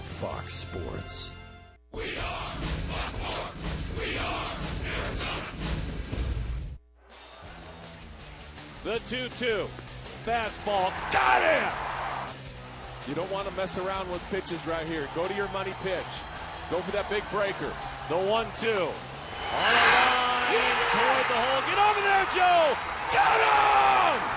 Fox Sports. We are Fox Sports. We are Arizona. The 2-2. Fastball. Got him! You don't want to mess around with pitches right here. Go to your money pitch. Go for that big breaker. The 1-2. On a line toward the hole. Get over there, Joe! Got him!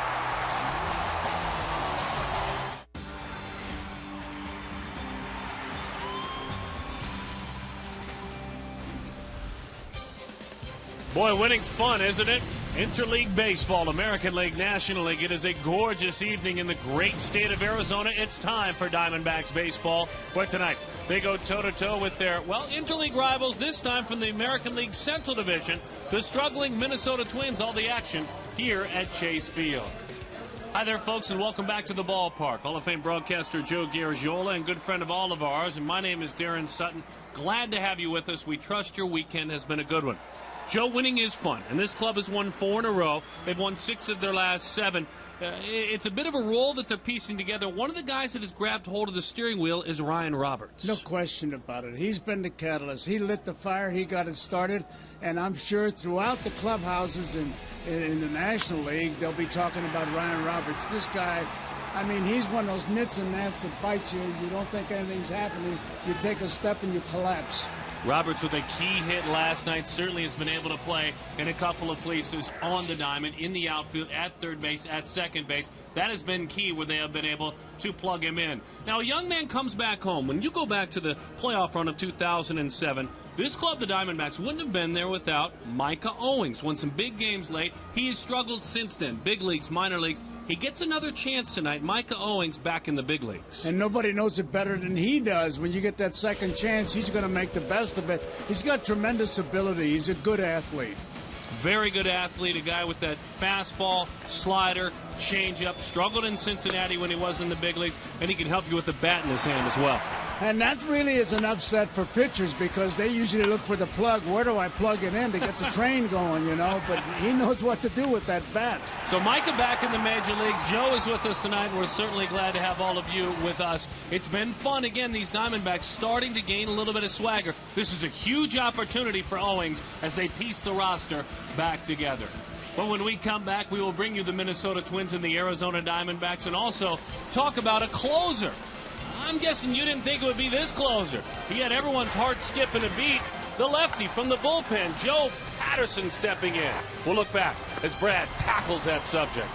Boy, winning's fun, isn't it? Interleague Baseball, American League, National League. It is a gorgeous evening in the great state of Arizona. It's time for Diamondbacks baseball, where tonight they go toe-to-toe with their, interleague rivals, this time from the American League Central Division, the struggling Minnesota Twins. All the action here at Chase Field. Hi there, folks, and welcome back to the ballpark. Hall of Fame broadcaster Joe Garagiola and good friend of all of ours, and my name is Darren Sutton. Glad to have you with us. We trust your weekend has been a good one. Joe, winning is fun, and this club has won 4 in a row. They've won 6 of their last 7. It's a bit of a role that they're piecing together. One of the guys that has grabbed hold of the steering wheel is Ryan Roberts. No question about it. He's been the catalyst. He lit the fire. He got it started, and I'm sure throughout the clubhouses in the National League, they'll be talking about Ryan Roberts. This guy, I mean, he's one of those nits and gnats that bite you. You don't think anything's happening. You take a step and you collapse. Roberts with a key hit last night certainly has been able to play in a couple of places on the diamond, in the outfield, at third base, at second base. That has been key where they have been able to plug him in. Now, a young man comes back home. When you go back to the playoff run of 2007, this club, the Diamondbacks, wouldn't have been there without Micah Owings. Won some big games late. He has struggled since then. Big leagues, minor leagues. He gets another chance tonight. Micah Owings back in the big leagues. And nobody knows it better than he does. When you get that second chance, he's going to make the best of it. He's got tremendous ability. He's a good athlete. Very good athlete, a guy with that fastball, slider, changeup. Struggled in Cincinnati when he was in the big leagues, and he can help you with the bat in his hand as well. And that really is an upset for pitchers because they usually look for the plug. Where do I plug it in to get the train going, you know? But he knows what to do with that bat. So Micah back in the major leagues. Joe is with us tonight. We're certainly glad to have all of you with us. It's been fun. Again, these Diamondbacks starting to gain a little bit of swagger. This is a huge opportunity for Owings as they piece the roster back together. But when we come back, we will bring you the Minnesota Twins and the Arizona Diamondbacks and also talk about a closer. I'm guessing you didn't think it would be this closer. He had everyone's heart skipping a beat. The lefty from the bullpen, Joe Patterson, stepping in. We'll look back as Brad tackles that subject.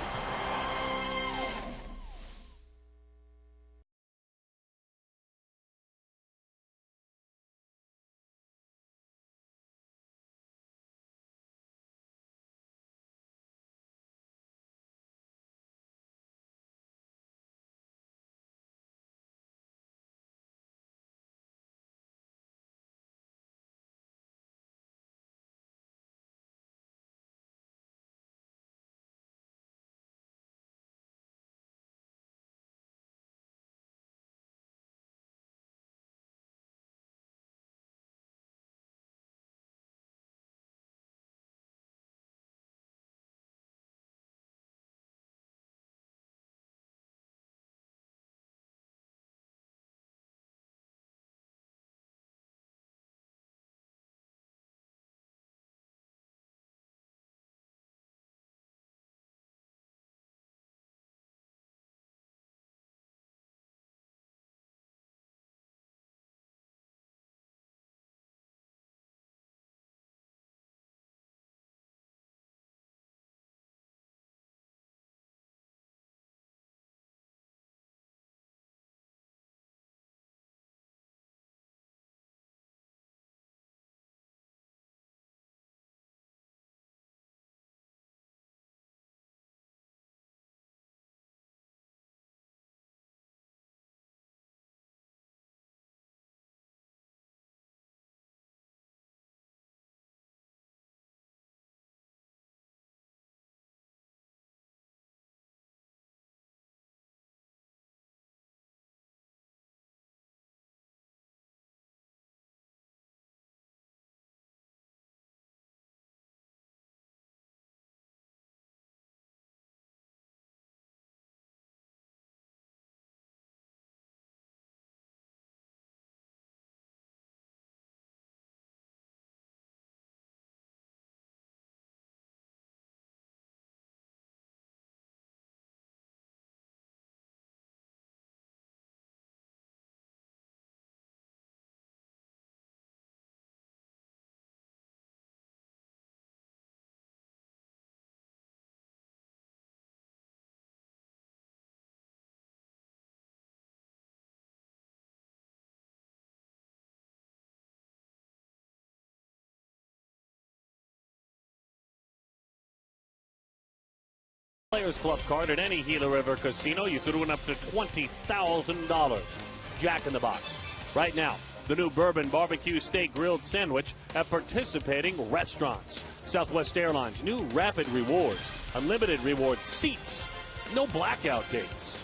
Players Club card at any Gila River casino. You could win up to $20,000. Jack in the Box. Right now, the new bourbon barbecue steak grilled sandwich at participating restaurants. Southwest Airlines, new rapid rewards, unlimited reward seats, no blackout dates.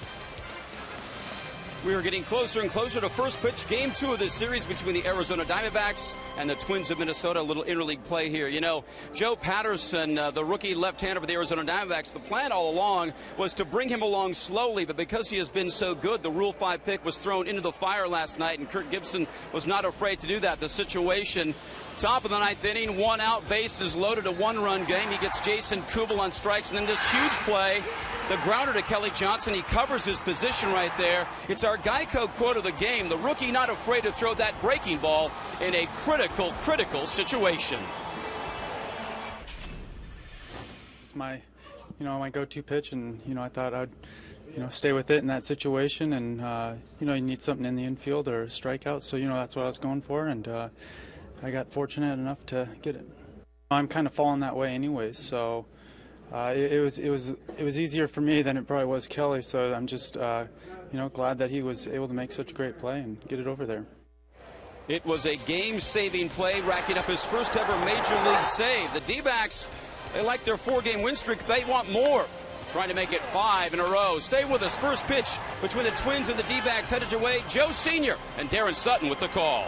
We are getting closer and closer to first pitch, game 2 of this series between the Arizona Diamondbacks and the Twins of Minnesota. A little interleague play here. You know, Joe Patterson, the rookie left-hander for the Arizona Diamondbacks, the plan all along was to bring him along slowly, but because he has been so good, the Rule 5 pick was thrown into the fire last night, and Kirk Gibson was not afraid to do that. The situation, top of the 9th inning, 1 out, bases loaded, a 1-run game. He gets Jason Kubel on strikes, and then this huge play, the grounder to Kelly Johnson. He covers his position right there. It's our Geico quote of the game. The rookie not afraid to throw that breaking ball in a critical situation. It's my go-to pitch, and I thought I'd stay with it in that situation, and you need something in the infield or a strikeout, so that's what I was going for, and I got fortunate enough to get it. I'm kind of falling that way anyways, so it was easier for me than it probably was Kelly, so I'm just glad that he was able to make such a great play and get it over there. It was a game-saving play, racking up his first ever Major League save. The D-backs, they like their 4-game win streak. They want more, trying to make it 5 in a row. Stay with us. First pitch between the Twins and the D-backs headed your way. Joe Sr. and Darren Sutton with the call.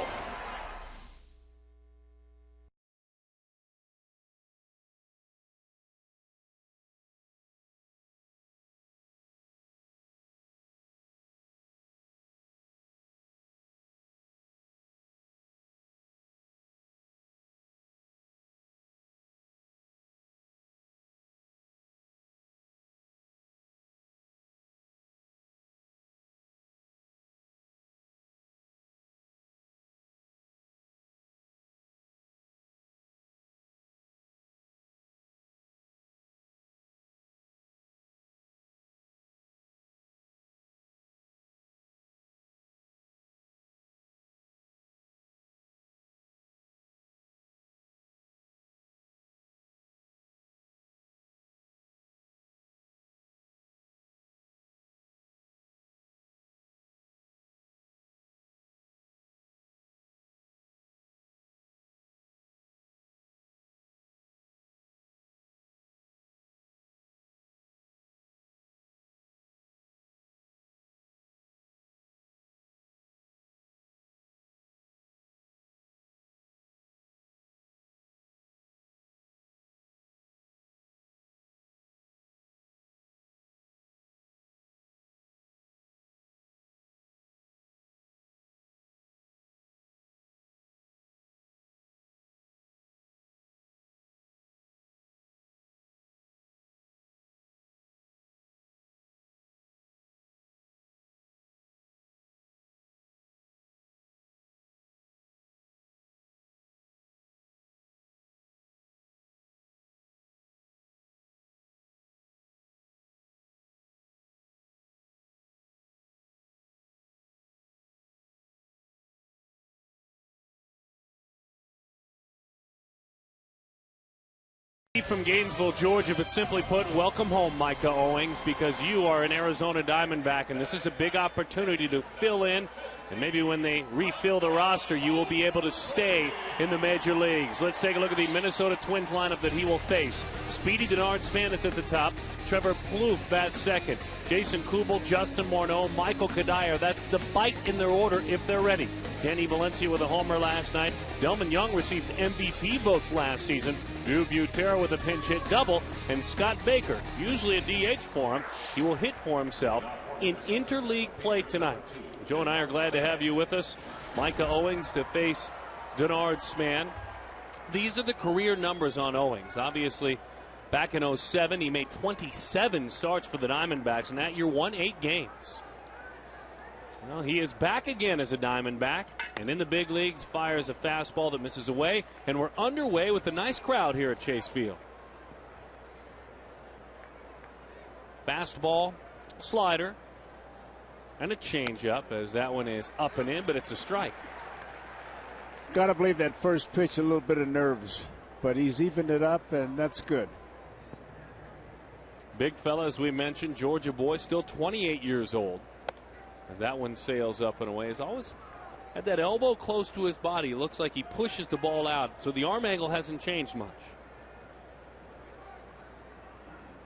From Gainesville, Georgia, but simply put, welcome home, Micah Owings, because you are an Arizona Diamondback, and this is a big opportunity to fill in, and maybe when they refill the roster, you will be able to stay in the major leagues. Let's take a look at the Minnesota Twins lineup that he will face. Speedy Denard-Span is at the top. Trevor Plouffe bats second. Jason Kubel, Justin Morneau, Michael Kadire. That's the bite in their order if they're ready. Danny Valencia with a homer last night. Delman Young received MVP votes last season. Drew Butera with a pinch hit double. And Scott Baker, usually a DH for him, he will hit for himself in interleague play tonight. Joe and I are glad to have you with us. Micah Owings to face Denard-Span. These are the career numbers on Owings. Obviously, back in 07, he made 27 starts for the Diamondbacks, and that year won 8 games. Well, he is back again as a Diamondback, and in the big leagues fires a fastball that misses away, and we're underway with a nice crowd here at Chase Field. Fastball, slider, and a changeup, as that one is up and in, but it's a strike. Got to believe that first pitch, a little bit of nerves, but he's evened it up, and that's good. Big fella, as we mentioned, Georgia boy, still 28 years old. As that one sails up and away, he's always had that elbow close to his body. Looks like he pushes the ball out, so the arm angle hasn't changed much.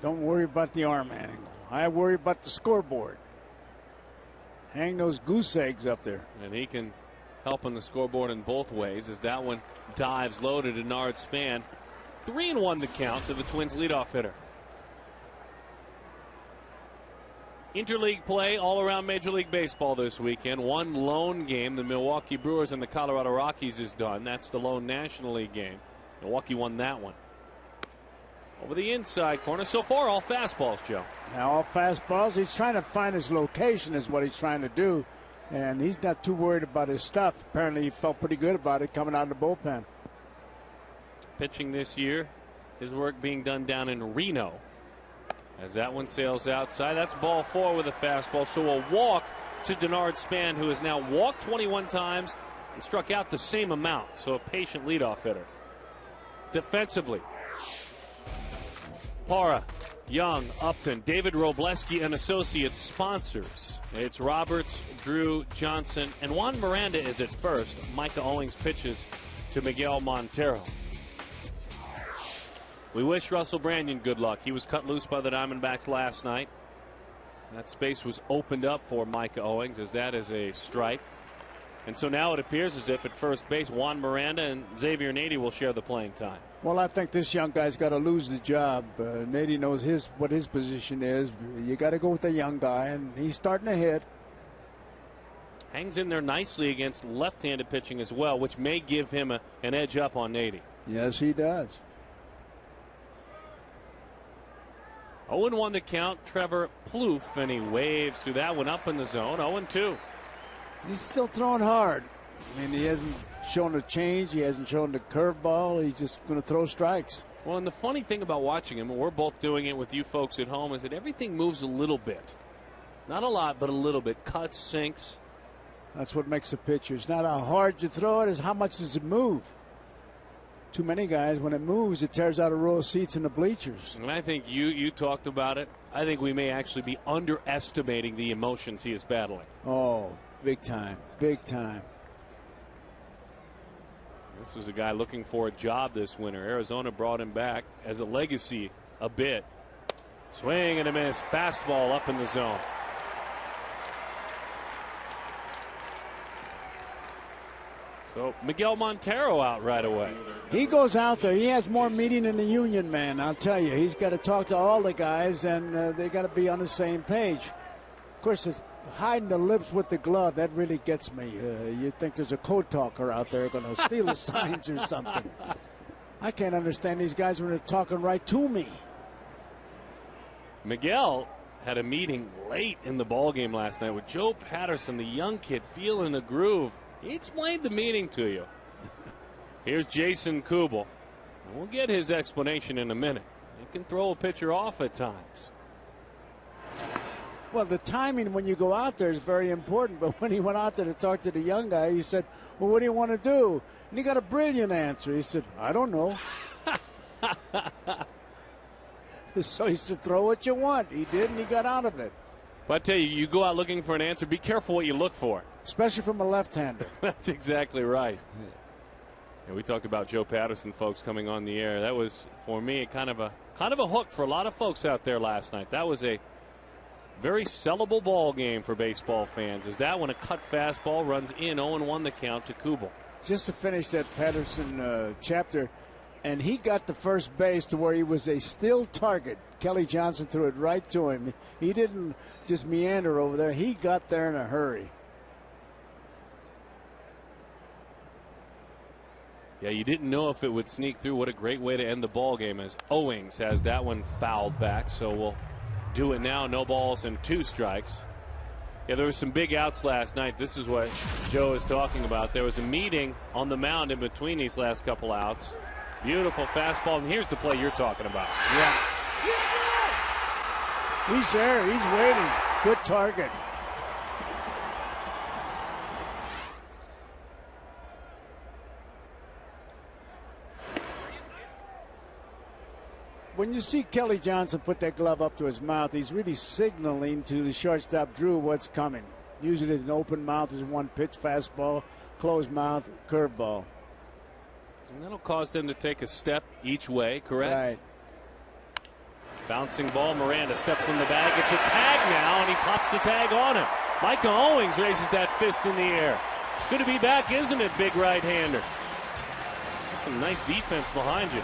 Don't worry about the arm angle. I worry about the scoreboard. Hang those goose eggs up there. And he can help on the scoreboard in both ways as that one dives low to Denard Span. 3-1 the count to the Twins leadoff hitter. Interleague play all around Major League Baseball this weekend. One lone game, the Milwaukee Brewers and the Colorado Rockies, is done. That's the lone National League game. Milwaukee won that one. Over the inside corner. So far, all fastballs, Joe. Now, all fastballs. He's trying to find his location is what he's trying to do. And he's not too worried about his stuff. Apparently, he felt pretty good about it coming out of the bullpen. Pitching this year, his work being done down in Reno. As that one sails outside, that's ball 4 with a fastball. So a walk to Denard Span, who has now walked 21 times and struck out the same amount. So a patient leadoff hitter. Defensively, Parra, Young, Upton, David Robleski and Associates sponsors. It's Roberts, Drew, Johnson, and Juan Miranda is at first. Micah Owings pitches to Miguel Montero. We wish Russell Branyan good luck. He was cut loose by the Diamondbacks last night. That space was opened up for Micah Owings, as that is a strike. And so now it appears as if at first base, Juan Miranda and Xavier Nady will share the playing time. Well, I think this young guy's got to lose the job. Nady knows what his position is. You got to go with the young guy, and he's starting to hit. Hangs in there nicely against left-handed pitching as well, which may give him an edge up on Nady. Yes, he does. 0-1 the count. Trevor Plouffe, and he waves through that one up in the zone. 0-2. He's still throwing hard. I mean, he hasn't shown a change. He hasn't shown the curveball. He's just going to throw strikes. Well, and the funny thing about watching him, and we're both doing it with you folks at home, is that everything moves a little bit. Not a lot, but a little bit. Cuts, sinks. That's what makes a pitcher. It's not how hard you throw it, it's how much does it move. Too many guys, when it moves, it tears out a row of seats in the bleachers. And I think you talked about it. I think we may actually be underestimating the emotions he is battling. Oh, big time. Big time. This is a guy looking for a job this winter. Arizona brought him back as a legacy a bit. Swing and a miss. Fastball up in the zone. So Miguel Montero out right away. He goes out there. He has more meeting than the union man. I'll tell you. He's got to talk to all the guys, and they got to be on the same page. Of course, it's hiding the lips with the glove. That really gets me. You think there's a code talker out there going to steal the signs or something. I can't understand these guys when they're talking right to me. Miguel had a meeting late in the ballgame last night with Joe Patterson, the young kid, feeling the groove. He explained the meeting to you. Here's Jason Kubel. And we'll get his explanation in a minute. He can throw a pitcher off at times. Well, the timing when you go out there is very important. But when he went out there to talk to the young guy, he said, well, what do you want to do? And he got a brilliant answer. He said, I don't know. So he said, throw what you want. He did, and he got out of it. But I tell you, you go out looking for an answer, be careful what you look for. Especially from a left-hander. That's exactly right. And we talked about Joe Patterson, folks, coming on the air. That was, for me, kind of a hook for a lot of folks out there last night. That was a very sellable ball game for baseball fans. As that one, a cut fastball, runs in 0-1 the count to Kubel. Just to finish that Patterson chapter, and he got the first base to where he was a still target. Kelly Johnson threw it right to him. He didn't just meander over there. He got there in a hurry. Yeah, you didn't know if it would sneak through. What a great way to end the ball game, as Owings has that one fouled back. So we'll do it now. No balls and 2 strikes. Yeah, there were some big outs last night. This is what Joe is talking about. There was a meeting on the mound in between these last couple outs. Beautiful fastball, and here's the play you're talking about. Yeah. He's there. He's waiting. Good target. when you see Kelly Johnson put that glove up to his mouth, he's really signaling to the shortstop, Drew, what's coming. Usually an open mouth is one pitch, fastball, closed mouth, curveball. And that'll cause them to take a step each way, correct? Right. Bouncing ball, Miranda steps in the bag, gets a tag now, and he pops the tag on him. Micah Owings raises that fist in the air. It's good to be back, isn't it, big right-hander? That's some nice defense behind you.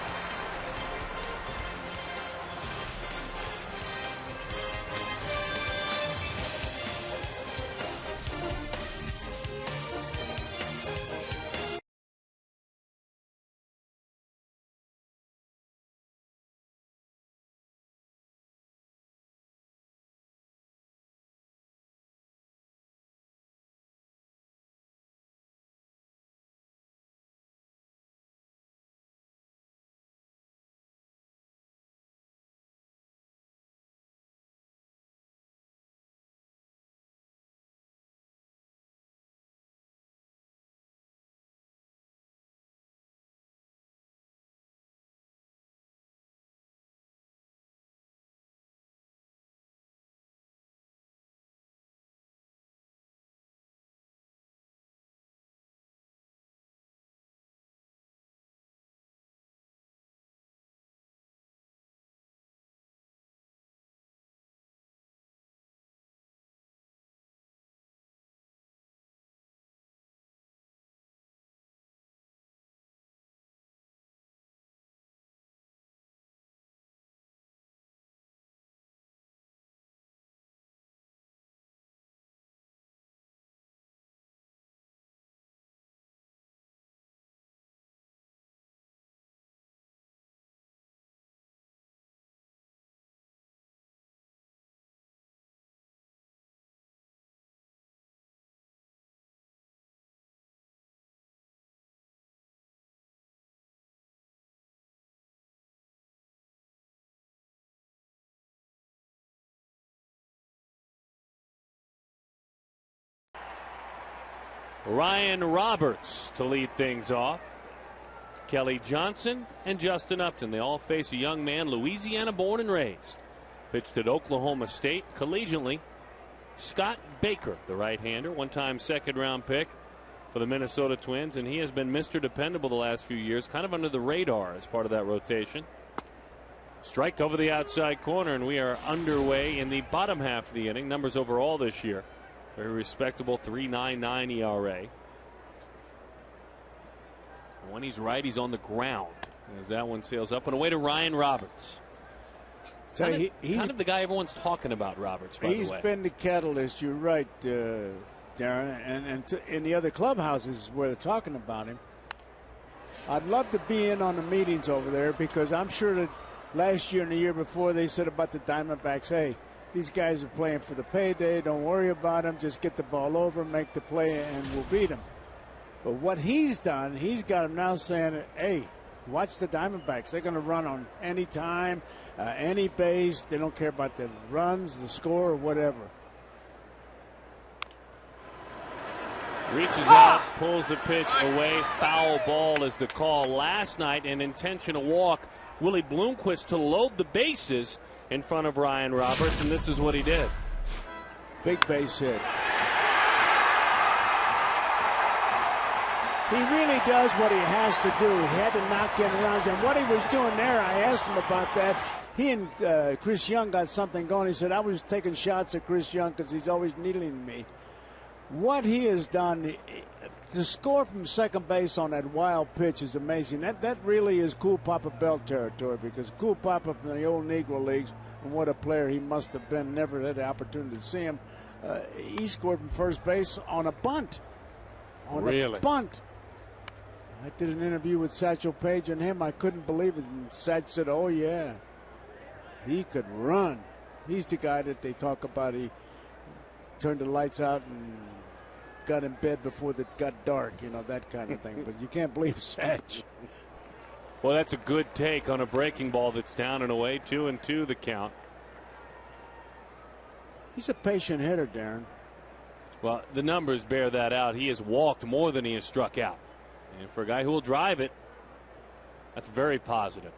Ryan Roberts to lead things off. Kelly Johnson and Justin Upton. They all face a young man, Louisiana born and raised. Pitched at Oklahoma State collegiately. Scott Baker, the right-hander, one-time second-round pick for the Minnesota Twins, and he has been Mr. Dependable the last few years, kind of under the radar as part of that rotation. Strike over the outside corner, and we are underway in the bottom half of the inning. Numbers overall this year. Very respectable 3.99 ERA. When he's right, he's on the ground as that one sails up and away to Ryan Roberts. Kind of the guy everyone's talking about, Roberts, by the way. He's been the catalyst, you're right, Darren, and in the other clubhouses where they're talking about him. I'd love to be in on the meetings over there because I'm sure that last year and the year before they said about the Diamondbacks, hey, these guys are playing for the payday. Don't worry about them. Just get the ball over, make the play, and we'll beat them. But what he's done, he's got them now saying, hey, watch the Diamondbacks. They're going to run on any time, any base. They don't care about the runs, the score, or whatever. Reaches out, pulls the pitch away. Foul ball is the call. Last night, an intentional walk. Willie Bloomquist to load the bases in front of Ryan Roberts, and this is what he did. Big base hit. He really does what he has to do. He had to knock in runs, and what he was doing there, I asked him about that. He and Chris Young got something going. He said, I was taking shots at Chris Young because he's always needling me. What he has done, to score from second base on that wild pitch is amazing. That really is Cool Papa Bell territory because Cool Papa from the old Negro Leagues, and what a player he must have been, never had the opportunity to see him. He scored from first base on a bunt. A bunt. I did an interview with Satchel Paige and him. I couldn't believe it. And Satch said, oh, yeah, he could run. He's the guy that they talk about. He turned the lights out and got in bed before it got dark, you know, that kind of thing. But you can't believe Satch. Well, that's a good take on a breaking ball that's down and away. 2-2 the count. He's a patient hitter, Darren. Well, the numbers bear that out. He has walked more than he has struck out. And for a guy who will drive it, that's very positive.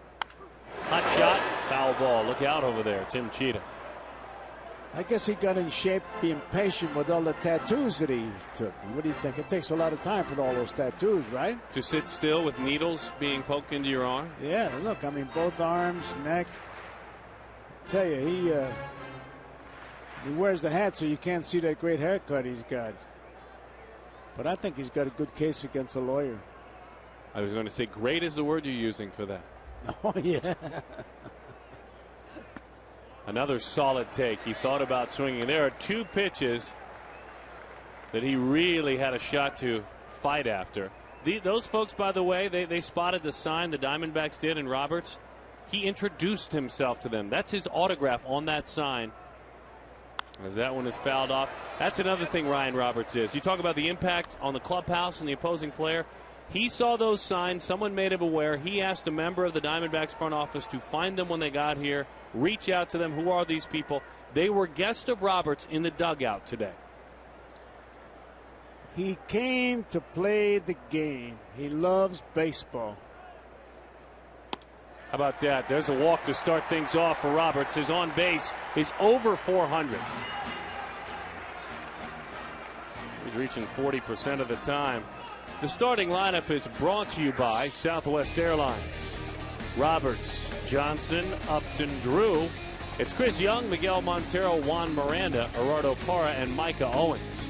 Hot shot, Foul ball. Look out over there, Tim Cheetah. I guess he got in shape being patient with all the tattoos that he took. What do you think? It takes a lot of time for all those tattoos, right? To sit still with needles being poked into your arm? Yeah, look, I mean, both arms, neck. I tell you, he wears the hat so you can't see that great haircut he's got. But I think he's got a good case against a lawyer. I was going to say great is the word you're using for that. Oh, yeah. Another solid take. He thought about swinging. There are 2 pitches that he really had a shot to fight after. Those folks, by the way, they spotted the sign the Diamondbacks did in Roberts. He introduced himself to them. That's his autograph on that sign. As that one is fouled off. That's another thing Ryan Roberts is. You talk about the impact on the clubhouse and the opposing player. He saw those signs. Someone made him aware. He asked a member of the Diamondbacks front office to find them when they got here, reach out to them. Who are these people? They were guests of Roberts in the dugout today. He came to play the game. He loves baseball. How about that? There's a walk to start things off for Roberts. His on base is over 400. He's reaching 40% of the time. The starting lineup is brought to you by Southwest Airlines. Roberts, Johnson, Upton, Drew. It's Chris Young, Miguel Montero, Juan Miranda, Gerardo Parra, and Micah Owings.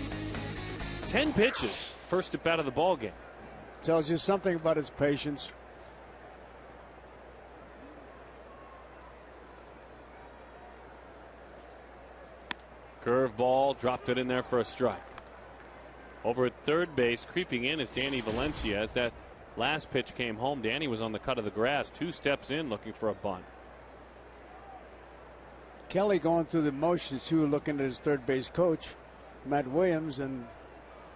10 pitches, first at bat of the ball game. Tells you something about his patience. Curveball, dropped it in there for a strike. Over at third base, creeping in is Danny Valencia. As that last pitch came home, Danny was on the cut of the grass, 2 steps in looking for a bunt. Kelly going through the motions too, looking at his third base coach, Matt Williams, and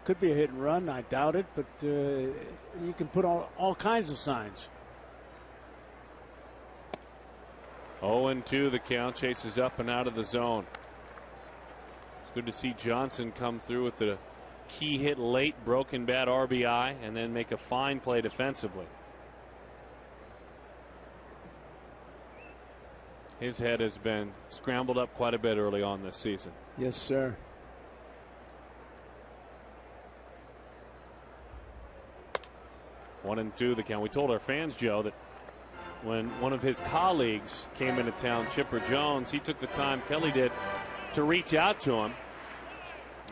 could be a hit and run. I doubt it, but you can put all kinds of signs. 0-2 the count, chases up and out of the zone. It's good to see Johnson come through with the key hit late, broken bat RBI, and then make a fine play defensively. His head has been scrambled up quite a bit early on this season. Yes, sir. One and two the count. We told our fans, Joe, that when one of his colleagues came into town, Chipper Jones, he took the time, Kelly did, to reach out to him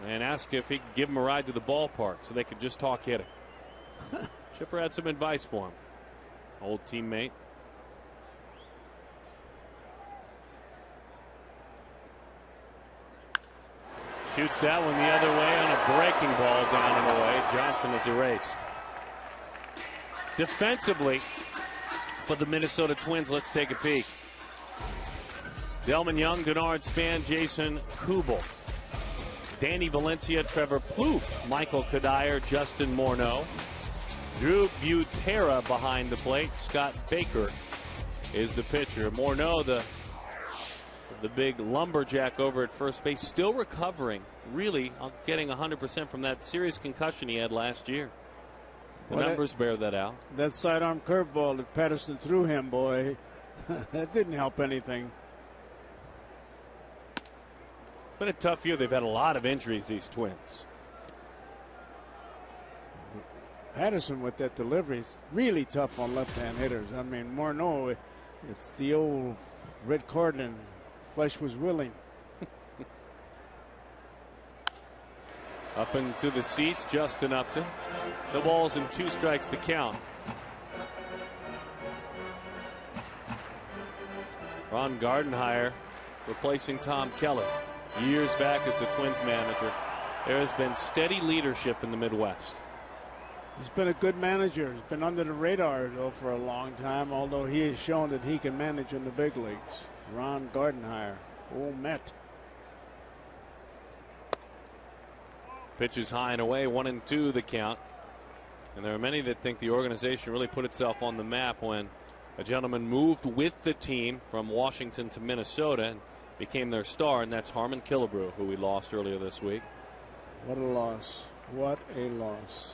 and ask if he could give him a ride to the ballpark so they could just talk hitting. Chipper had some advice for him. Old teammate. Shoots that one the other way on a breaking ball down and away. Johnson is erased. Defensively for the Minnesota Twins, let's take a peek. Delman Young, Denard Span, Jason Kubel, Danny Valencia, Trevor Plouffe, Michael Kadire, Justin Morneau, Drew Butera behind the plate. Scott Baker is the pitcher. Morneau, the big lumberjack over at first base, still recovering, really getting 100% from that serious concussion he had last year. The numbers bear that out. That sidearm curveball that Patterson threw him, boy, that didn't help anything. Been a tough year. They've had a lot of injuries, these Twins. Patterson with that delivery is really tough on left-hand hitters. I mean, Morneau, it's the old Red Cardinal, flesh was willing. Up into the seats, Justin Upton. The ball's in 2 strikes to count. Ron Gardenhire replacing Tom Kelly. Years back as the Twins manager, there has been steady leadership in the Midwest. He's been a good manager. He's been under the radar, though, for a long time, although he has shown that he can manage in the big leagues. Ron Gardenhire, old Met. Pitches high and away, 1-2 the count. And there are many that think the organization really put itself on the map when a gentleman moved with the team from Washington to Minnesota and became their star, and that's Harmon Killebrew, who we lost earlier this week. What a loss. What a loss.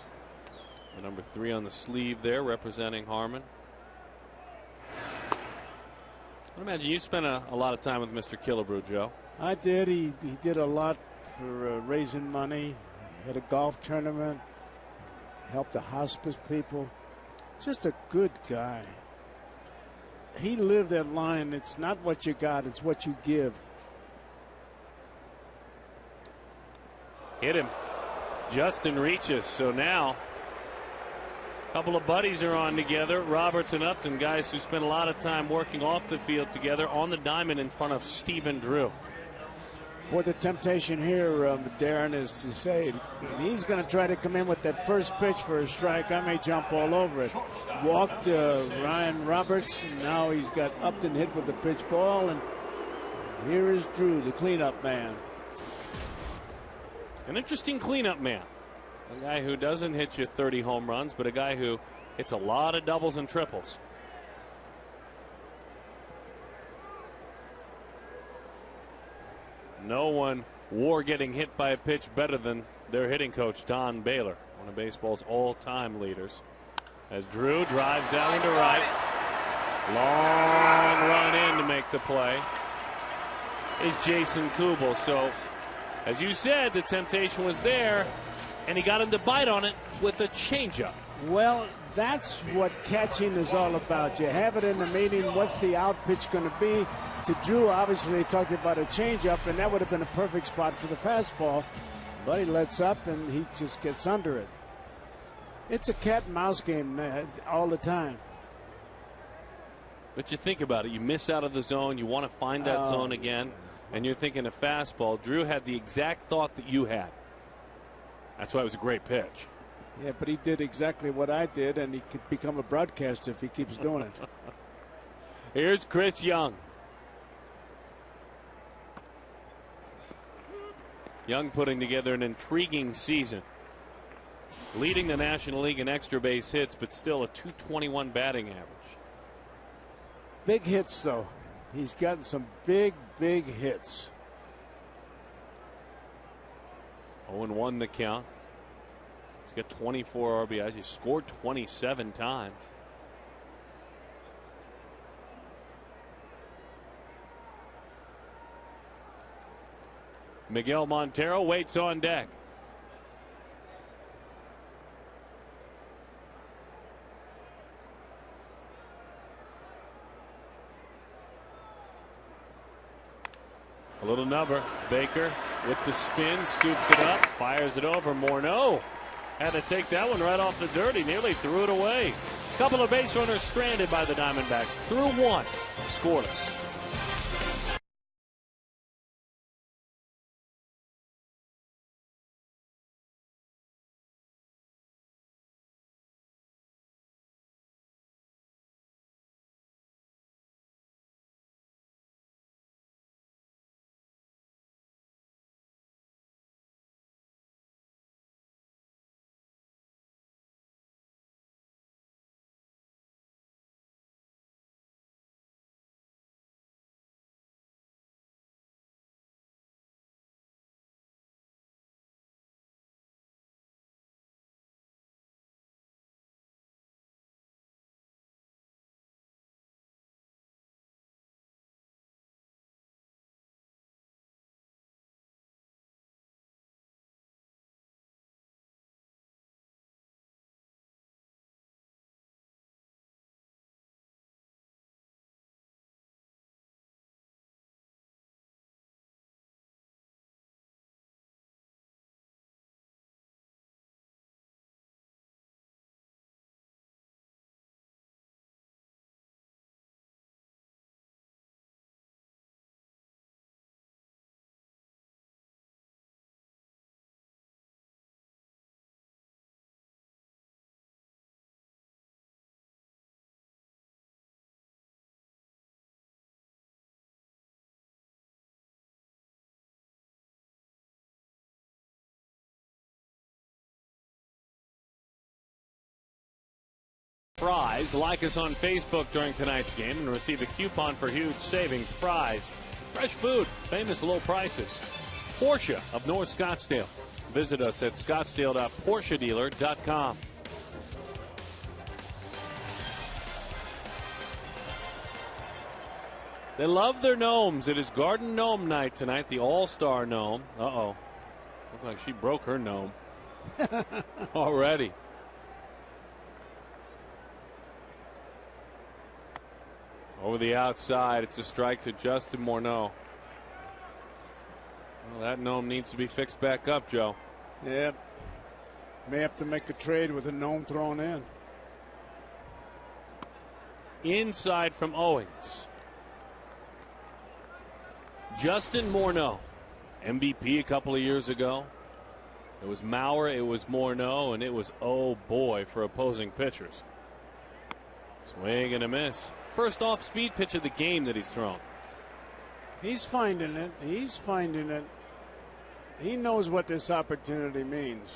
The number 3 on the sleeve there representing Harmon. I imagine you spent a lot of time with Mr. Killebrew, Joe. I did. He did a lot for raising money. He had a golf tournament. Helped the hospice people. Just a good guy. He lived that line. It's not what you got, it's what you give. Hit him. Justin reaches. So now a couple of buddies are on together. Roberts and Upton, guys who spent a lot of time working off the field together on the diamond in front of Stephen Drew. Boy, the temptation here, Darren, is to say he's going to try to come in with that first pitch for a strike. I may jump all over it. Walked Ryan Roberts, and now he's got Upton hit with the pitch ball, and here is Drew, the cleanup man. An interesting cleanup man. A guy who doesn't hit you 30 home runs, but a guy who hits a lot of doubles and triples. No one wore getting hit by a pitch better than their hitting coach, Don Baylor, one of baseball's all-time leaders. As Drew drives that one to right. Long run in to make the play is Jason Kubel. So, as you said, the temptation was there, and he got him to bite on it with a changeup. Well, that's what catching is all about. You have it in the meeting. What's the out pitch going to be? To Drew, obviously, they talked about a changeup, and that would have been a perfect spot for the fastball. But he lets up, and he just gets under it. It's a cat and mouse game all the time. But you think about it. You miss out of the zone. You want to find that zone again, and you're thinking a fastball. Drew had the exact thought that you had. That's why it was a great pitch. Yeah, but he did exactly what I did, and he could become a broadcaster if he keeps doing it. Here's Chris Young. Young putting together an intriguing season. Leading the National League in extra base hits, but still a .221 batting average. Big hits, though. He's gotten some big hits. 0-1 the count. He's got 24 RBIs. He's scored 27 times. Miguel Montero waits on deck. A little number. Baker with the spin, scoops it up, fires it over. Morneau had to take that one right off the dirt. He nearly threw it away. Couple of base runners stranded by the Diamondbacks. Through one, scoreless. Fries. Like us on Facebook during tonight's game and receive a coupon for huge savings. Fries. Fresh food. Famous low prices. Porsche of North Scottsdale. Visit us at scottsdale.porschedealer.com. They love their gnomes. It is Garden Gnome night tonight, the All-Star Gnome. Uh-oh. Looked like she broke her gnome already. Over the outside, it's a strike to Justin Morneau. Well, that gnome needs to be fixed back up, Joe. Yep. May have to make a trade with a gnome thrown in. Inside from Owings. Justin Morneau, MVP a couple of years ago. It was Maurer, it was Morneau, and it was, oh boy, for opposing pitchers. Swing and a miss. First off-speed pitch of the game that he's thrown. He's finding it. He's finding it. He knows what this opportunity means.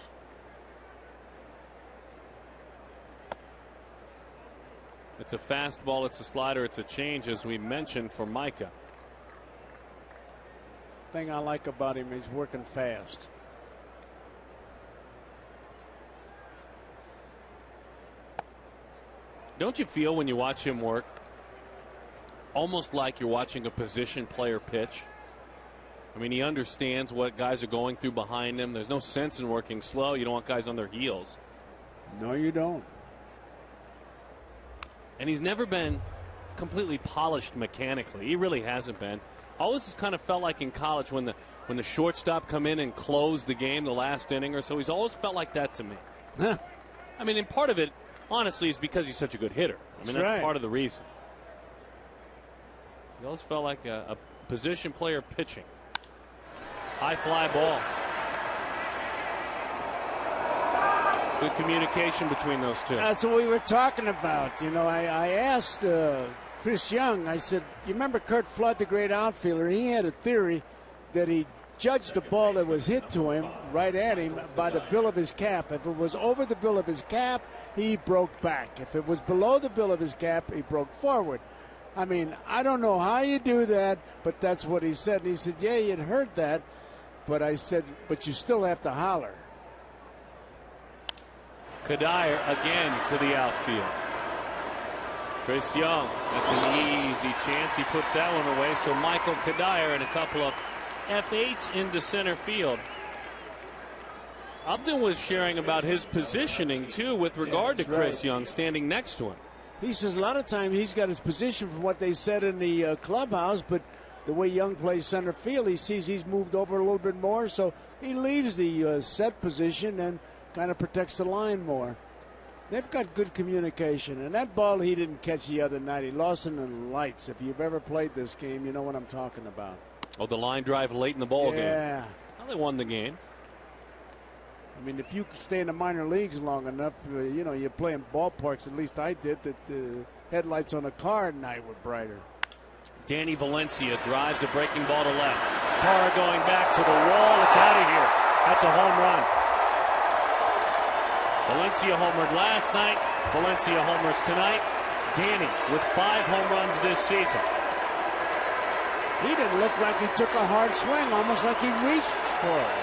It's a fastball, it's a slider, it's a change, as we mentioned, for Micah. Thing I like about him, he's working fast. Don't you feel when you watch him work almost like you're watching a position player pitch? I mean, he understands what guys are going through behind him. There's no sense in working slow. You don't want guys on their heels. No, you don't. And he's never been completely polished mechanically. He really hasn't been. Always has kind of felt like in college when the shortstop come in and close the game the last inning or so. He's always felt like that to me. I mean, and part of it, honestly, is because he's such a good hitter. I mean, that's part of the reason. He always felt like a position player pitching. High fly ball. Good communication between those two. That's what we were talking about. You know, I asked Chris Young, I said, you remember Curt Flood, the great outfielder? He had a theory that he judged the ball that was hit to him, right at him, by the bill of his cap. If it was over the bill of his cap, he broke back. If it was below the bill of his cap, he broke forward. I mean, I don't know how you do that, but that's what he said. And he said, yeah, you'd heard that. But I said, but you still have to holler. Kadire again to the outfield. Chris Young, that's an easy chance. He puts that one away. So Michael Kadire and a couple of F8s into center field. Upton was sharing about his positioning, too, with regard to Chris Young standing next to him. He says a lot of times he's got his position from what they said in the clubhouse, but the way Young plays center field, he sees he's moved over a little bit more, so he leaves the set position and kind of protects the line more. They've got good communication, and that ball he didn't catch the other night, he lost it in the lights. If you've ever played this game, you know what I'm talking about. Oh, the line drive late in the ball game. Yeah. Well, they won the game. I mean, if you stay in the minor leagues long enough, you know, you play in ballparks, at least I did, that the headlights on a car at night were brighter. Danny Valencia drives a breaking ball to left. Parra going back to the wall. It's out of here. That's a home run. Valencia homered last night. Valencia homers tonight. Danny with 5 home runs this season. He didn't look like he took a hard swing, almost like he reached for it.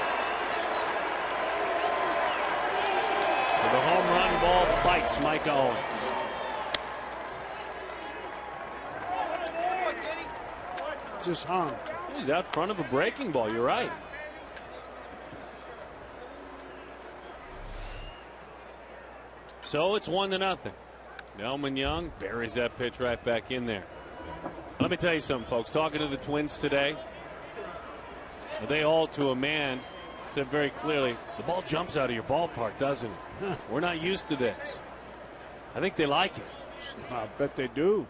So the home run ball bites Micah Owings. Just hung. He's out front of a breaking ball. You're right. So it's 1-0. Delman Young buries that pitch right back in there. Let me tell you something, folks. Talking to the Twins today, they all to a man said very clearly, the ball jumps out of your ballpark, doesn't it? We're not used to this. I think they like it. I bet they do.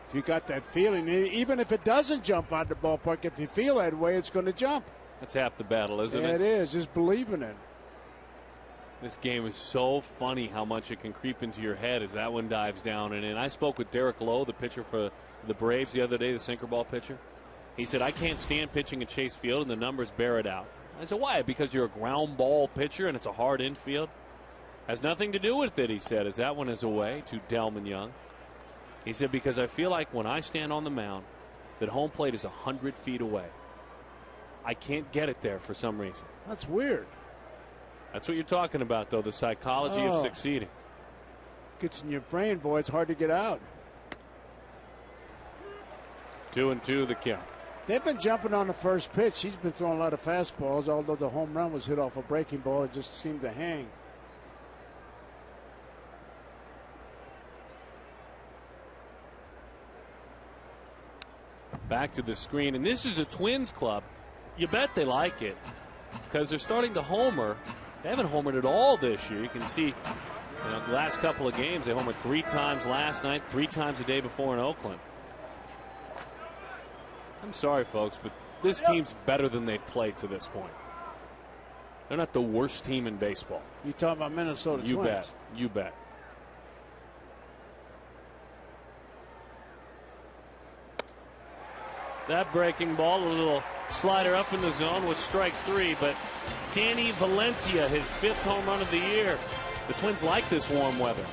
If you got that feeling, even if it doesn't jump out the ballpark, if you feel that way, it's going to jump. That's half the battle, isn't it? Yeah, it is. Just believe in it. This game is so funny how much it can creep into your head as that one dives down and in. I spoke with Derek Lowe, the pitcher for the Braves the other day, the sinker ball pitcher. He said, I can't stand pitching at Chase Field, and the numbers bear it out. I said, why? Because you're a ground ball pitcher and it's a hard infield? Has nothing to do with it, he said, as that one is away to Delman Young. He said, because I feel like when I stand on the mound, that home plate is 100 feet away. I can't get it there for some reason. That's weird. That's what you're talking about, though, the psychology of succeeding. Gets in your brain, boy. It's hard to get out. 2-2 the count. They've been jumping on the first pitch. He's been throwing a lot of fastballs, although the home run was hit off a breaking ball. It just seemed to hang. Back to the screen, and this is a Twins club. You bet they like it because they're starting to homer. They haven't homered at all this year. You can see, the last couple of games they homered 3 times last night, 3 times the day before in Oakland. I'm sorry, folks, but this team's better than they've played to this point. They're not the worst team in baseball. You talking about Minnesota Twins? You bet. You bet. That breaking ball, a little slider up in the zone, was strike 3, but Danny Valencia, his 5th home run of the year. The Twins like this warm weather.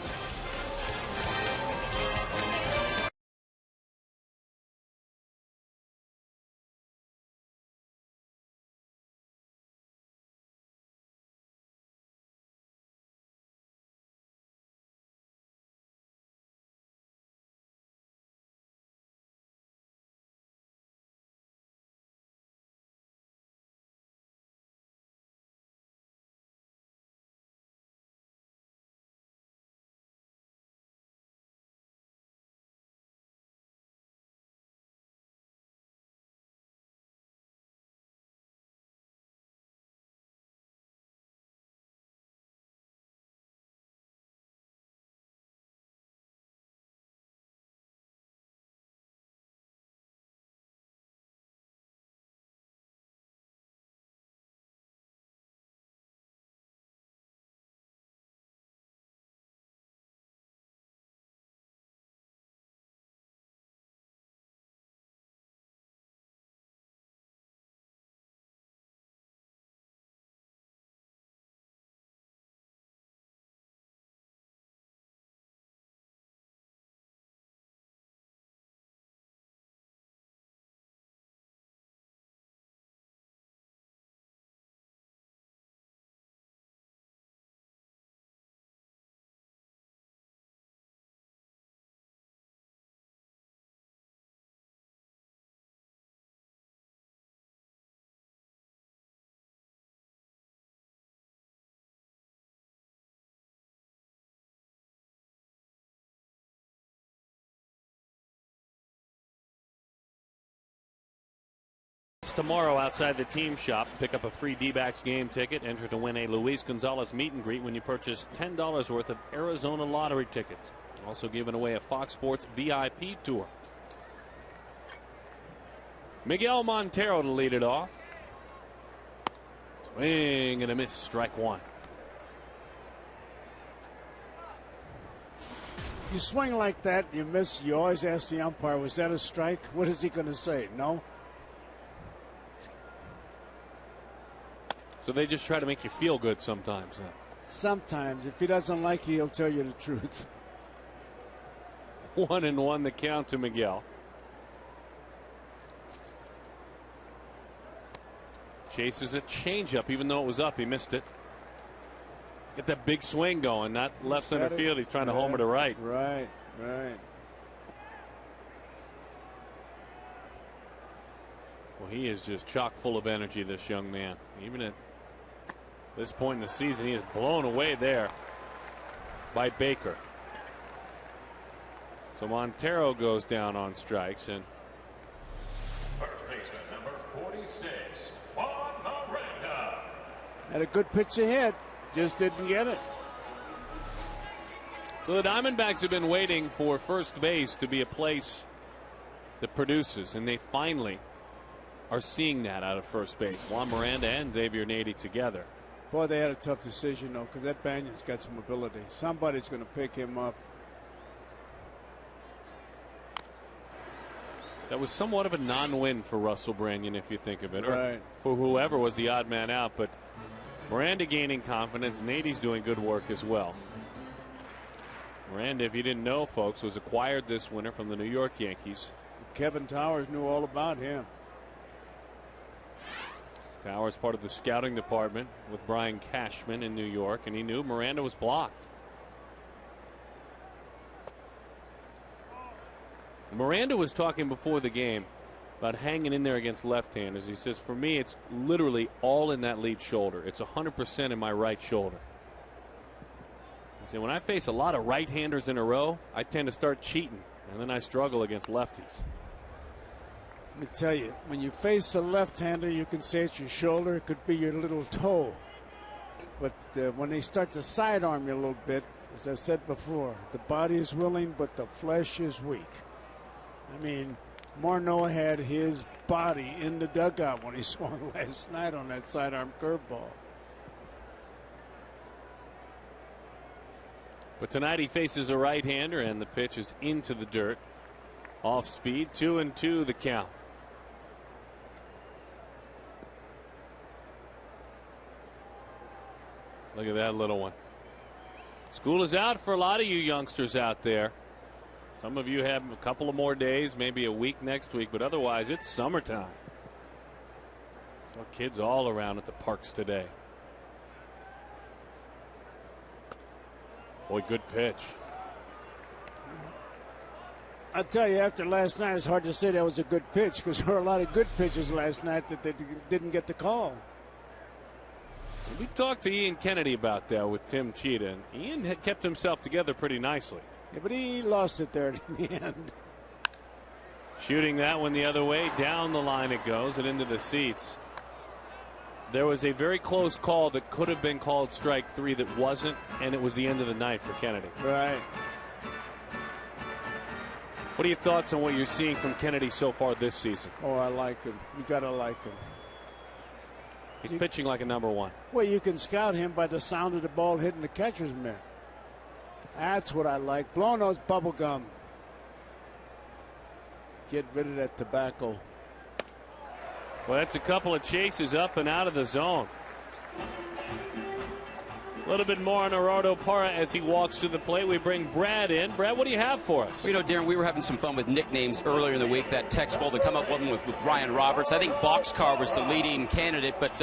Tomorrow outside the team shop. Pick up a free D-backs game ticket. Enter to win a Luis Gonzalez meet and greet when you purchase $10 worth of Arizona lottery tickets. Also giving away a Fox Sports VIP tour. Miguel Montero to lead it off. Swing and a miss. Strike 1. You swing like that, you miss, you always ask the umpire, was that a strike? What is he going to say? No? So they just try to make you feel good sometimes. Sometimes. If he doesn't like you, he'll tell you the truth. 1-1 the count to Miguel. Chases a changeup, even though it was up. He missed it. Get that big swing going, not left center field. He's trying to homer to right. Right. Well, he is just chock full of energy, this young man. Even at this point in the season, he is blown away there by Baker. So Montero goes down on strikes, and First baseman number 46, Juan Miranda. Had a good pitch ahead, just didn't get it. so the Diamondbacks have been waiting for first base to be a place that produces, and they finally are seeing that out of first base. Juan Miranda and Xavier Nady together. Boy, they had a tough decision, though, because that Banyan's got some ability. Somebody's going to pick him up. That was somewhat of a non-win for Russell Branyan, if you think of it, or Right. for whoever was the odd man out. But Miranda gaining confidence. Nady's doing good work as well. Miranda, if you didn't know, folks, was acquired this winter from the New York Yankees. Kevin Towers knew all about him. Towers part of the scouting department with Brian Cashman in New York, and he knew Miranda was blocked. Miranda was talking before the game about hanging in there against left-handers. He says, for me, it's literally all in that lead shoulder. It's 100% in my right shoulder. He said, when I face a lot of right-handers in a row, I tend to start cheating, and then I struggle against lefties. Let me tell you, when you face a left-hander, you can say it's your shoulder. It could be your little toe. But when they start to sidearm you a little bit, as I said before, the body is willing, but the flesh is weak. I mean, Morneau had his body in the dugout when he swung last night on that sidearm curveball. But tonight he faces a right-hander, and the pitch is into the dirt. Off speed, 2-2 the count. Look at that little one. School is out for a lot of you youngsters out there. Some of you have a couple of more days, maybe a week next week, but otherwise it's summertime. Saw kids all around at the parks today. Boy, good pitch. I'll tell you, after last night, it's hard to say that was a good pitch because there were a lot of good pitches last night that they didn't get the call. We talked to Ian Kennedy about that with Tim Cheetah, and Ian had kept himself together pretty nicely. Yeah, but he lost it there in the end. Shooting that one the other way, down the line it goes and into the seats. There was a very close call that could have been called strike 3 that wasn't, and it was the end of the night for Kennedy. Right. What are your thoughts on what you're seeing from Kennedy so far this season? Oh, I like him. You got to like him. He's pitching like a number 1. Well, you can scout him by the sound of the ball hitting the catcher's mitt. That's what I like. Blow nose bubble gum. Get rid of that tobacco. Well, that's a couple of chases up and out of the zone. A little bit more on Gerardo Parra as he walks to the plate. We bring Brad in. Brad, what do you have for us? Well, you know, Darren, we were having some fun with nicknames earlier in the week. That text ball to come up with Ryan Roberts. I think Boxcar was the leading candidate, but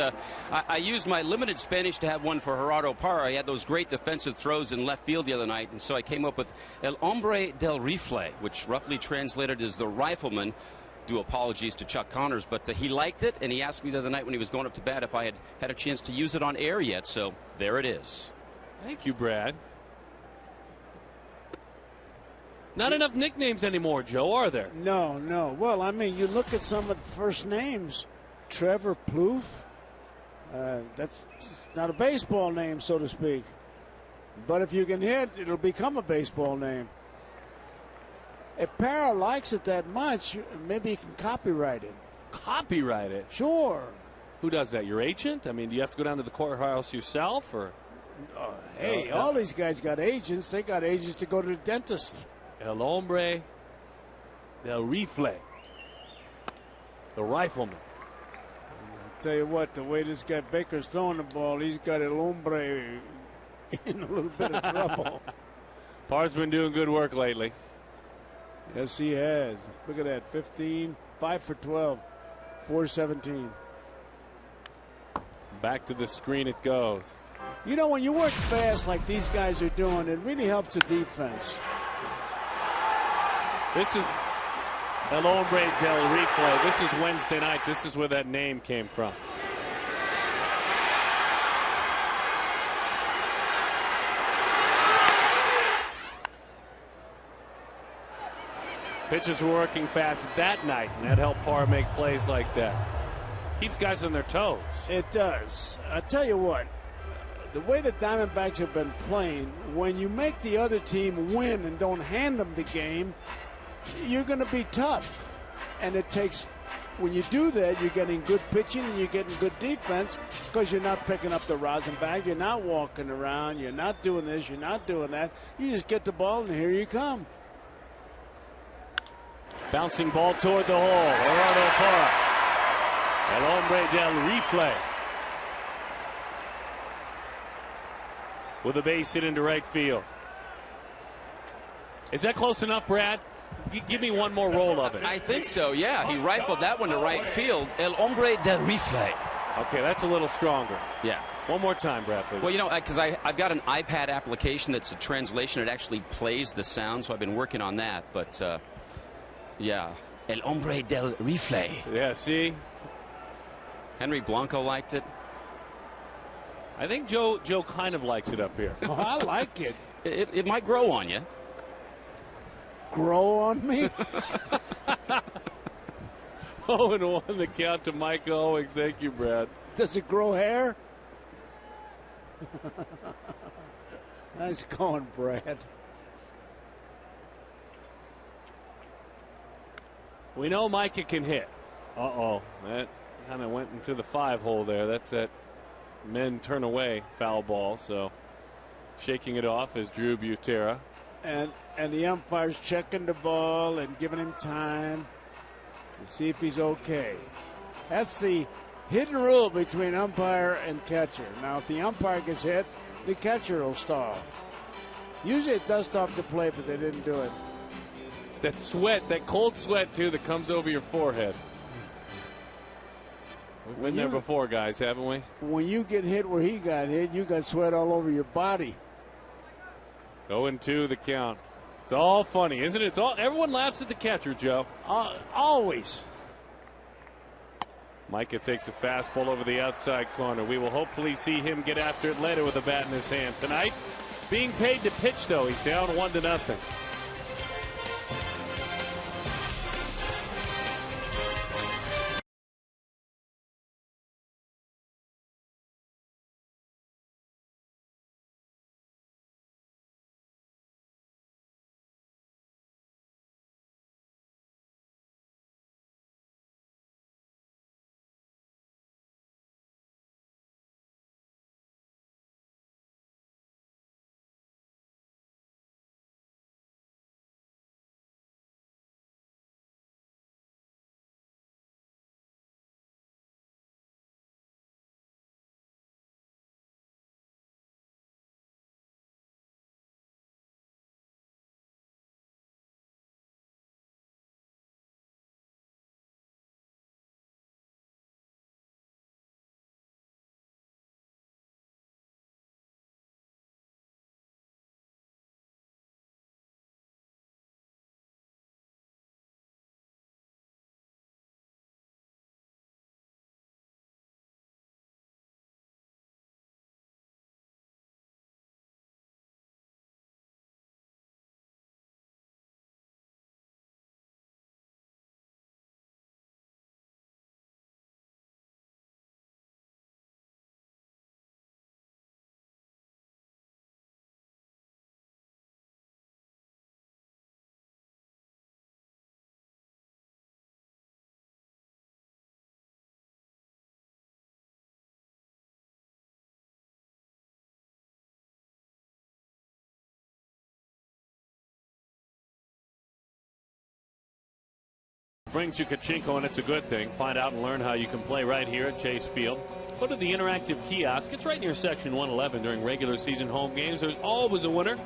I used my limited Spanish to have one for Gerardo Parra. He had those great defensive throws in left field the other night, and so I came up with El Hombre del Rifle, which roughly translated is the rifleman. Do apologies to Chuck Connors, but he liked it, and he asked me the other night when he was going up to bat if I had had a chance to use it on air yet. So there it is. Thank you, Brad. Not enough nicknames anymore, Joe, are there? No, no. Well, I mean, you look at some of the first names. Trevor Plouffe. That's not a baseball name, so to speak. But if you can hit, it'll become a baseball name. If Parra likes it that much, maybe he can copyright it. Copyright it? Sure. Who does that? Your agent? I mean, do you have to go down to the courthouse yourself, or? Hey, all these guys got agents. They got agents to go to the dentist. El Hombre del Rifle. The rifleman. I'll tell you what, the way this guy Baker's throwing the ball, he's got El Hombre in a little bit of trouble. Parr's been doing good work lately. Yes, he has. Look at that, 15, 5 for 12, 417. Back to the screen it goes. You know, when you work fast like these guys are doing, it really helps the defense. This is El Hombre del Rifle. This is Wednesday night. This is where that name came from. Pitchers were working fast that night, and that helped Parra make plays like that. Keeps guys on their toes. It does. I tell you what, the way the Diamondbacks have been playing, when you make the other team win and don't hand them the game, you're going to be tough. And it takes, when you do that, you're getting good pitching and you're getting good defense because you're not picking up the rosin bag. You're not walking around. You're not doing this. You're not doing that. You just get the ball and here you come. Bouncing ball toward the hole. Gerardo Parra. El Hombre del Rifle. With a base hit into right field. Is that close enough, Brad? Give me one more roll of it. I think so, yeah. He rifled that one to right field. El Hombre del Rifle. Okay, that's a little stronger. Yeah. One more time, Brad, please. Well, you know, because I've got an iPad application that's a translation. It actually plays the sound, so I've been working on that. But Yeah. El hombre del rifle. Yeah, see? Henry Blanco liked it. I think Joe kind of likes it up here. Oh, I like it. It might grow on you. Grow on me? 0-1 the count to Micah Owings. Thank you, Brad. Does it grow hair? Nice going, Brad. We know Micah can hit. Uh-oh. That kind of went into the 5-hole there. That's that men turn away foul ball. So shaking it off is Drew Butera. And the umpire's checking the ball and giving him time to see if he's okay. That's the hidden rule between umpire and catcher. Now, if the umpire gets hit, the catcher will stall. Usually it does stop the play, but they didn't do it. It's that sweat, that cold sweat, too, that comes over your forehead. We've been there before, guys, haven't we? When you get hit where he got hit, you got sweat all over your body. 0-2 the count. It's all funny, isn't it? It's all, everyone laughs at the catcher, Joe. Always. Micah takes a fastball over the outside corner. We will hopefully see him get after it later with a bat in his hand. Tonight, being paid to pitch, though. He's down 1-0. Brings you Kachinko, and it's a good thing. Find out and learn how you can play right here at Chase Field. Go to the interactive kiosk. It's right near Section 111 during regular season home games. There's always a winner.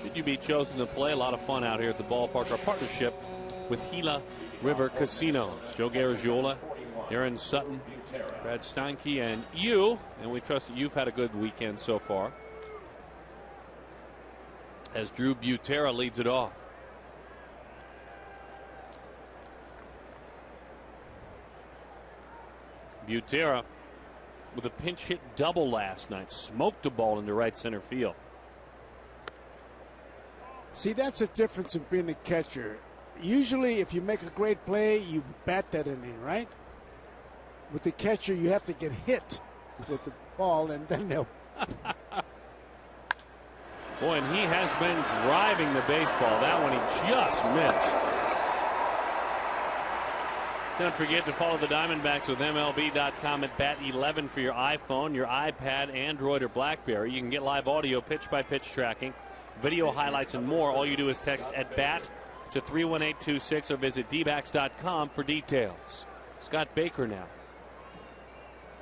Should you be chosen to play, a lot of fun out here at the ballpark. Our partnership with Gila River Casinos. Joe Garagiola, Aaron Sutton, Brad Steinke, and you. And we trust that you've had a good weekend so far. As Drew Butera leads it off. Butera with a pinch hit double last night. Smoked a ball into right center field. See, that's the difference in being a catcher. Usually, if you make a great play, you bat that inning, right? With the catcher, you have to get hit with the ball, and then they'll. Boy, and he has been driving the baseball. That one he just missed. Don't forget to follow the Diamondbacks with MLB.com at BAT11 for your iPhone, your iPad, Android, or BlackBerry. You can get live audio, pitch-by-pitch tracking, video highlights, and more. All you do is text at BAT to 31826 or visit dbacks.com for details. Scott Baker now.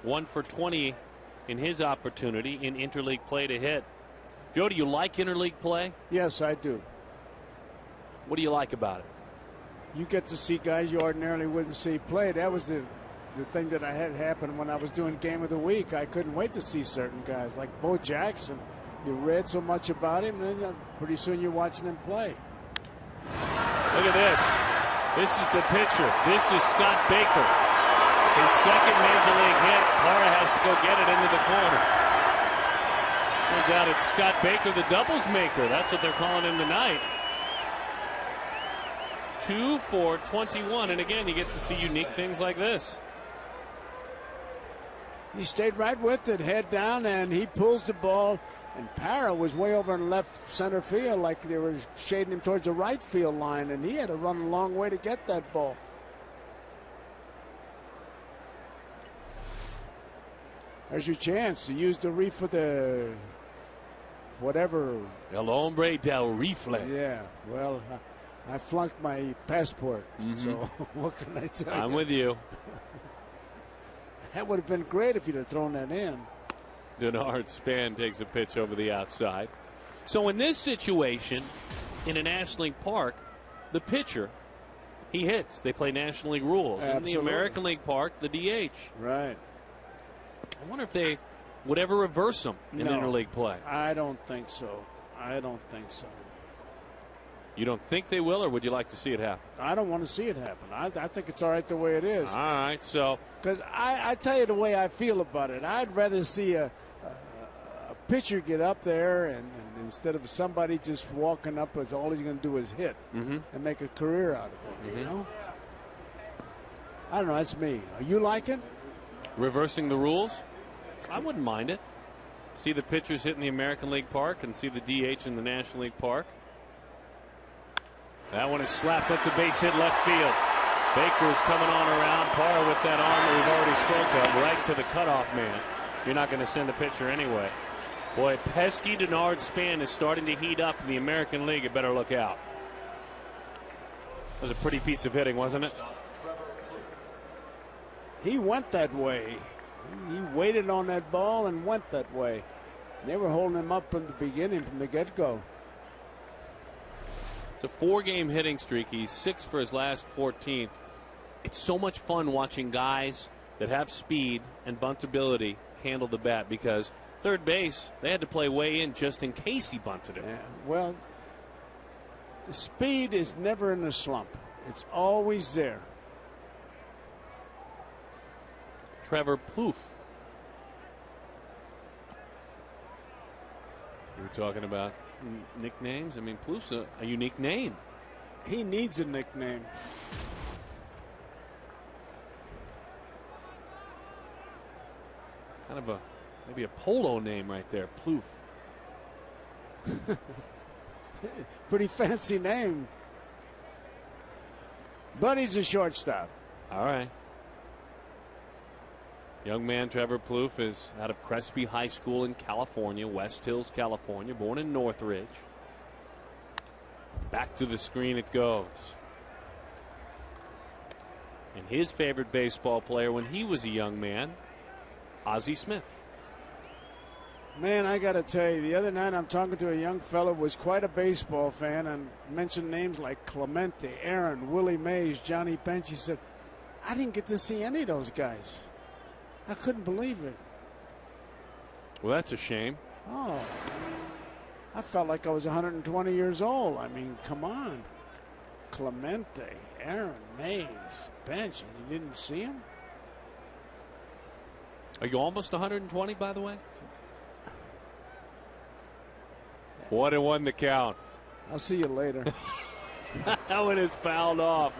1 for 20 in his opportunity in interleague play to hit. Joe, do you like interleague play? Yes, I do. What do you like about it? You get to see guys you ordinarily wouldn't see play. That was the thing that I had happen when I was doing Game of the Week. I couldn't wait to see certain guys like Bo Jackson. You read so much about him, and then pretty soon you're watching him play. Look at this. This is the pitcher. This is Scott Baker. His second major league hit. Parra has to go get it into the corner. Turns out it's Scott Baker, the doubles maker. That's what they're calling him tonight. 2 for 21. And again, you get to see unique things like this. He stayed right with it, head down, and he pulls the ball. And Parra was way over in left center field, like they were shading him towards the right field line, and he had to run a long way to get that ball. There's your chance to use the reef for the whatever. El hombre del rifle. Yeah, well, I flunked my passport, so what can I tell you? I'm with you. That would have been great if you'd have thrown that in. Denard Span takes a pitch over the outside. So in this situation, in a National League park, the pitcher, he hits. They play National League rules. Absolutely. In the American League park, the DH. Right. I wonder if they would ever reverse them in interleague play. I don't think so. I don't think so. You don't think they will, or would you like to see it happen? I don't want to see it happen. I think it's all right the way it is. All right, so. Because I tell you the way I feel about it. I'd rather see a pitcher get up there and instead of somebody just walking up as all he's going to do is hit and make a career out of it, you know? I don't know. That's me. Are you like it? Reversing the rules? I wouldn't mind it. See the pitchers hit in the American League park and see the DH in the National League park. That one is slapped. That's a base hit left field. Baker is coming on around. Parra with that arm that we've already spoke of, right to the cutoff man. You're not going to send the pitcher anyway. Boy, pesky Denard Span is starting to heat up in the American League. You better look out. That was a pretty piece of hitting, wasn't it? He went that way. He waited on that ball and went that way. They were holding him up from the beginning, from the get-go. It's a 4-game hitting streak. He's 6 for his last 14. It's so much fun watching guys that have speed and bunt ability handle the bat, because third base, they had to play way in just in case he bunted it. Yeah, well, speed is never in a slump. It's always there. Trevor Plouffe. You were talking about nicknames. I mean, Plouffe's a unique name. He needs a nickname. Kind of maybe a polo name right there, Plouffe. Pretty fancy name. But he's a shortstop. All right. Young man Trevor Plouffe is out of Crespi High School in California, West Hills, California, born in Northridge. Back to the screen it goes. And his favorite baseball player when he was a young man, Ozzie Smith. Man, I got to tell you, the other night I'm talking to a young fellow who was quite a baseball fan and mentioned names like Clemente, Aaron, Willie Mays, Johnny Bench. He said, I didn't get to see any of those guys. I couldn't believe it. Well, that's a shame. Oh, I felt like I was 120 years old. I mean, come on. Clemente, Aaron, Mays, Bench, and you didn't see him? Are you almost 120, by the way? 1-1 the count. I'll see you later. That one is fouled off.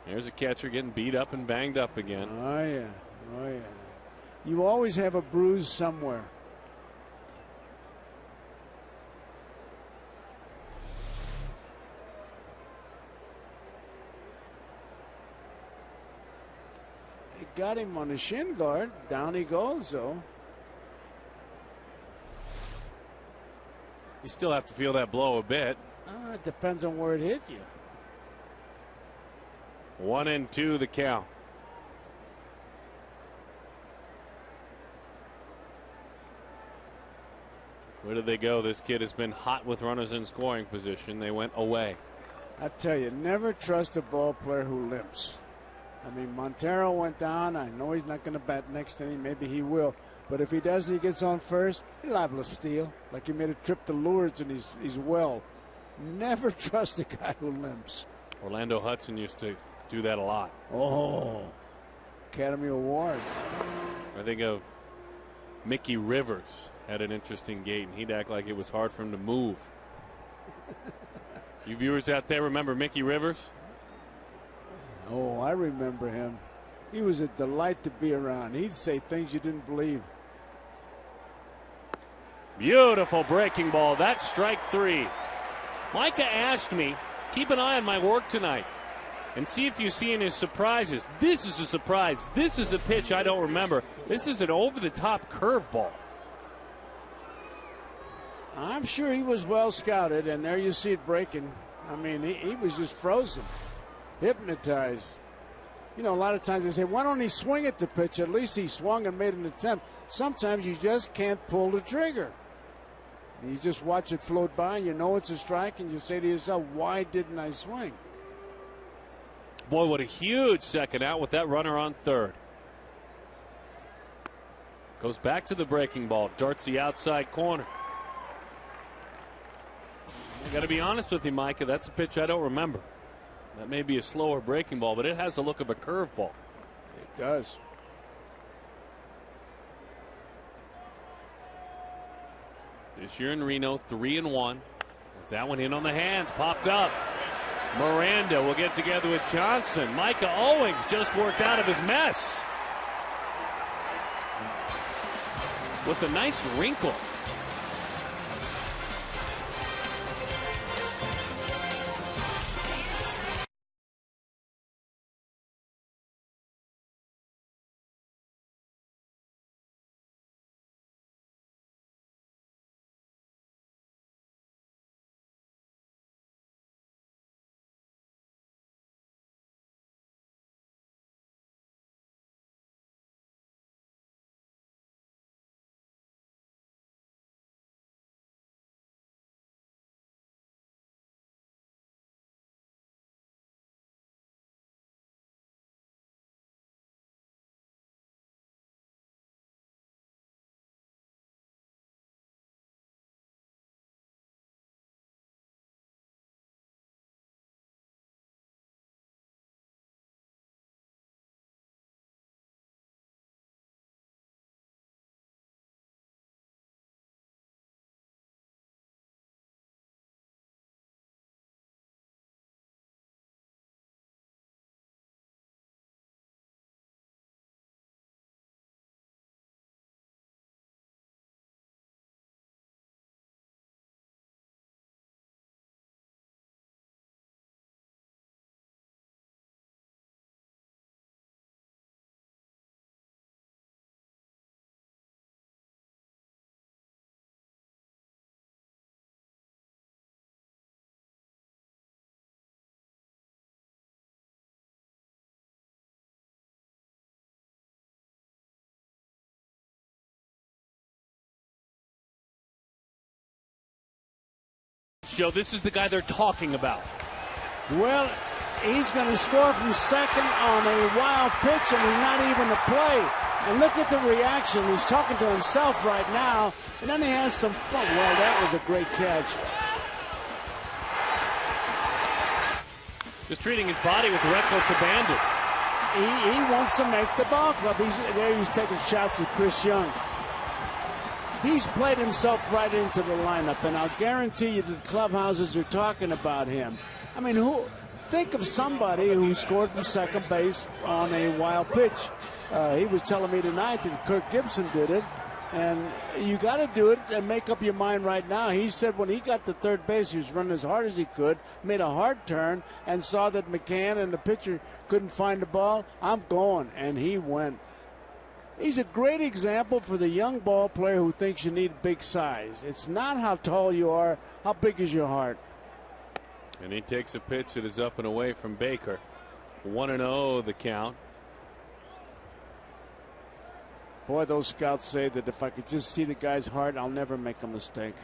There's a catcher getting beat up and banged up again. Oh, yeah. Oh, yeah. You always have a bruise somewhere. He got him on the shin guard. Down he goes, though. You still have to feel that blow a bit. It depends on where it hit you. 1-2 the count. Where did they go? This kid has been hot with runners in scoring position. They went away. I tell you, never trust a ball player who limps. I mean, Montero went down. I know he's not going to bat next inning. Maybe he will. But if he doesn't, he gets on first, he's liable to steal. Like he made a trip to Lourdes and he's well. Never trust a guy who limps. Orlando Hudson used to do that a lot. Oh, Academy Award. I think of Mickey Rivers had an interesting gait, and he'd act like it was hard for him to move. You viewers out there remember Mickey Rivers? Oh, I remember him. He was a delight to be around. He'd say things you didn't believe. Beautiful breaking ball. That's strike 3. Micah asked me, keep an eye on my work tonight and see if you see any surprises. This is a surprise. This is a pitch I don't remember. This is an over-the-top curveball. I'm sure he was well scouted, and there you see it breaking. I mean, he was just frozen, hypnotized. You know, a lot of times they say, why don't he swing at the pitch? At least he swung and made an attempt. Sometimes you just can't pull the trigger. You just watch it float by, and you know it's a strike, and you say to yourself, why didn't I swing? Boy, what a huge second out with that runner on third. Goes back to the breaking ball, darts the outside corner. I got to be honest with you, Micah, that's a pitch I don't remember. That may be a slower breaking ball, but it has the look of a curveball. It does. This year in Reno, 3-1. As that one in on the hands, popped up. Miranda will get together with Johnson. Micah Owings just worked out of his mess with a nice wrinkle. Joe, this is the guy they're talking about. Well, he's going to score from second on a wild pitch, and he's not even a play. And look at the reaction. He's talking to himself right now, and then he has some fun. Well, that was a great catch. Just treating his body with reckless abandon. He wants to make the ball club. He's taking shots at Chris Young. He's played himself right into the lineup, and I'll guarantee you the clubhouses are talking about him. I mean, think of somebody who scored from second base on a wild pitch. He was telling me tonight that Kirk Gibson did it, and you got to do it and make up your mind right now. He said when he got to third base, he was running as hard as he could, made a hard turn, and saw that McCann and the pitcher couldn't find the ball. I'm going, and he went. He's a great example for the young ball player who thinks you need big size. It's not how tall you are, how big is your heart. And he takes a pitch that is up and away from Baker. 1-0 the count. Boy, those scouts say that if I could just see the guy's heart, I'll never make a mistake.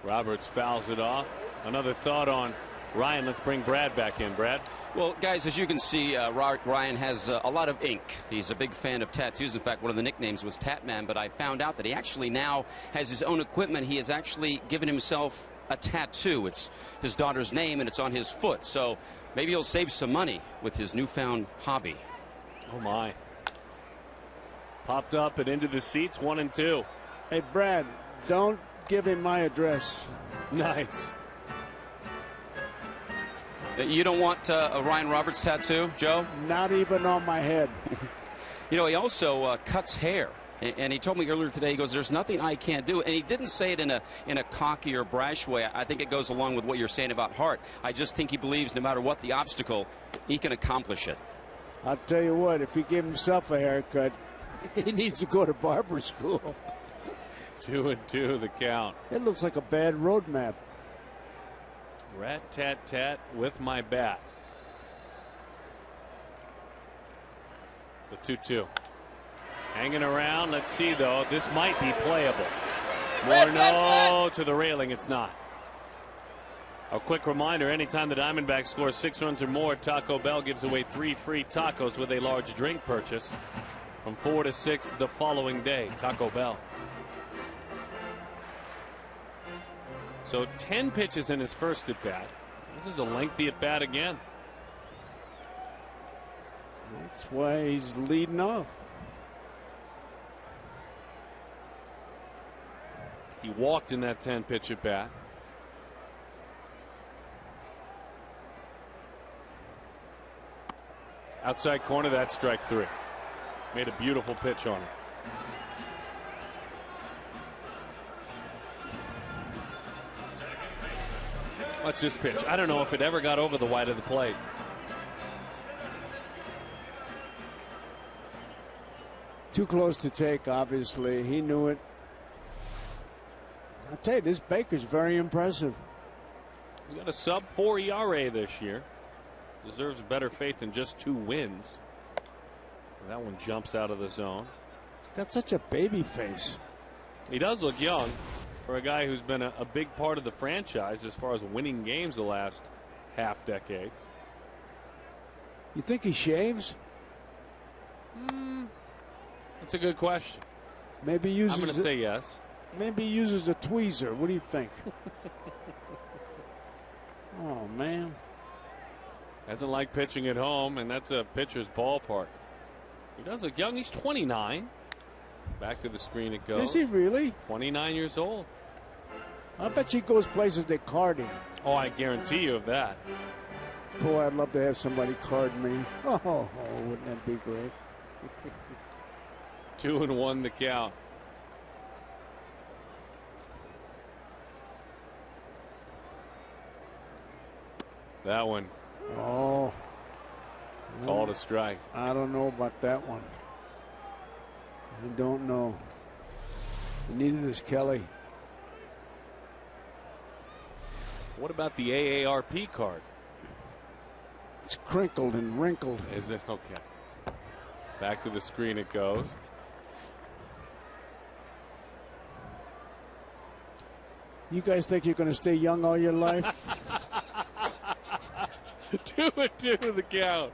Roberts fouls it off. Another thought on Ryan. Let's bring Brad back in. Brad? Well, guys, as you can see, Ryan has a lot of ink. He's a big fan of tattoos. In fact, one of the nicknames was Tatman, but I found out that he actually now has his own equipment. He has actually given himself a tattoo. It's his daughter's name, and it's on his foot. So maybe he'll save some money with his newfound hobby. Oh, my. Popped up and into the seats, 1-2. Hey, Brad, don't give him my address. Nice. You don't want a Ryan Roberts tattoo, Joe? Not even on my head. You know, he also cuts hair. And he told me earlier today, he goes, there's nothing I can't do. And he didn't say it in a cocky or brash way. I think it goes along with what you're saying about Hart. I just think he believes no matter what the obstacle, he can accomplish it. I'll tell you what, if he gave himself a haircut, he needs to go to barber school. 2-2 the count. It looks like a bad road map. Rat-tat-tat with my bat. The 2-2. Hanging around. Let's see, though. This might be playable. Morneau to the railing. It's not. A quick reminder, anytime the Diamondbacks score 6 runs or more, Taco Bell gives away 3 free tacos with a large drink purchase from 4 to 6 the following day. Taco Bell. So 10 pitches in his first at bat. This is a lengthy at bat again. That's why he's leading off. He walked in that 10 pitch at bat. Outside corner, that's strike 3. Made a beautiful pitch on it. Let's just pitch. I don't know if it ever got over the wide of the plate. Too close to take, obviously. He knew it. I'll tell you, this Baker's very impressive. He's got a sub-4 ERA this year. Deserves better faith than just 2 wins. That one jumps out of the zone. He's got such a baby face. He does look young for a guy who's been a big part of the franchise as far as winning games the last half decade. You think he shaves? That's a good question. Maybe he uses. I'm going to say yes. Maybe he uses a tweezer. What do you think? Oh, man. Doesn't like pitching at home, and that's a pitcher's ballpark. He does look young. He's 29. Back to the screen it goes. Is he really? 29 years old. I bet he goes places they card him. Oh, I guarantee you of that. Boy, I'd love to have somebody card me. Oh, wouldn't that be great? 2-1 the count. That one. Oh. Called a strike. I don't know about that one. I don't know. Neither does Kelly. What about the AARP card? It's crinkled and wrinkled. Is it? Okay. Back to the screen it goes. You guys think you're going to stay young all your life? 2-2 the count.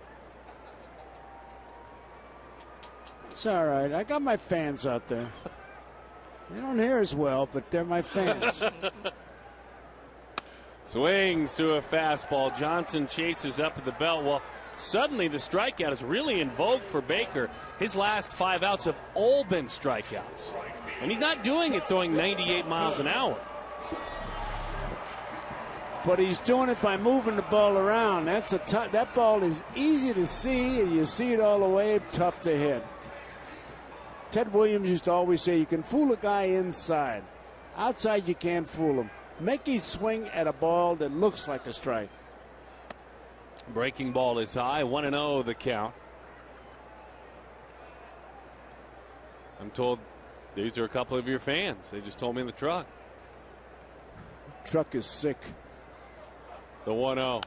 It's all right. I got my fans out there. They don't hear as well, but they're my fans. Swings to a fastball. Johnson chases up at the belt. Well, suddenly the strikeout is really in vogue for Baker. His last 5 outs have all been strikeouts. And he's not doing it throwing 98 miles an hour. But he's doing it by moving the ball around. That ball is easy to see, and you see it all the way, tough to hit. Ted Williams used to always say you can fool a guy inside. Outside you can't fool him. Make him swing at a ball that looks like a strike. Breaking ball is high. 1-0 the count. I'm told these are a couple of your fans. They just told me in the truck. Truck is sick. The 1-0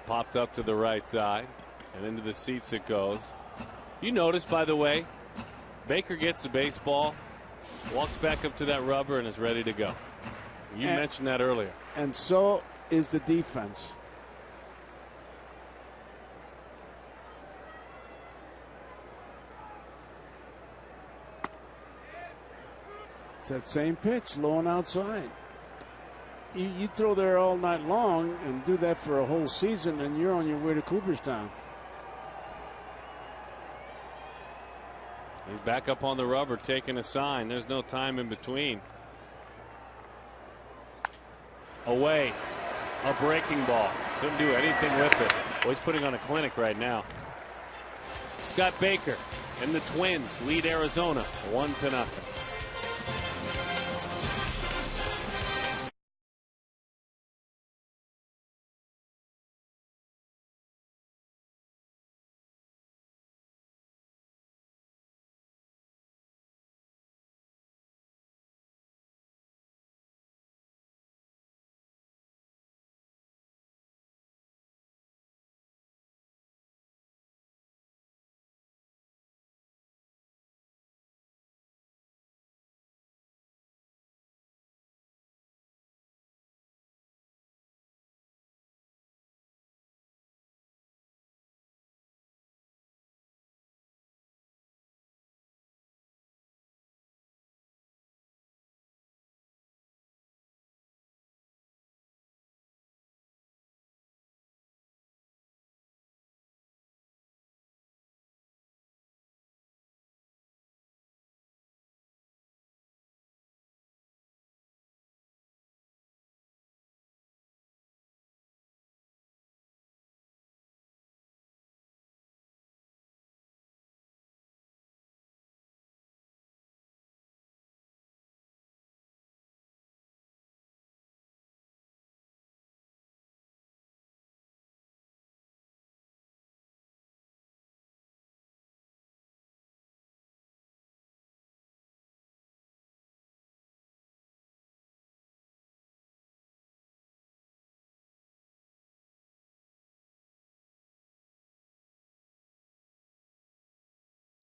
popped up to the right side and into the seats it goes. You notice, by the way, Baker gets the baseball, walks back up to that rubber, and is ready to go. You mentioned that earlier. And so is the defense. It's that same pitch, low and outside. you throw there all night long and do that for a whole season, and you're on your way to Cooperstown. He's back up on the rubber, taking a sign. There's no time in between. Away. A breaking ball. Couldn't do anything with it. Well, he's putting on a clinic right now. Scott Baker and the Twins lead Arizona 1-0.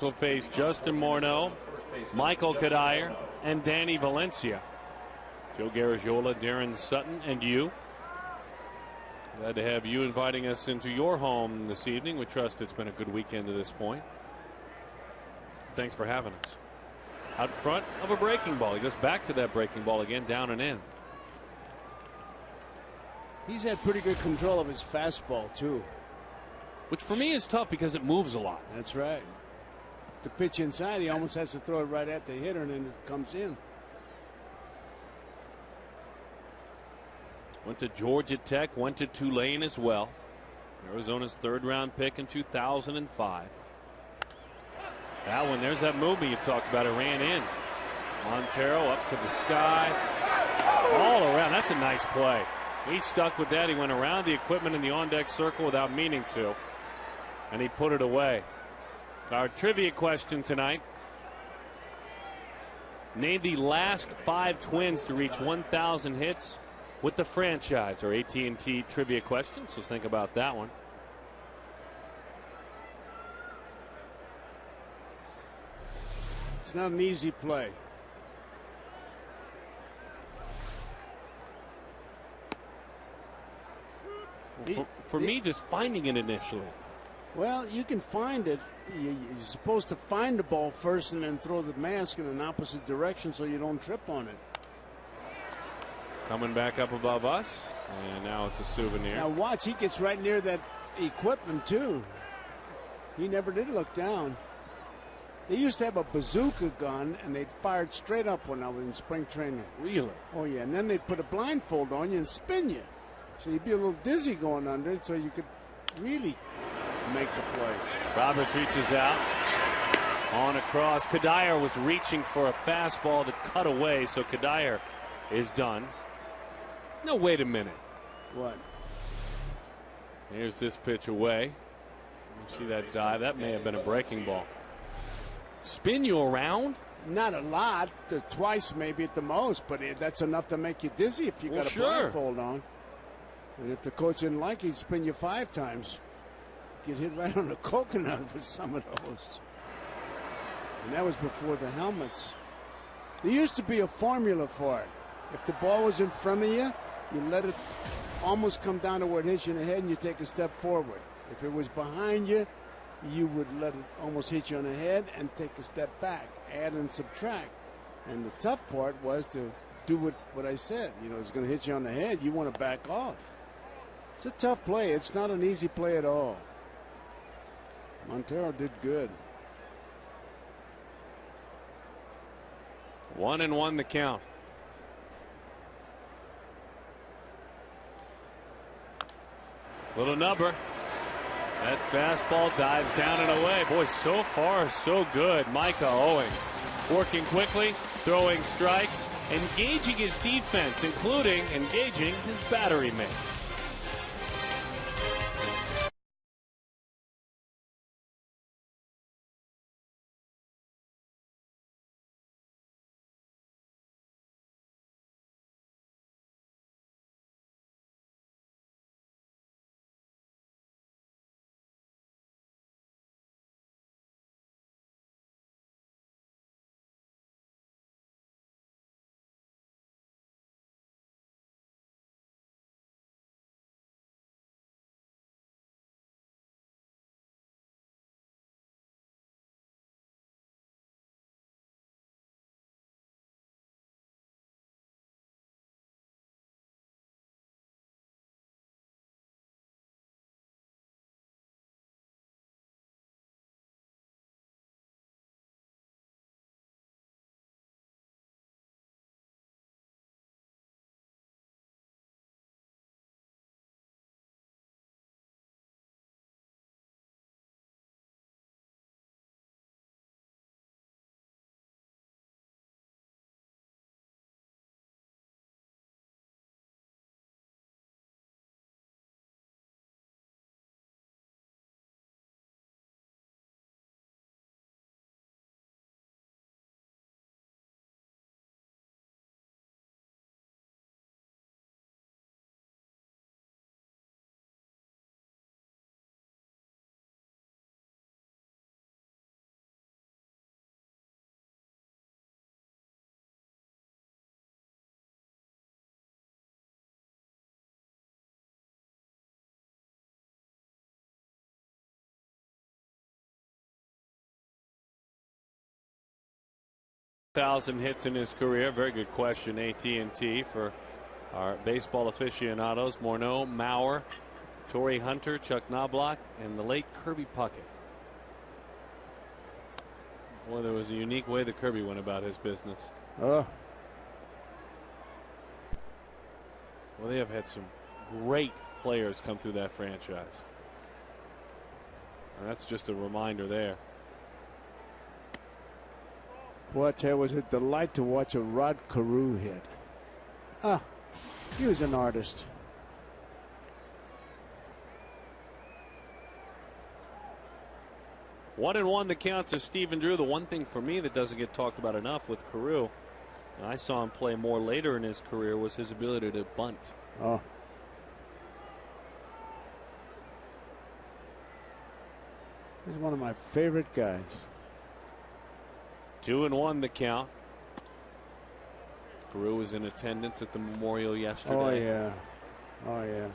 Will face Justin Morneau, Michael Kadire, and Danny Valencia. Joe Garagiola, Darren Sutton, and you. Glad to have you inviting us into your home this evening. We trust it's been a good weekend to this point. Thanks for having us. Out front of a breaking ball. He goes back to that breaking ball again, down and in. He's had pretty good control of his fastball, too. Which for me is tough because it moves a lot. That's right. The pitch inside, he almost has to throw it right at the hitter, and then it comes in. Went to Georgia Tech, went to Tulane as well. Arizona's third-round pick in 2005. That one, there's that movement you talked about. It ran in. Montero up to the sky. All around. That's a nice play. He stuck with that. He went around the equipment in the on-deck circle without meaning to. And he put it away. Our trivia question tonight. Name the last 5 Twins to reach 1,000 hits with the franchise, or AT&T trivia question. So think about that one. It's not an easy play. For me, just finding it initially. Well, you can find it. You're supposed to find the ball first and then throw the mask in an opposite direction so you don't trip on it. Coming back up above us, and now it's a souvenir. Now watch, he gets right near that equipment too. He never did look down. They used to have a bazooka gun, and they'd fire it straight up when I was in spring training. Really? Oh yeah, and then they'd put a blindfold on you and spin you, so you'd be a little dizzy going under it, so you could really make the play. Roberts reaches out on across. Kadire was reaching for a fastball that cut away, so Kadire is done. No, wait a minute. What? Here's this pitch away. You see that dive? That may have been a breaking ball. Spin you around? Not a lot, twice maybe at the most, but that's enough to make you dizzy if you got a blindfold on. And if the coach didn't like it, he'd spin you 5 times. Get hit right on the coconut with some of those. And that was before the helmets. There used to be a formula for it. If the ball was in front of you, you let it almost come down to where it hits you in the head and you take a step forward. If it was behind you, you would let it almost hit you on the head and take a step back, add and subtract. And the tough part was to do what I said. You know, it's going to hit you on the head. You want to back off. It's a tough play. It's not an easy play at all. Montero did good. 1-1 the count. Little number. That fastball dives down and away. Boy, so far so good. Micah Owings working quickly, throwing strikes, engaging his defense, including engaging his battery mate. Thousand hits in his career. Very good question, AT&T, for our baseball aficionados. Morneau, Maurer, Torrey Hunter, Chuck Knobloch, and the late Kirby Puckett. Well, there was a unique way that Kirby went about his business. Oh. Well, they have had some great players come through that franchise. And that's just a reminder there. Boy, I tell you, it was a delight to watch a Rod Carew hit. He was an artist. One and one the count to Stephen Drew. The one thing for me that doesn't get talked about enough with Carew, and I saw him play more later in his career, was his ability to bunt. Oh. He's one of my favorite guys. 2-1 the count. Carew was in attendance at the memorial yesterday. Oh, yeah. Oh, yeah.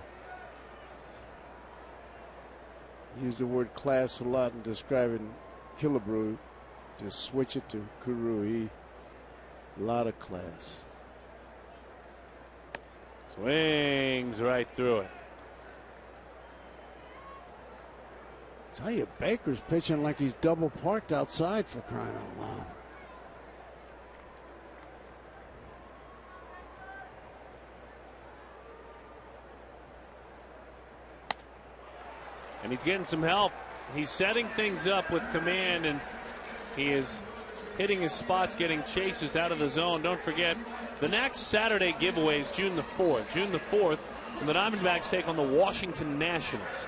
Use the word class a lot in describing Killebrew. Just switch it to Carew. A lot of class. Swings right through it. Tell you, Baker's pitching like he's double parked outside, for crying out loud. And he's getting some help. He's setting things up with command, and he is hitting his spots, getting chases out of the zone. Don't forget, the next Saturday giveaway is June the 4th. June the 4th, and the Diamondbacks take on the Washington Nationals.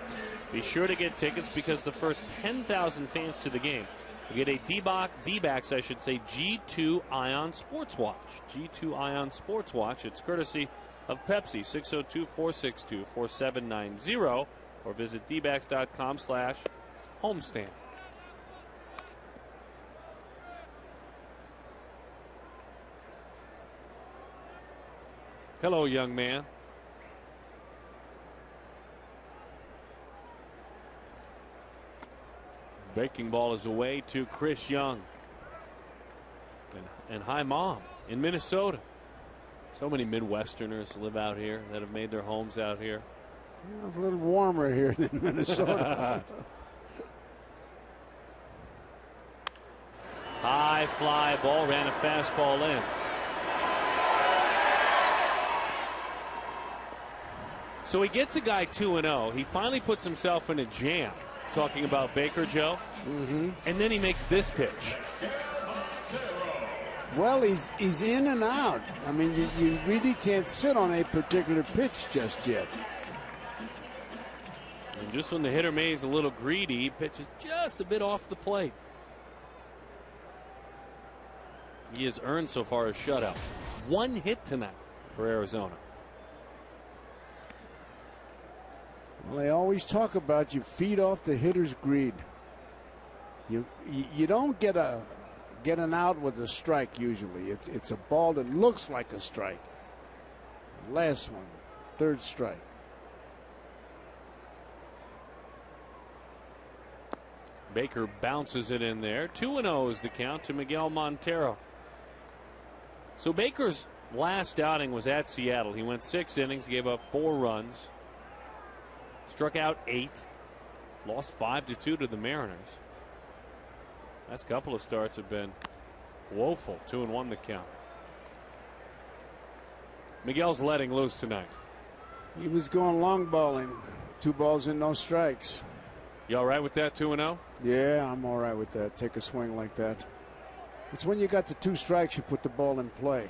Be sure to get tickets, because the first 10,000 fans to the game will get a D-Backs, G2 Ion Sports Watch. G2 Ion Sports Watch. It's courtesy of Pepsi. 602-462-4790. Or visit dbacks.com/homestand. Hello, young man. Breaking ball is away to Chris Young. And hi, Mom, in Minnesota. So many Midwesterners live out here that have made their homes out here. Well, it's a little warmer here than Minnesota. High fly ball, ran a fastball in. So he gets a guy 2-0. He finally puts himself in a jam, talking about Baker, Joe. And then he makes this pitch. Well, he's in and out. I mean, you really can't sit on a particular pitch just yet. And just when the hitter May's a little greedy, he pitches just a bit off the plate. He has earned so far a shutout. 1 hit tonight for Arizona. Well, they always talk about you feed off the hitter's greed. You don't get an out with a strike usually. It's a ball that looks like a strike. Last one, 3rd strike. Baker bounces it in there. 2-0 is the count to Miguel Montero. So Baker's last outing was at Seattle. He went 6 innings, gave up 4 runs, struck out 8, lost 5-2 to the Mariners. Last couple of starts have been woeful. 2-1 the count. Miguel's letting loose tonight. He was going long balling. 2 balls and no strikes. You all right with that 2-0? Yeah, I'm all right with that. Take a swing like that. It's when you got the 2 strikes you put the ball in play.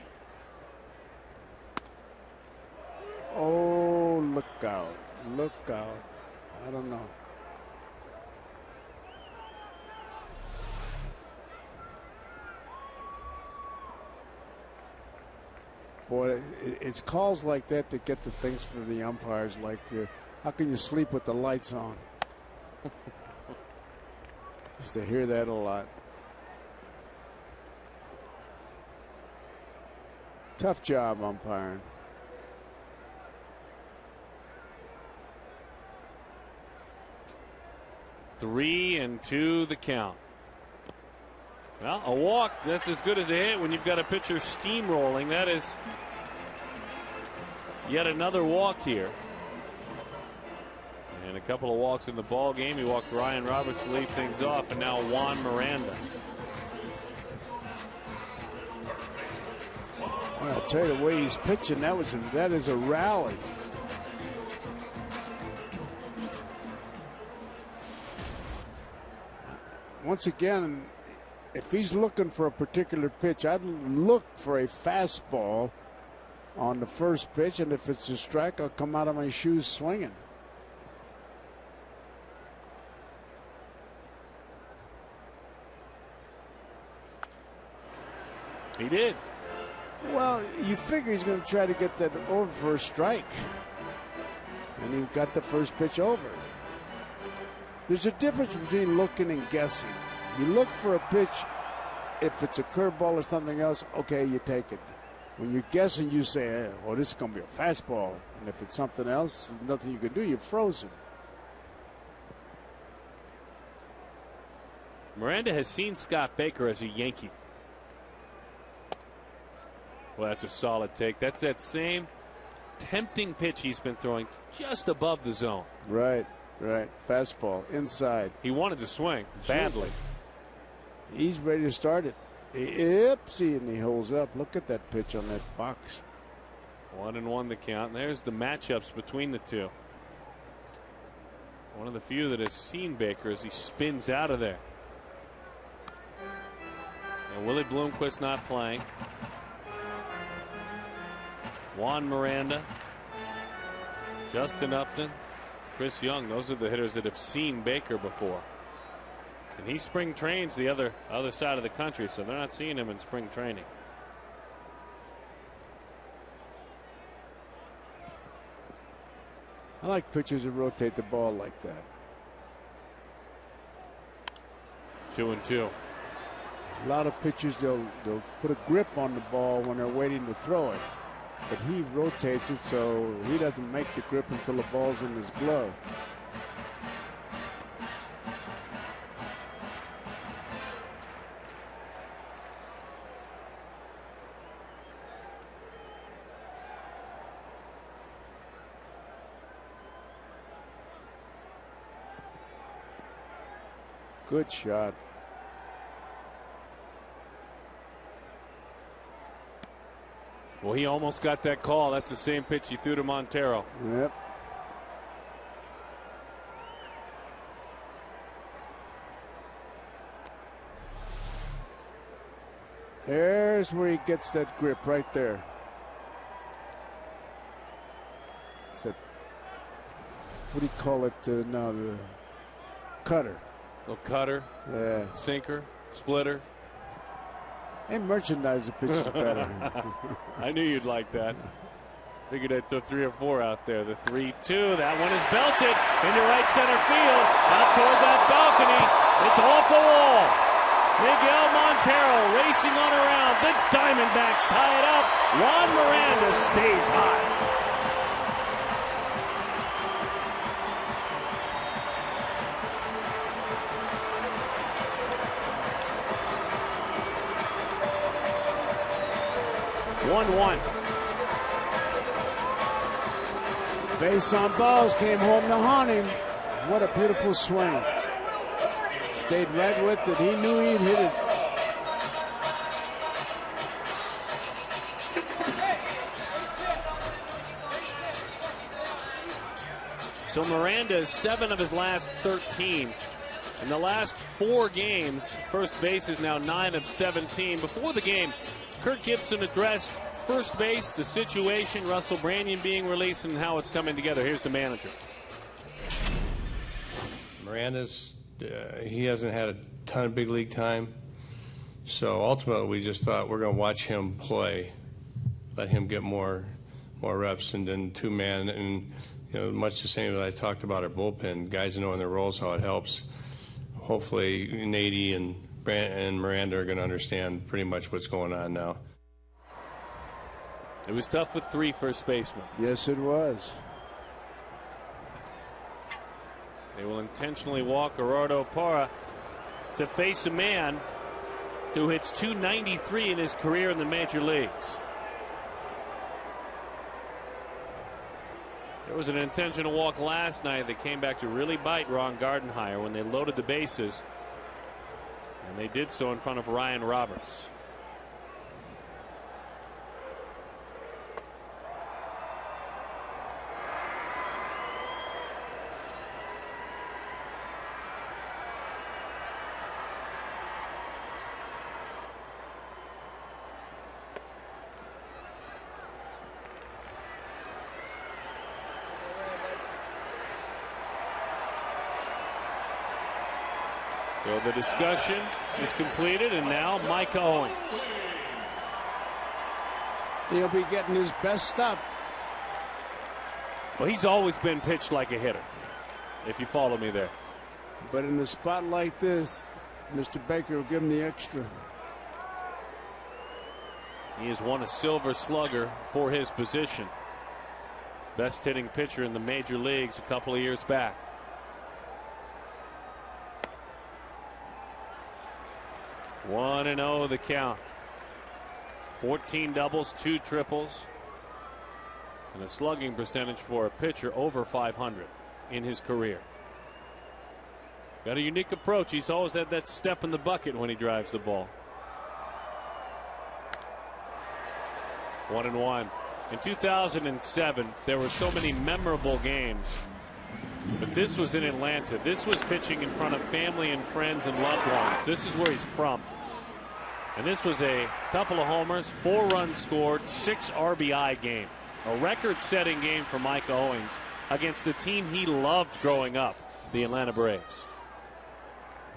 Oh, look out. Look out. I don't know. Boy, it's calls like that that get the things for the umpires. Like, how can you sleep with the lights on? Used to hear that a lot. Tough job umpiring. Three and 2 the count. Well, a walk, that's as good as a hit when you've got a pitcher steamrolling. That is yet another walk here. And a couple of walks in the ball game. He walked Ryan Roberts to lead things off, and now Juan Miranda. Well, I'll tell you the way he's pitching, that is a rally. Once again, if he's looking for a particular pitch, I'd look for a fastball on the first pitch, and if it's a strike, I'll come out of my shoes swinging. He did. Well, you figure he's going to try to get that over for a strike. And he got the first pitch over. There's a difference between looking and guessing. You look for a pitch, if it's a curveball or something else, okay, you take it. When you're guessing, you say, oh, this is going to be a fastball. And if it's something else, there's nothing you can do. You're frozen. Miranda has seen Scott Baker as a Yankee. Well, that's a solid take. That's that same tempting pitch he's been throwing just above the zone. Right, right. Fastball, inside. He wanted to swing badly. He's ready to start it. Oopsie, and he holds up. Look at that pitch on that box. 1-1 the count. And there's the matchups between the two. One of the few that has seen Baker as he spins out of there. And Willie Bloomquist not playing. Juan Miranda, Justin Upton, Chris Young. Those are the hitters that have seen Baker before. And he spring trains the other side of the country, so they're not seeing him in spring training. I like pitchers that rotate the ball like that. 2-2. A lot of pitchers, they'll put a grip on the ball when they're waiting to throw it. But he rotates it so he doesn't make the grip until the ball's in his glove. Good shot. Well, he almost got that call. That's the same pitch he threw to Montero. Yep. There's where he gets that grip right there. It's a, what do you call it now? The cutter. Little cutter. Yeah. Sinker. Splitter. They merchandise the pitches better. I knew you'd like that. Figured I'd throw 3 or 4 out there. The 3-2. That one is belted into right center field. Out toward that balcony. It's off the wall. Miguel Montero racing on around. The Diamondbacks tie it up. Juan Miranda stays high. One. Base on balls, came home to haunt him. What a beautiful swing. Stayed right with it. He knew he'd hit it. So Miranda is 7 of his last 13. In the last 4 games, first base is now 9 of 17. Before the game, Kirk Gibson addressed first base, the situation, Russell Branyan being released, and how it's coming together. Here's the manager. Miranda's, he hasn't had a ton of big league time. So ultimately, we just thought we're going to watch him play, let him get more reps, and then 2-man. And, you know, much the same as I talked about our bullpen, guys knowing their roles, how it helps. Hopefully, Nady and Miranda are going to understand pretty much what's going on now. It was tough with 3 first basemen. Yes, it was. They will intentionally walk Gerardo Parra to face a man who hits .293 in his career in the major leagues. There was an intentional walk last night that came back to really bite Ron Gardenhire when they loaded the bases. And they did so in front of Ryan Roberts. So the discussion is completed, and now Micah Owings. He'll be getting his best stuff. Well, he's always been pitched like a hitter, if you follow me there. But in a spot like this, Mr. Baker will give him the extra. He has won a Silver Slugger for his position. Best hitting pitcher in the major leagues a couple of years back. One and 0 the count. 14 doubles, 2 triples, and a slugging percentage for a pitcher over .500 in his career. Got a unique approach. He's always had that step in the bucket when he drives the ball. 1-1. In 2007, there were so many memorable games. But this was in Atlanta. This was pitching in front of family and friends and loved ones. This is where he's from. And this was a couple of homers, 4 runs scored, 6 RBI game. A record-setting game for Micah Owings against the team he loved growing up, the Atlanta Braves.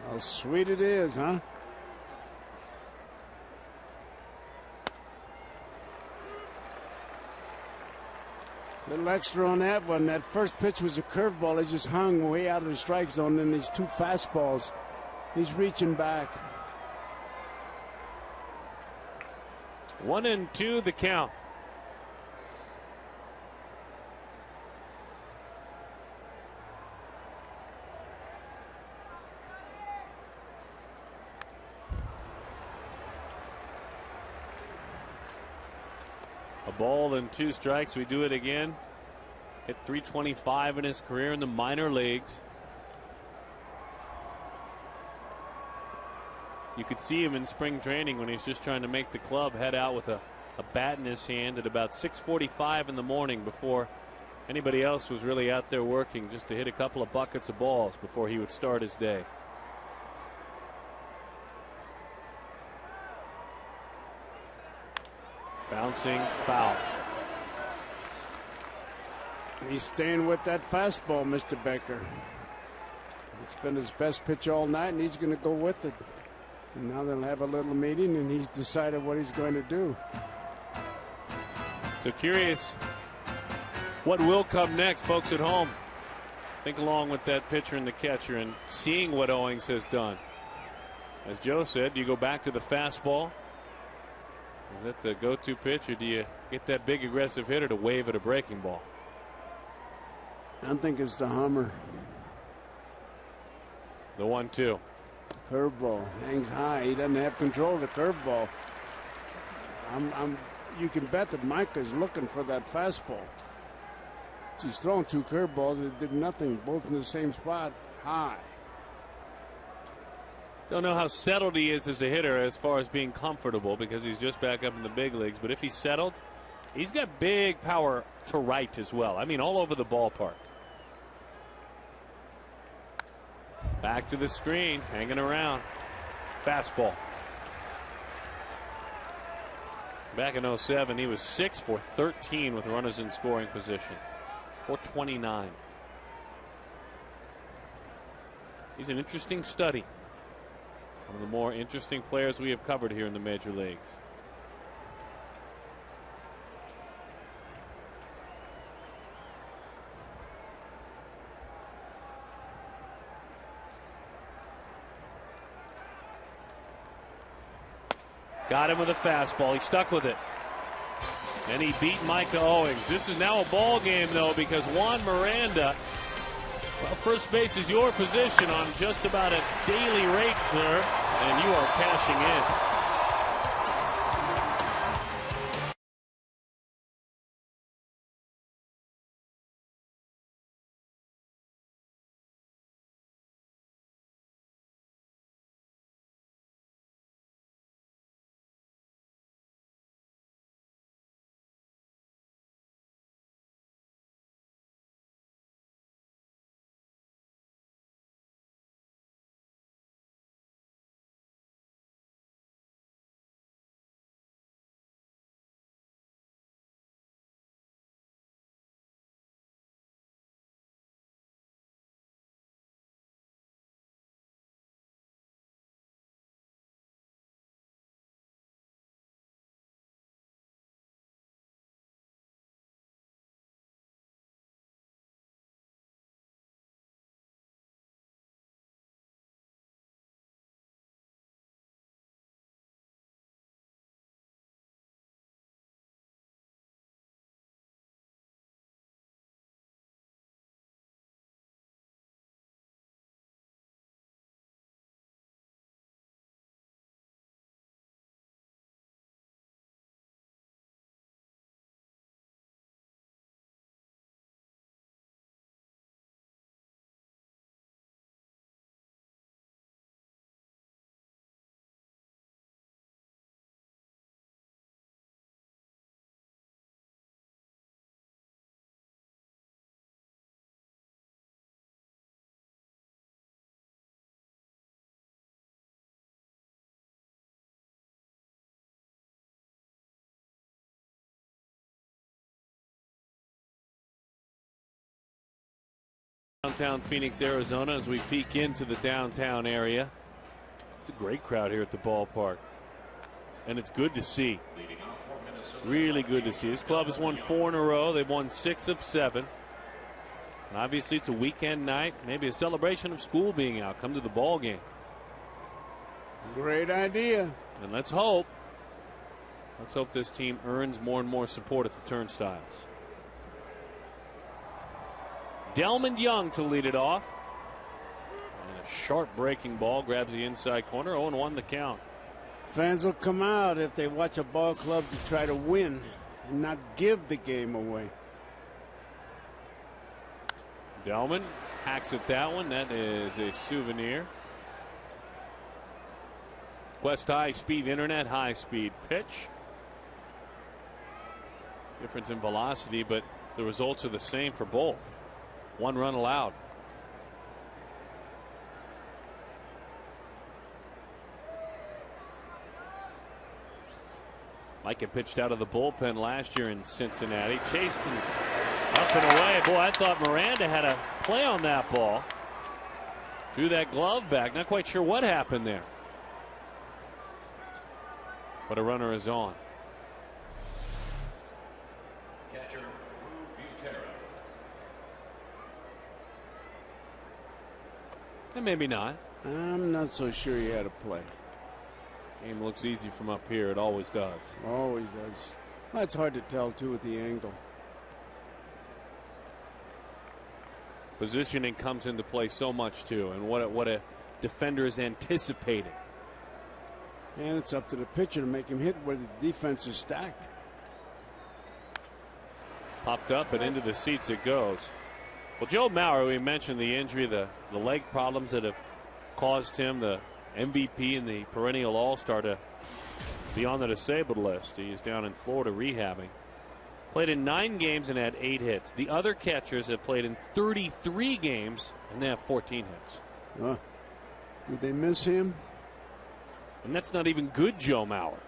How sweet it is, huh? Little extra on that one. That first pitch was a curveball. It just hung way out of the strike zone, and these 2 fastballs. He's reaching back. 1-2 the count. A ball and 2 strikes. We do it again. Hit .325 in his career in the minor leagues. You could see him in spring training when he's just trying to make the club head out with a bat in his hand at about 6:45 in the morning before anybody else was really out there working, just to hit a couple of buckets of balls before he would start his day. Bouncing foul. He's staying with that fastball, Mr. Becker. It's been his best pitch all night, and he's going to go with it. And now they'll have a little meeting, and he's decided what he's going to do. So curious what will come next, folks at home. Think along with that pitcher and the catcher and seeing what Owings has done. As Joe said, do you go back to the fastball? Is that the go-to pitch, or do you get that big aggressive hitter to wave at a breaking ball? I think it's the Hummer. The 1-2. Curveball hangs high. He doesn't have control of the curveball. You can bet that Micah is looking for that fastball. He's thrown 2 curveballs and it did nothing, both in the same spot, high. Don't know how settled he is as a hitter as far as being comfortable, because he's just back up in the big leagues. But if he's settled, he's got big power to right as well. I mean, all over the ballpark. Back to the screen, hanging around. Fastball. Back in 07, he was 6 for 13 with runners in scoring position. 429. He's an interesting study. One of the more interesting players we have covered here in the major leagues. Got him with a fastball. He stuck with it. And he beat Micah Owings. This is now a ball game, though, because Juan Miranda, well, first base is your position on just about a daily rate, sir, and you are cashing in. Downtown Phoenix, Arizona, as we peek into the downtown area. It's a great crowd here at the ballpark, and it's good to see. Really good to see. This club has won 4 in a row. They've won 6 of 7. And obviously, it's a weekend night, maybe a celebration of school being out. Come to the ball game. Great idea. And let's hope this team earns more and more support at the turnstiles. Delmond Young to lead it off. And a sharp breaking ball grabs the inside corner. 0-1 the count. Fans will come out if they watch a ball club to try to win and not give the game away. Delmond hacks at that one. That is a souvenir. Quest High Speed Internet, high speed pitch. Difference in velocity, but the results are the same for both. 1 run allowed. Micah pitched out of the bullpen last year in Cincinnati. Chased and up and away. Boy, I thought Miranda had a play on that ball. Threw that glove back. Not quite sure what happened there. But a runner is on. Catcher, And maybe not. I'm not so sure he had a play. Game looks easy from up here. It always does. Always does. Well, it's hard to tell, too, with the angle. Positioning comes into play so much, too, and what a defender is anticipating. And it's up to the pitcher to make him hit where the defense is stacked. Popped up and into the seats it goes. Well, Joe Mauer, we mentioned the injury, the leg problems that have caused him, the MVP and the perennial all-star, to be on the disabled list. He's down in Florida rehabbing. Played in 9 games and had 8 hits. The other catchers have played in 33 games and they have 14 hits. Did they miss him? And that's not even good Joe Mauer.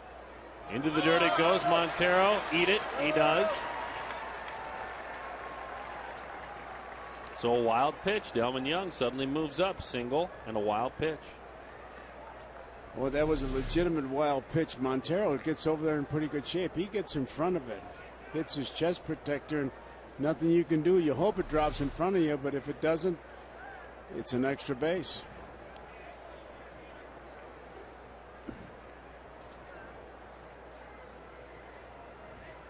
Into the dirt it goes. Montero, eat it. He does. So a wild pitch. Delman Young suddenly moves up. Single and a wild pitch. Well, that was a legitimate wild pitch. Montero gets over there in pretty good shape. He gets in front of it, hits his chest protector, and nothing you can do. You hope it drops in front of you, but if it doesn't, it's an extra base.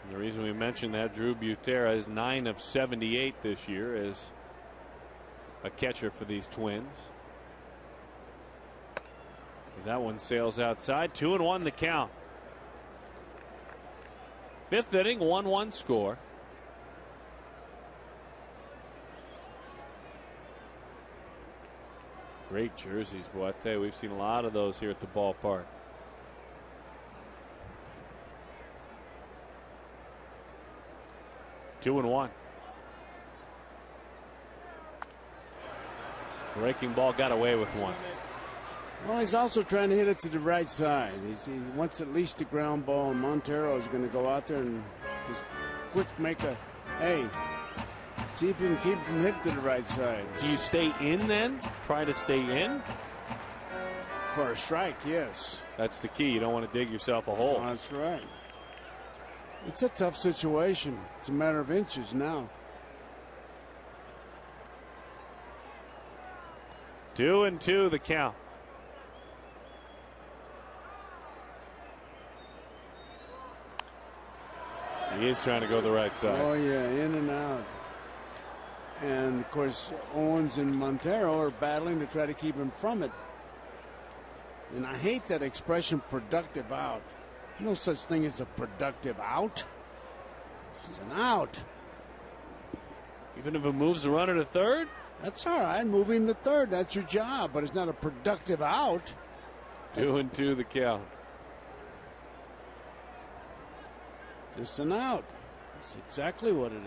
And the reason we mentioned that, Drew Butera is 9 of 78 this year as a catcher for these Twins. As that one sails outside. 2-1 the count. 5th inning, 1-1 score. Great jerseys, boy. I tell you, we've seen a lot of those here at the ballpark. Two and 1. Breaking ball got away with one. Well, he's also trying to hit it to the right side. He wants at least a ground ball, and Montero is going to go out there and just quick make a, hey, see if you can keep him from hitting to the right side. Do you stay in then? Try to stay in? For a strike, yes. That's the key. You don't want to dig yourself a hole. That's right. It's a tough situation. It's a matter of inches now. 2-2 the count. He is trying to go the right side. Oh, yeah, in and out. And, of course, Owens and Montero are battling to try to keep him from it. And I hate that expression, productive out. No such thing as a productive out. It's an out. Even if it moves the runner to third? That's all right. Move him to third. That's your job. But it's not a productive out. 2-2 the count. Just an out. That's exactly what it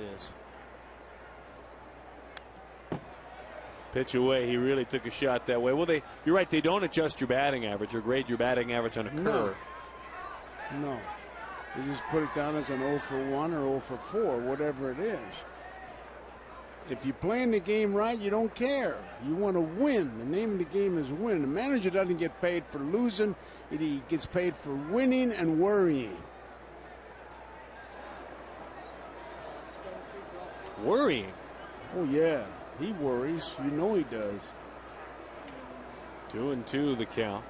is. Pitch away. He really took a shot that way. Well, you're right. They don't adjust your batting average or grade your batting average on a curve. No. You just put it down as an 0 for 1 or 0 for 4, whatever it is. If you're playing the game right, you don't care. You want to win. The name of the game is win. The manager doesn't get paid for losing. He gets paid for winning and worrying. Worrying? Oh, yeah. He worries. You know he does. 2-2 the count.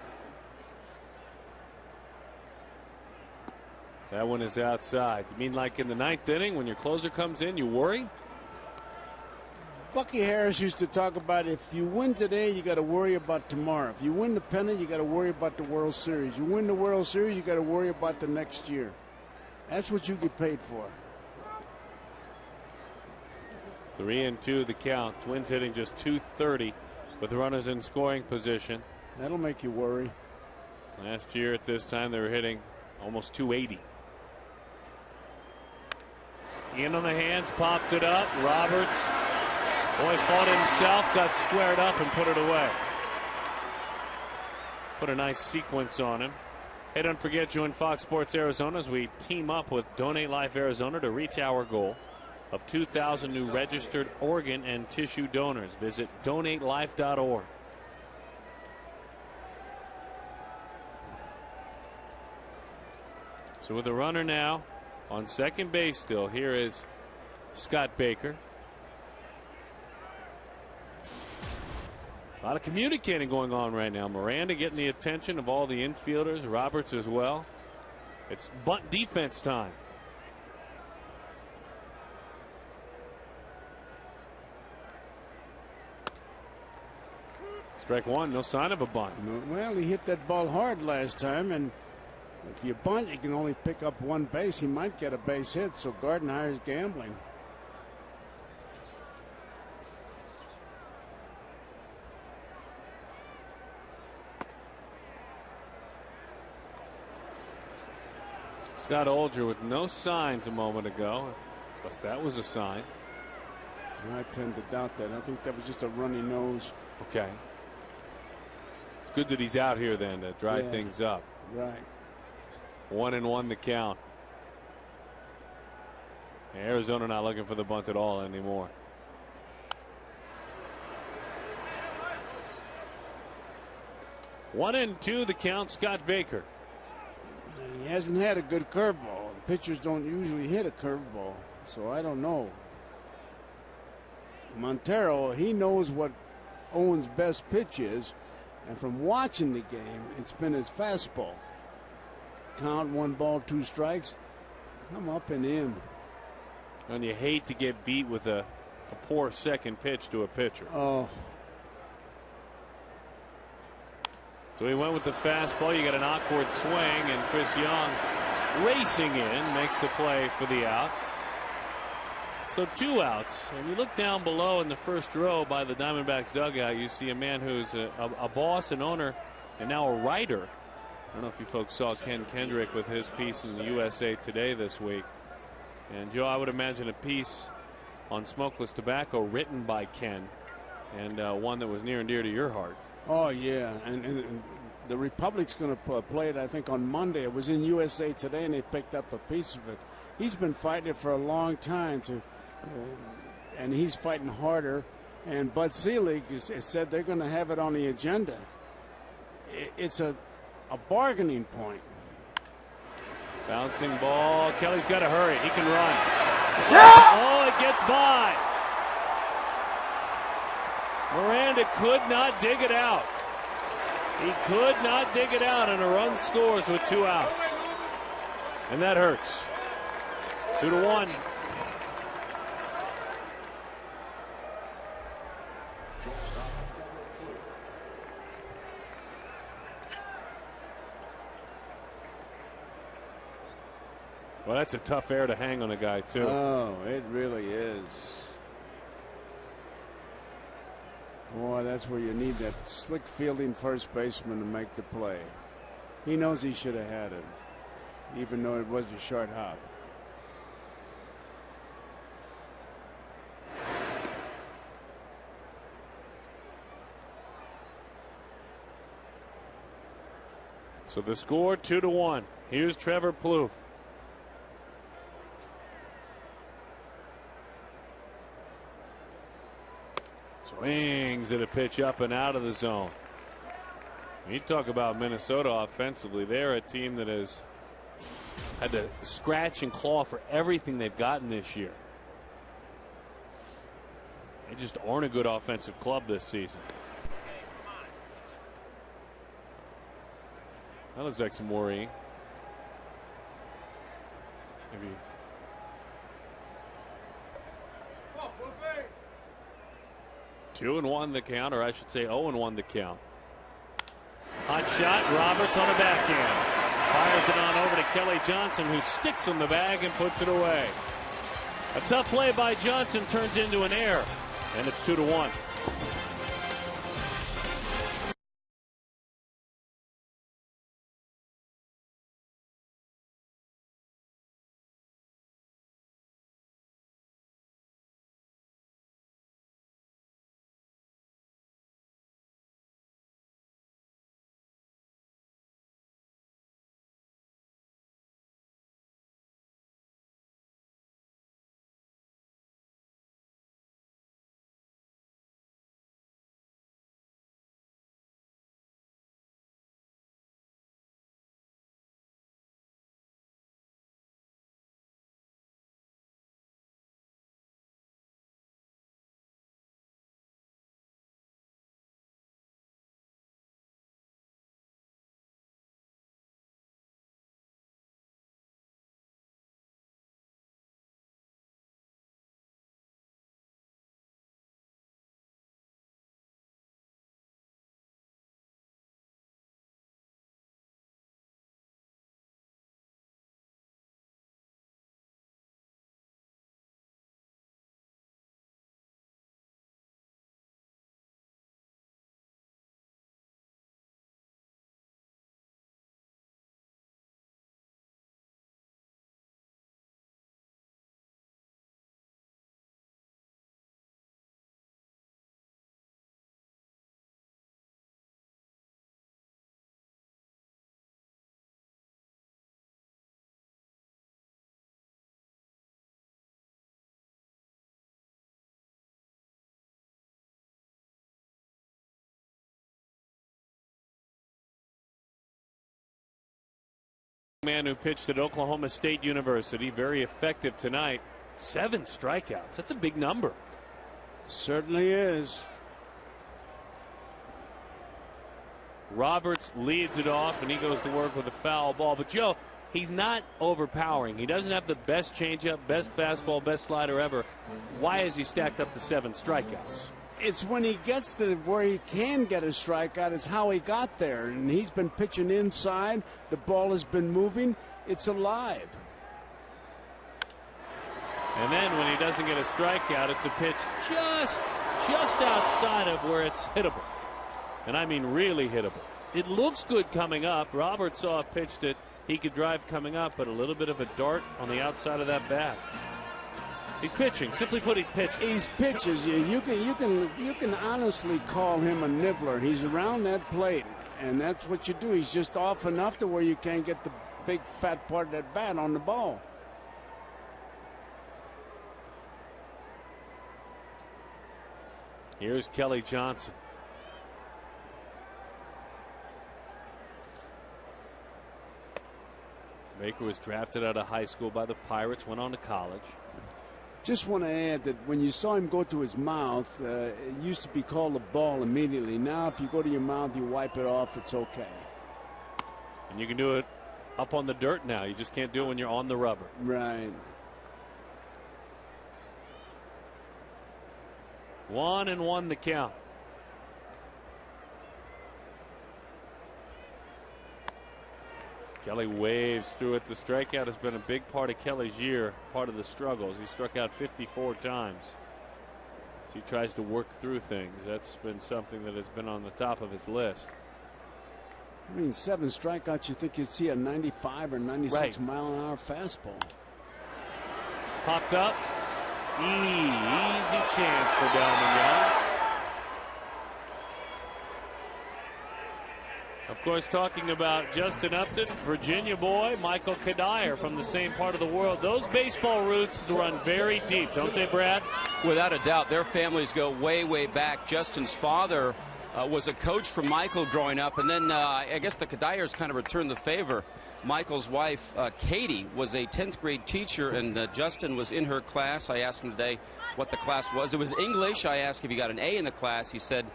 That one is outside. You mean like in the 9th inning when your closer comes in, you worry? Bucky Harris used to talk about if you win today, you got to worry about tomorrow. If you win the pennant, you got to worry about the World Series. You win the World Series, you got to worry about the next year. That's what you get paid for. 3-2 the count. Twins hitting just .230 with runners in scoring position. That'll make you worry. Last year at this time they were hitting almost 280. In on the hands, popped it up. Roberts, boy, fought himself, got squared up and put it away. Put a nice sequence on him. Hey, don't forget, join Fox Sports Arizona as we team up with Donate Life Arizona to reach our goal of 2,000 new registered organ and tissue donors. Visit donatelife.org. So with the runner now on second base still, here is Scott Baker. A lot of communicating going on right now. Miranda getting the attention of all the infielders, Roberts as well. It's bunt defense time. Strike one, no sign of a bunt. Well, he hit that ball hard last time, and if you bunt, you can only pick up one base. He might get a base hit, so Gardenhire's gambling. Scott Olger with no signs a moment ago. Guess that was a sign. I tend to doubt that. I think that was just a runny nose. Okay. Good that he's out here then to dry things up. Right. 1-1 the count. Arizona not looking for the bunt at all anymore. One and two the count. Scott Baker. He hasn't had a good curveball. Pitchers don't usually hit a curveball, so I don't know. Montero, he knows what Owens' best pitch is, and from watching the game, it's been his fastball. Count, 1 ball, 2 strikes. Come up and in. And you hate to get beat with a poor second pitch to a pitcher. Oh. So he went with the fastball. You got an awkward swing, and Chris Young racing in makes the play for the out. So 2 outs, and you look down below in the first row by the Diamondbacks dugout, you see a man who's a boss and owner and now a writer. I don't know if you folks saw Ken Kendrick with his piece in the USA Today this week. And Joe, I would imagine a piece on smokeless tobacco written by Ken, and one that was near and dear to your heart. Oh, yeah, and the Republic's going to play it, I think, on Monday. It was in USA Today, and they picked up a piece of it. He's been fighting it for a long time, and he's fighting harder. And Bud Selig has said they're going to have it on the agenda. It's a bargaining point. Bouncing ball. Kelly's got to hurry. He can run. Oh, it gets by. Miranda could not dig it out. He could not dig it out, and a run scores with 2 outs. And that hurts. 2-1. Well, that's a tough air to hang on a guy, too. Oh, it really is. Boy, that's where you need that slick fielding first baseman to make the play. He knows he should have had it, even though it was a short hop. So the score 2-1. Here's Trevor Plouffe. Swings at a pitch up and out of the zone. You talk about Minnesota offensively. They're a team that has had to scratch and claw for everything they've gotten this year. They just aren't a good offensive club this season. That looks like some worrying. Maybe. 2-1 the count, or I should say 0-1 the count. Hot shot, Roberts on a backhand. Fires it on over to Kelly Johnson, who sticks on the bag and puts it away. A tough play by Johnson turns into an error, and it's 2-1. man who pitched at Oklahoma State University. Very effective tonight. 7 strikeouts. That's a big number. Certainly is. Roberts leads it off, and he goes to work with a foul ball. But, Joe, he's not overpowering. He doesn't have the best changeup, best fastball, best slider ever. Why has he stacked up to 7 strikeouts? It's when he gets to where he can get a strikeout. It's how he got there. And he's been pitching inside. The ball has been moving. It's alive. And then when he doesn't get a strikeout, it's a pitch just outside of where it's hittable. And I mean really hittable. It looks good coming up. Roberts saw a pitch that he could drive coming up, but a little bit of a dart on the outside of that bat. He's pitching. Simply put, he's pitching. He pitches. You can honestly call him a nibbler. He's around that plate, and that's what you do. He's just off enough to where you can't get the big fat part of that bat on the ball. Here's Kelly Johnson. Baker was drafted out of high school by the Pirates, went on to college. Just want to add that when you saw him go to his mouth, it used to be called a ball immediately. Now, if you go to your mouth, you wipe it off, it's okay. And you can do it up on the dirt now. You just can't do it when you're on the rubber. Right. 1-1 the count. Kelly waves through it. The strikeout has been a big part of Kelly's year, part of the struggles. He struck out 54 times. As he tries to work through things, that's been something that has been on the top of his list. I mean, 7 strikeouts, you think you'd see a 95 or 96 mile an hour fastball. Popped up. Easy chance for Delman Young. Of course, talking about Justin Upton, Virginia boy, Michael Kadire from the same part of the world. Those baseball roots run very deep, don't they, Brad? Without a doubt. Their families go way, way back. Justin's father was a coach for Michael growing up, and then I guess the Kadires kind of returned the favor. Michael's wife, Katie, was a 10th grade teacher, and Justin was in her class. I asked him today what the class was. It was English. I asked if he got an A in the class. He said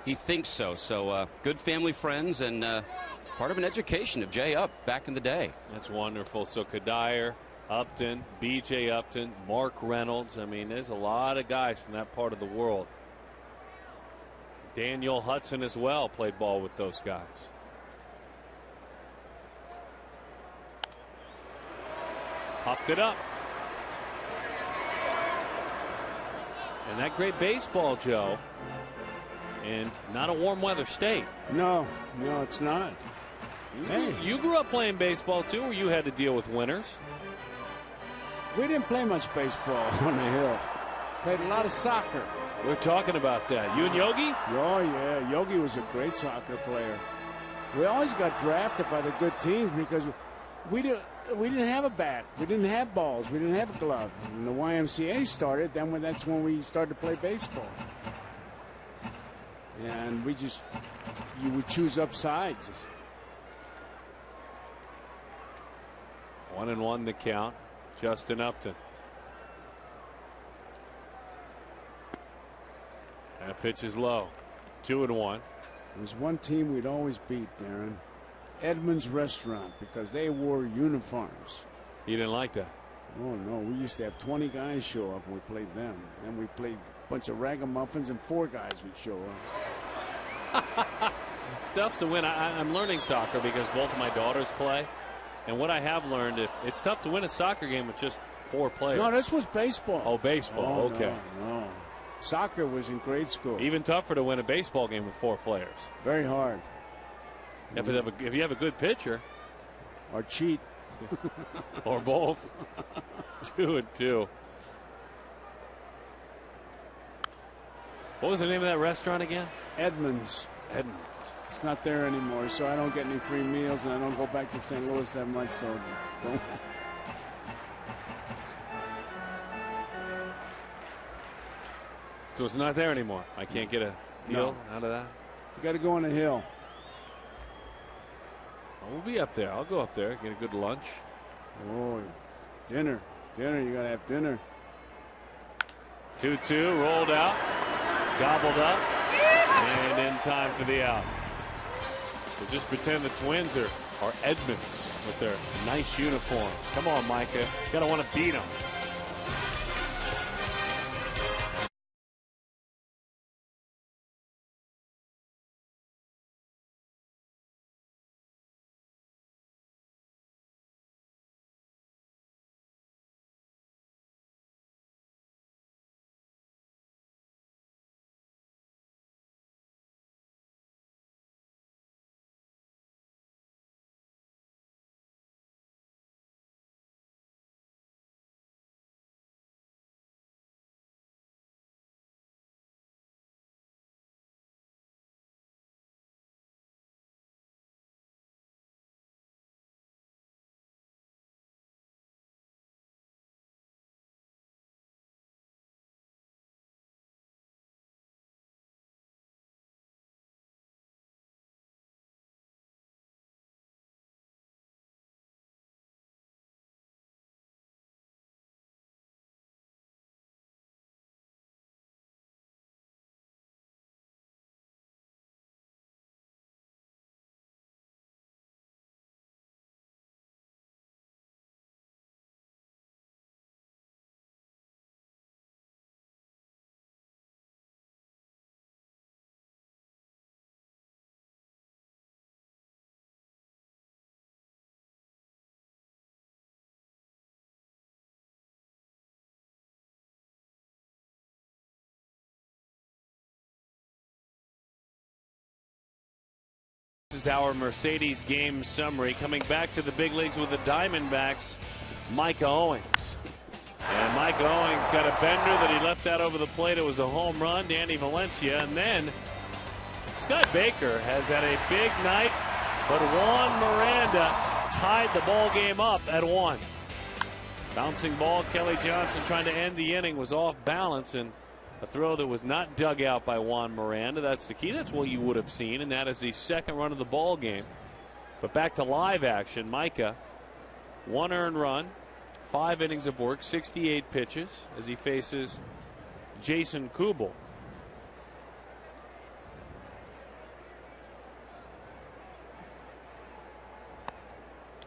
he thinks so. So good family friends and part of an education of Jay Up back in the day. That's wonderful. So Kadire, Upton, B.J. Upton, Mark Reynolds. I mean, there's a lot of guys from that part of the world. Daniel Hudson as well played ball with those guys. Popped it up. And that great baseball, Joe, and not a warm weather state. No, it's not. You grew up playing baseball too, or you had to deal with winters? We didn't play much baseball on the hill. Played a lot of soccer. We're talking about that. You and Yogi? Oh, yeah. Yogi was a great soccer player. We always got drafted by the good teams because we didn't have a bat. We didn't have balls. We didn't have a glove. When the YMCA started, that's when we started to play baseball. And you would choose up sides. 1-1 the count. Justin Upton. That pitch is low. 2-1. There's one team we'd always beat, Darren. Edmund's Restaurant, because they wore uniforms. You didn't like that? Oh, no. We used to have 20 guys show up when we played them. Then we played a bunch of ragamuffins and 4 guys would show up. It's tough to win. I'm learning soccer because both of my daughters play. And what I have learned, it's tough to win a soccer game with just 4 players. No, this was baseball. Oh, baseball. Okay. No. Soccer was in grade school. Even tougher to win a baseball game with 4 players. Very hard. If you have a good pitcher. Or cheat. Or both. 2-2. What was the name of that restaurant again? Edmund's. It's not there anymore, so I don't get any free meals, and I don't go back to St. Louis that much, so don't. So it's not there anymore. I can't get a deal out of that. You got to go on a hill. We'll be up there. I'll go up there, get a good lunch. Oh, dinner. Dinner, you got to have dinner. 2-2, rolled out, gobbled up, and in time for the out. So just pretend the Twins are Edmonds with their nice uniforms. Come on, Micah. You gotta want to beat them. This is our Mercedes game summary. Coming back to the big leagues with the Diamondbacks, Micah Owings. And Micah Owings got a bender that he left out over the plate. It was a home run, Danny Valencia. And then Scott Baker has had a big night, but Juan Miranda tied the ball game up at 1. Bouncing ball, Kelly Johnson trying to end the inning was off balance, and a throw that was not dug out by Juan Miranda. That's the key. That's what you would have seen, and that is the second run of the ball game. But back to live action. Micah, 1 earned run, 5 innings of work, 68 pitches as he faces Jason Kubel.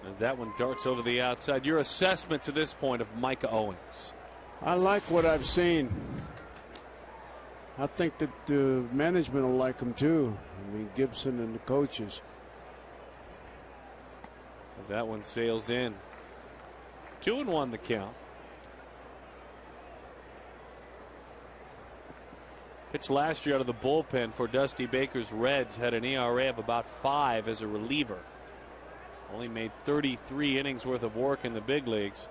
As that one darts over the outside. Your assessment to this point of Micah Owings? I like what I've seen. I think that the management will like him too. I mean, Gibson and the coaches. As that one sails in. 2-1 the count. Pitched last year out of the bullpen for Dusty Baker's Reds. Had an ERA of about 5 as a reliever. Only made 33 innings worth of work in the big leagues.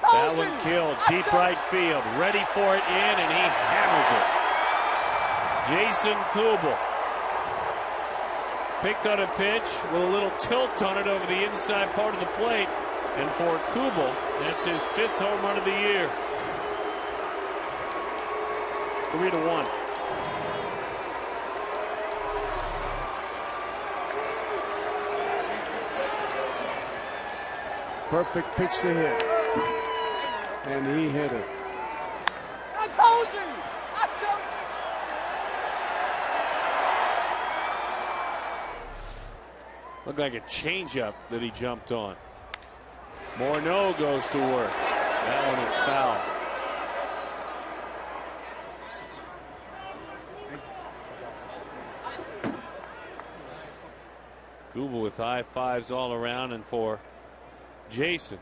That one killed deep right field. Ready for it in, and he hammers it. Jason Kubel picked on a pitch with a little tilt on it over the inside part of the plate. And for Kubel, that's his 5th home run of the year. 3-1. Perfect pitch to hit. And he hit it. I told you! I told you! Looked like a changeup that he jumped on. Morneau goes to work. That one is foul. Kubel with high fives all around, and for Jason,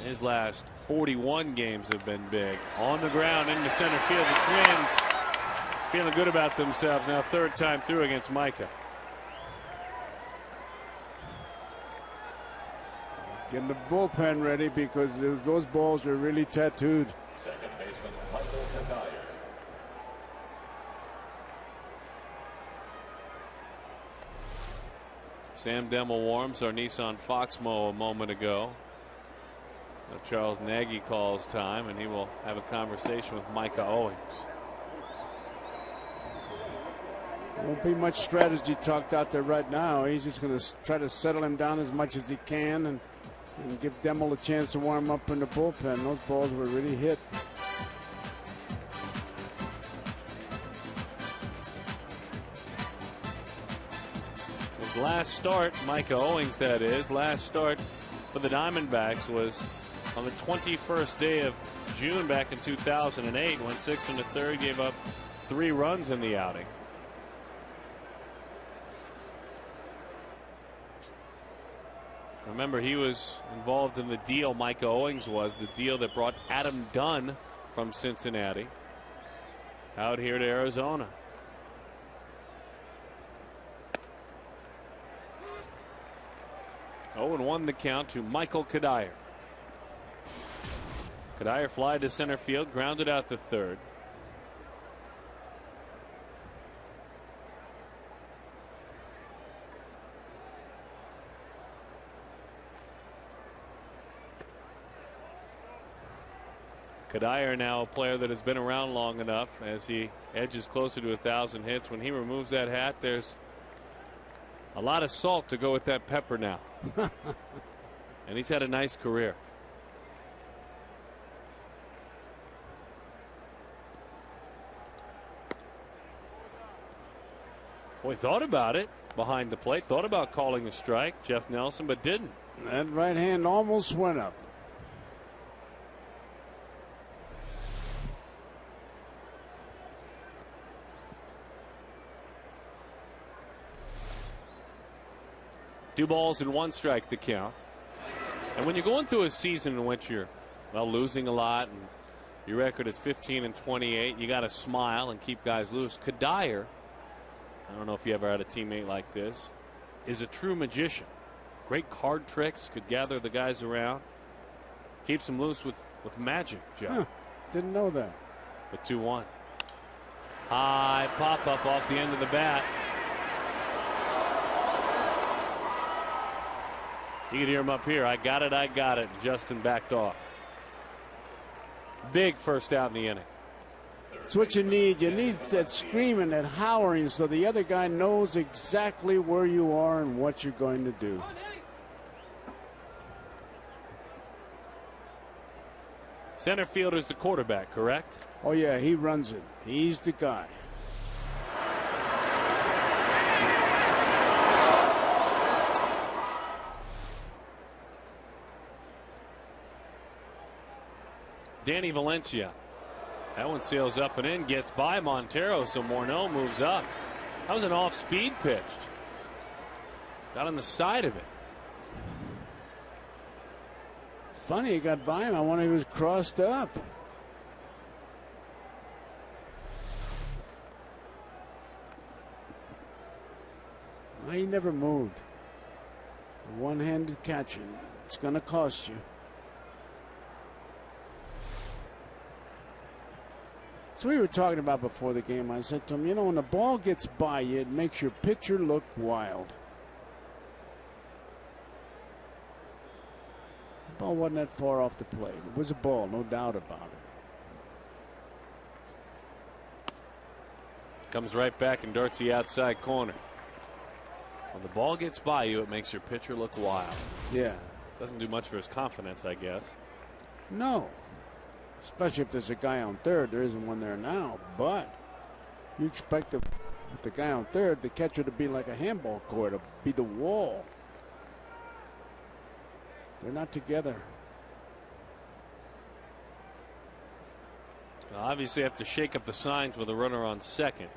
his last 41 games have been big. On the ground into center field. The Twins feeling good about themselves now, 3rd time through against Micah. Getting the bullpen ready because those balls are really tattooed. Second baseman Michael Owings. Sam Demmel warms our Nissan Foxmo a moment ago. Now Charles Nagy calls time, and he will have a conversation with Micah Owings. Won't be much strategy talked out there right now. He's just going to try to settle him down as much as he can and give Demmel a chance to warm up in the bullpen. Those balls were really hit. His last start, Micah Owings that is, last start for the Diamondbacks was on the 21st day of June back in 2008. Went 6 1/3, gave up 3 runs in the outing. Remember, he was involved in the deal. Micah Owings was the deal that brought Adam Dunn from Cincinnati out here to Arizona. Oh, and 1 the count to Michael Kadire. Kadire fly to center field, grounded out to third. Kadire now a player that has been around long enough as he edges closer to 1,000 hits. When he removes that hat, there's a lot of salt to go with that pepper now. And he's had a nice career. Boy, thought about it behind the plate, thought about calling a strike, Jeff Nelson, but didn't. That right hand almost went up. Two balls and 1 strike the count. And when you're going through a season in which you're losing a lot and your record is 15 and 28, you got to smile and keep guys loose. Kadire, I don't know if you ever had a teammate like this, is a true magician. Great card tricks, could gather the guys around, keeps them loose with magic, Joe. Huh, didn't know that. The 2-1. High pop up off the end of the bat. You can hear him up here. I got it, I got it. Justin backed off. Big first out in the inning. That's what you need. You need that screaming, that howling, so the other guy knows exactly where you are and what you're going to do. Center fielder's the quarterback, correct? Oh, yeah, he runs it. He's the guy. Danny Valencia. That one sails up and in, gets by Montero, so Morneau moves up. That was an off-speed pitch. Got on the side of it. Funny, he got by him. I wonder if he was crossed up. Well, he never moved. One-handed catching. It's going to cost you. So we were talking about before the game. I said to him, you know, when the ball gets by you, it makes your pitcher look wild. The ball wasn't that far off the plate. It was a ball, no doubt about it. Comes right back and darts the outside corner. When the ball gets by you, it makes your pitcher look wild. Yeah. Doesn't do much for his confidence, I guess. No. Especially if there's a guy on third. There isn't one there now. But you expect the guy on third, the catcher, to be like a handball court, to be the wall. They're not together. Well, obviously have to shake up the signs with a runner on second.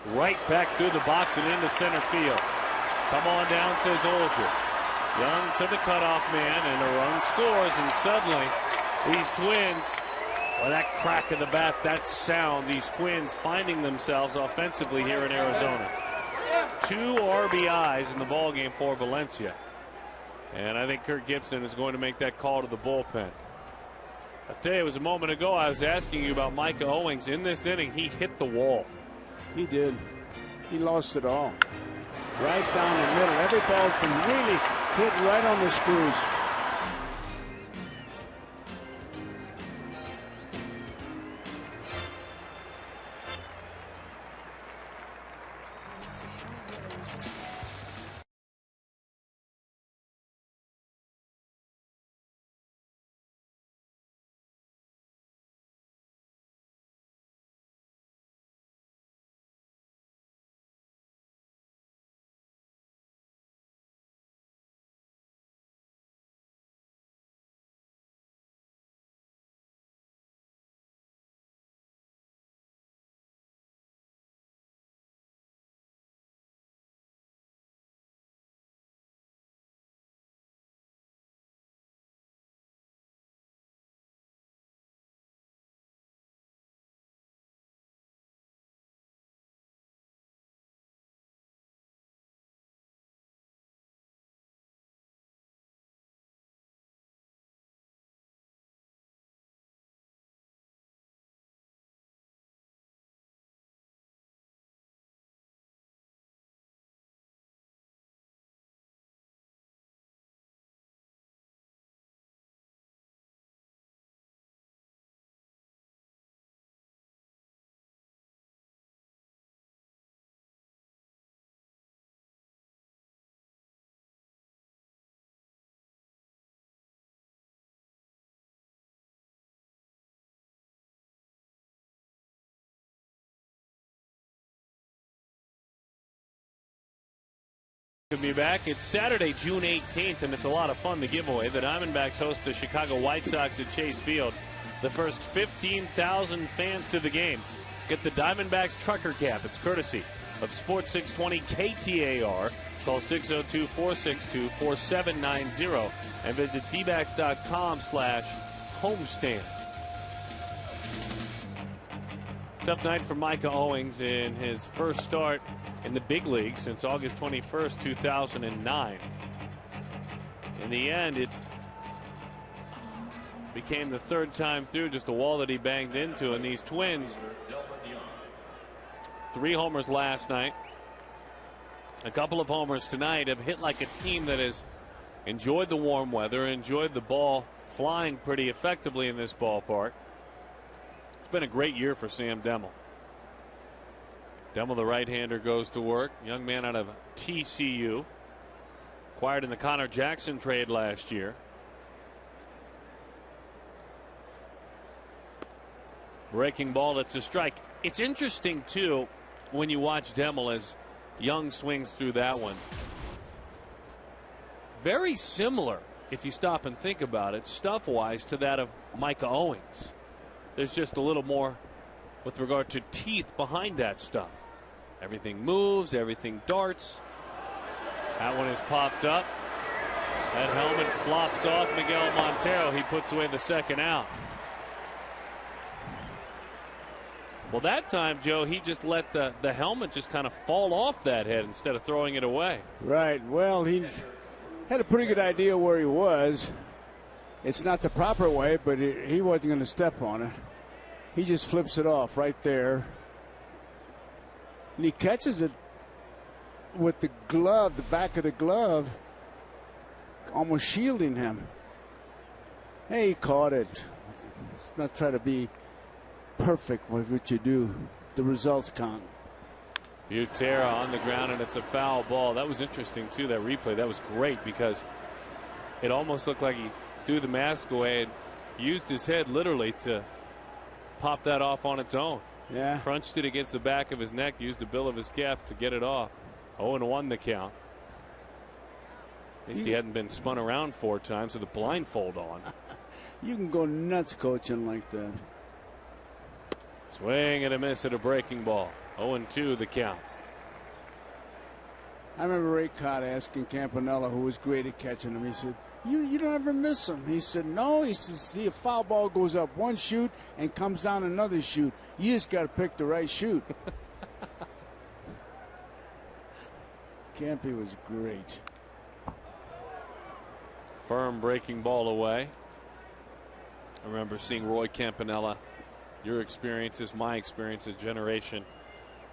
Right back through the box and into center field. Come on down, says Olger. Young to the cutoff man, and a run scores, and suddenly these Twins, well, that crack of the bat, that sound, these Twins finding themselves offensively here in Arizona. 2 RBIs in the ballgame for Valencia. And I think Kirk Gibson is going to make that call to the bullpen. I'll tell you, it was a moment ago I was asking you about Micah Owings. In this inning, he hit the wall. He did. He lost it all. Right down the middle. Every ball's been really hit right on the screws. To be back. It's Saturday, June 18th, and it's a lot of fun to give away. The Diamondbacks host the Chicago White Sox at Chase Field. The first 15,000 fans to the game get the Diamondbacks trucker cap. It's courtesy of Sports 620 KTAR. Call 602-462-4790 and visit dbacks.com/homestand. Tough night for Micah Owings in his first start in the big league since August 21st, 2009. In the end, it became the third time through, just a wall that he banged into. And these Twins, 3 homers last night, a couple of homers tonight, have hit like a team that has enjoyed the warm weather, enjoyed the ball flying pretty effectively in this ballpark. It's been a great year for Sam Demmel. Demmel, the right-hander, goes to work. Young man out of TCU. Acquired in the Connor Jackson trade last year. Breaking ball, it's a strike. It's interesting, too, when you watch Demmel as Young swings through that one. Very similar, if you stop and think about it, stuff-wise, to that of Micah Owings. There's just a little more with regard to teeth behind that stuff. Everything moves, everything darts. That one is popped up. That helmet flops off Miguel Montero. He puts away the second out. Well, that time, Joe, he just let the helmet just kind of fall off that head instead of throwing it away. Right. Well, he had a pretty good idea where he was. It's not the proper way, but he wasn't going to step on it. He just flips it off right there. And he catches it with the glove, the back of the glove, almost shielding him. Hey, he caught it. Let's not try to be perfect with what you do. The results count. Butera on the ground, and it's a foul ball. That was interesting, too, that replay. That was great because it almost looked like he threw the mask away and used his head literally to pop that off on its own. Yeah. Crunched it against the back of his neck, used the bill of his cap to get it off. 0-1 the count. At least he hadn't been spun around 4 times with a blindfold on. You can go nuts coaching like that. Swing and a miss at a breaking ball. 0-2 the count. I remember Ray Cott asking Campanella, who was great at catching him, he said, You don't ever miss him. He said, no. He said, see, a foul ball goes up one chute and comes down another chute. You just got to pick the right chute. Campy was great. Firm breaking ball away. I remember seeing Roy Campanella, your experiences, my experience, a generation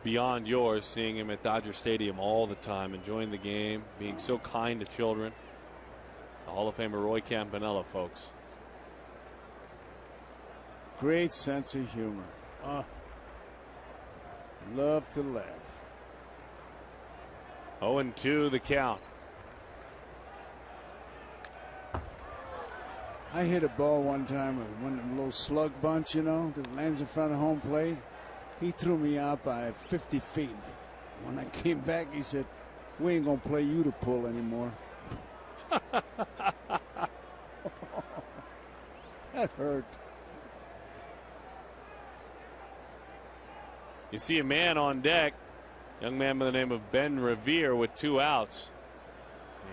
beyond yours, seeing him at Dodger Stadium all the time, enjoying the game, being so kind to children. Hall of Famer Roy Campanella, folks. Great sense of humor. Love to laugh. 0-2 the count. I hit a ball one time with one of the little slug bunch, you know, that lands in front of home plate. He threw me out by 50 feet. When I came back, he said, we ain't going to play you to pull anymore. That hurt. You see a man on deck, young man by the name of Ben Revere with 2 outs.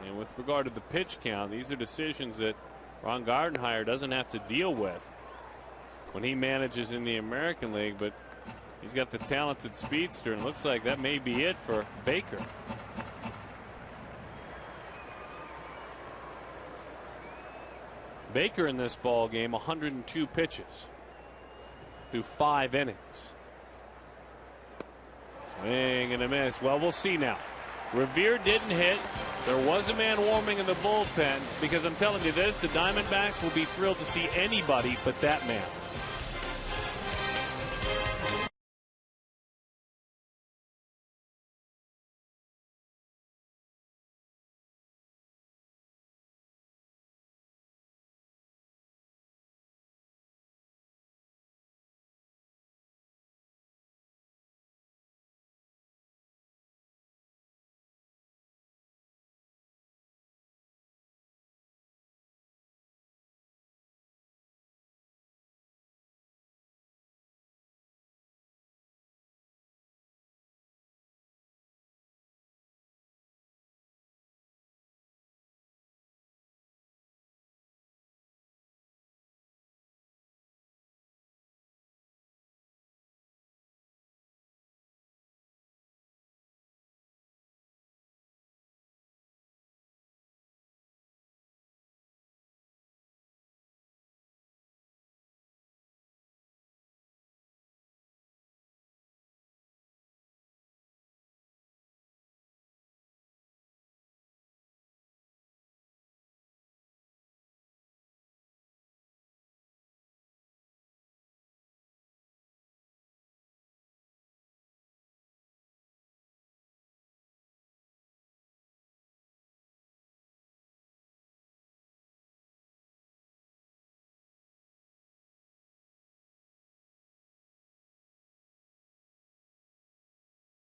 And with regard to the pitch count, these are decisions that Ron Gardenhire doesn't have to deal with when he manages in the American League, but he's got the talented speedster, and looks like that may be it for Baker. Baker in this ball game, 102 pitches through 5 innings. Swing and a miss. Well, we'll see now. Revere didn't hit. There was a man warming in the bullpen, because I'm telling you this, the Diamondbacks will be thrilled to see anybody but that man.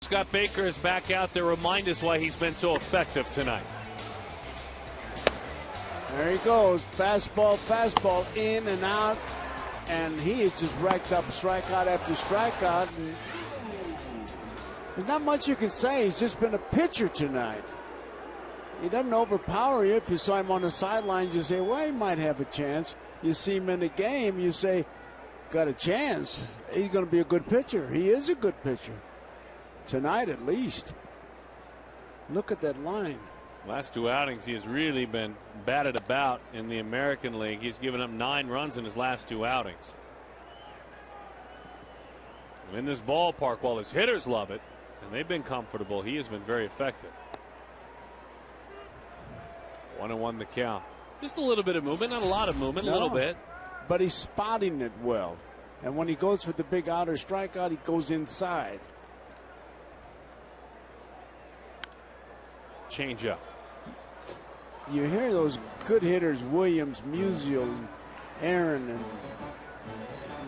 Scott Baker is back out there. Remind us why he's been so effective tonight. There he goes. Fastball, in and out. And he has just racked up strikeout after strikeout. And there's not much you can say. He's just been a pitcher tonight. He doesn't overpower you. If you saw him on the sidelines, you say, well, he might have a chance. You see him in the game, you say, got a chance. He's going to be a good pitcher. He is a good pitcher. Tonight, at least. Look at that line. Last 2 outings, he has really been batted about in the American League. He's given up 9 runs in his last 2 outings. In this ballpark, while his hitters love it, and they've been comfortable, he has been very effective. 1-1 the count. Just a little bit of movement, not a lot of movement, a little bit. But he's spotting it well. And when he goes for the big outer strikeout, he goes inside. Change up. You hear those good hitters, Williams, Musial, and Aaron, and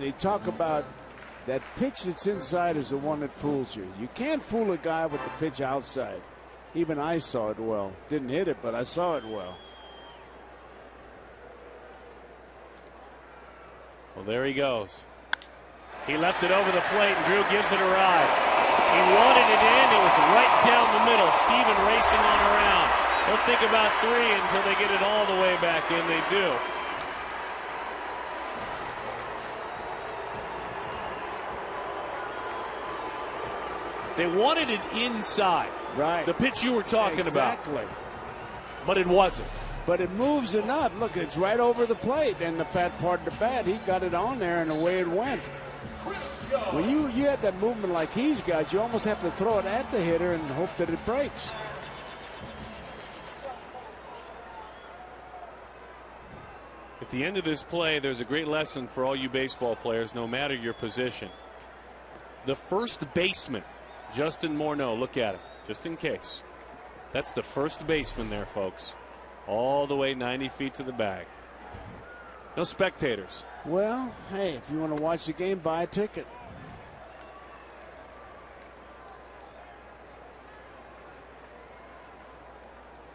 they talk about that pitch that's inside is the one that fools you. You can't fool a guy with the pitch outside. Even I saw it well. Didn't hit it, but I saw it well. Well, there he goes. He left it over the plate, and Drew gives it a ride. He wanted it in. It was right down the middle. Steven racing on around. He'll think about 3 until they get it all the way back in. They do. They wanted it inside. Right. The pitch you were talking about. Exactly. But it wasn't. But it moves enough. Look, it's right over the plate, and the fat part of the bat, he got it on there, and away it went. When you have that movement like he's got, you almost have to throw it at the hitter and hope that it breaks. At the end of this play, there's a great lesson for all you baseball players, no matter your position. The first baseman, Justin Morneau, look at it, just in case. That's the first baseman there, folks. All the way 90 feet to the bag. No spectators. Well, hey, if you want to watch the game, buy a ticket.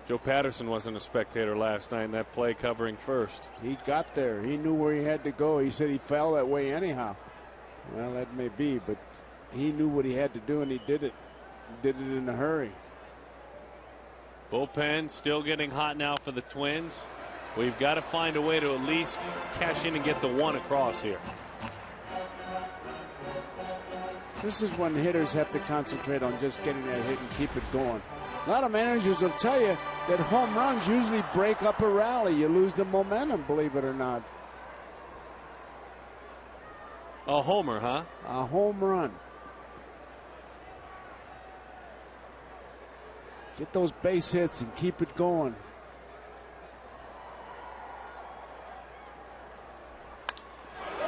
Joe Patterson wasn't a spectator last night in that play covering first. He got there. He knew where he had to go. He said he fell that way anyhow. Well, that may be, but he knew what he had to do, and he did it. He did it in a hurry. Bullpen still getting hot now for the Twins. We've got to find a way to at least cash in and get the 1 across here. This is when hitters have to concentrate on just getting that hit and keep it going. A lot of managers will tell you that home runs usually break up a rally. You lose the momentum, believe it or not. A homer, huh? A home run. Get those base hits and keep it going.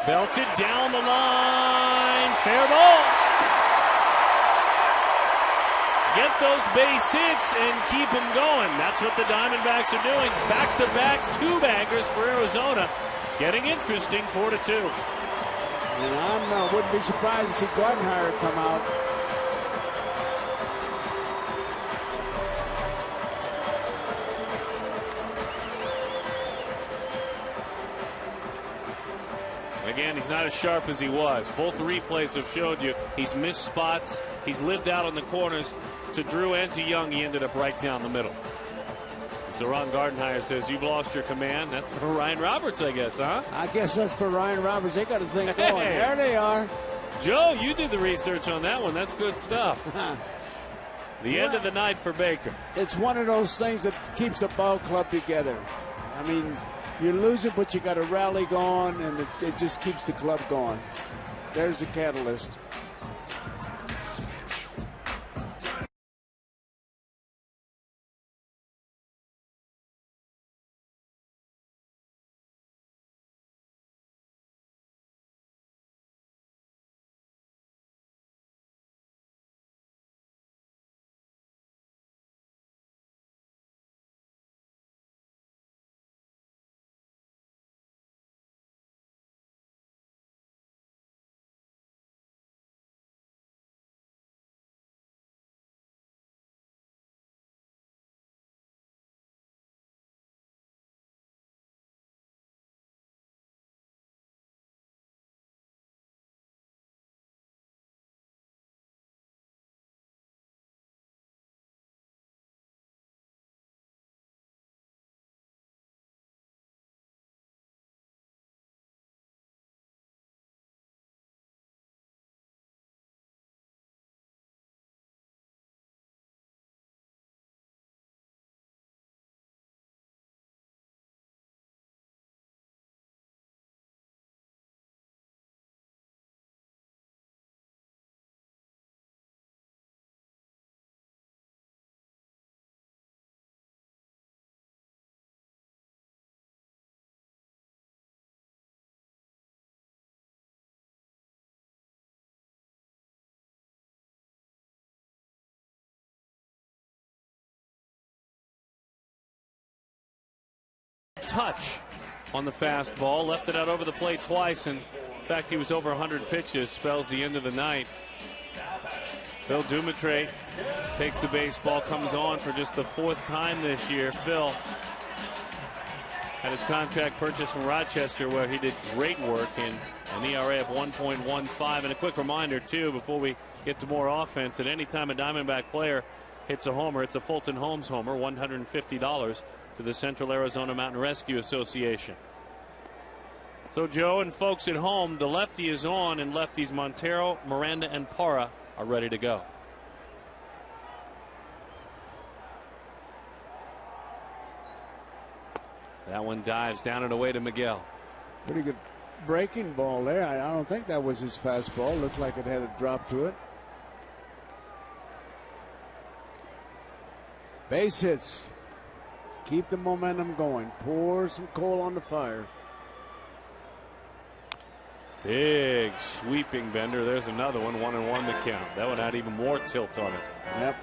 Belted down the line. Fair ball. Get those base hits and keep them going. That's what the Diamondbacks are doing. Back-to-back 2-baggers for Arizona. Getting interesting, 4-2. And I wouldn't be surprised to see Gardenhire come out. Again, he's not as sharp as he was. Both replays have showed you he's missed spots. He's lived out on the corners. To Drew and to Young, he ended up right down the middle. So Ron Gardenhire says, you've lost your command. That's for Ryan Roberts, I guess, huh? I guess that's for Ryan Roberts. They got to think going. There they are. Joe, you did the research on that one. That's good stuff. The end of the night for Baker. It's one of those things that keeps a ball club together. I mean, you lose it, but you got a rally going, and it just keeps the club going. There's the catalyst. touch on the fastball. Left it out over the plate twice, and in fact, he was over 100 pitches. Spells the end of the night. Phil Dumitre takes the baseball, comes on for just the 4th time this year. Phil had his contract purchased from Rochester, where he did great work in an ERA of 1.15. And a quick reminder, too, before we get to more offense, that any time a Diamondback player hits a homer, it's a Fulton Holmes homer, $150 to the Central Arizona Mountain Rescue Association. So, Joe and folks at home, the lefty is on, and lefties Montero, Miranda, and Parra are ready to go. That one dives down and away to Miguel. Pretty good breaking ball there. I don't think that was his fastball. Looked like it had a drop to it. Base hits. Keep the momentum going. Pour some coal on the fire. Big sweeping bender. There's another one. 1-1 the count. That one had even more tilt on it. Yep.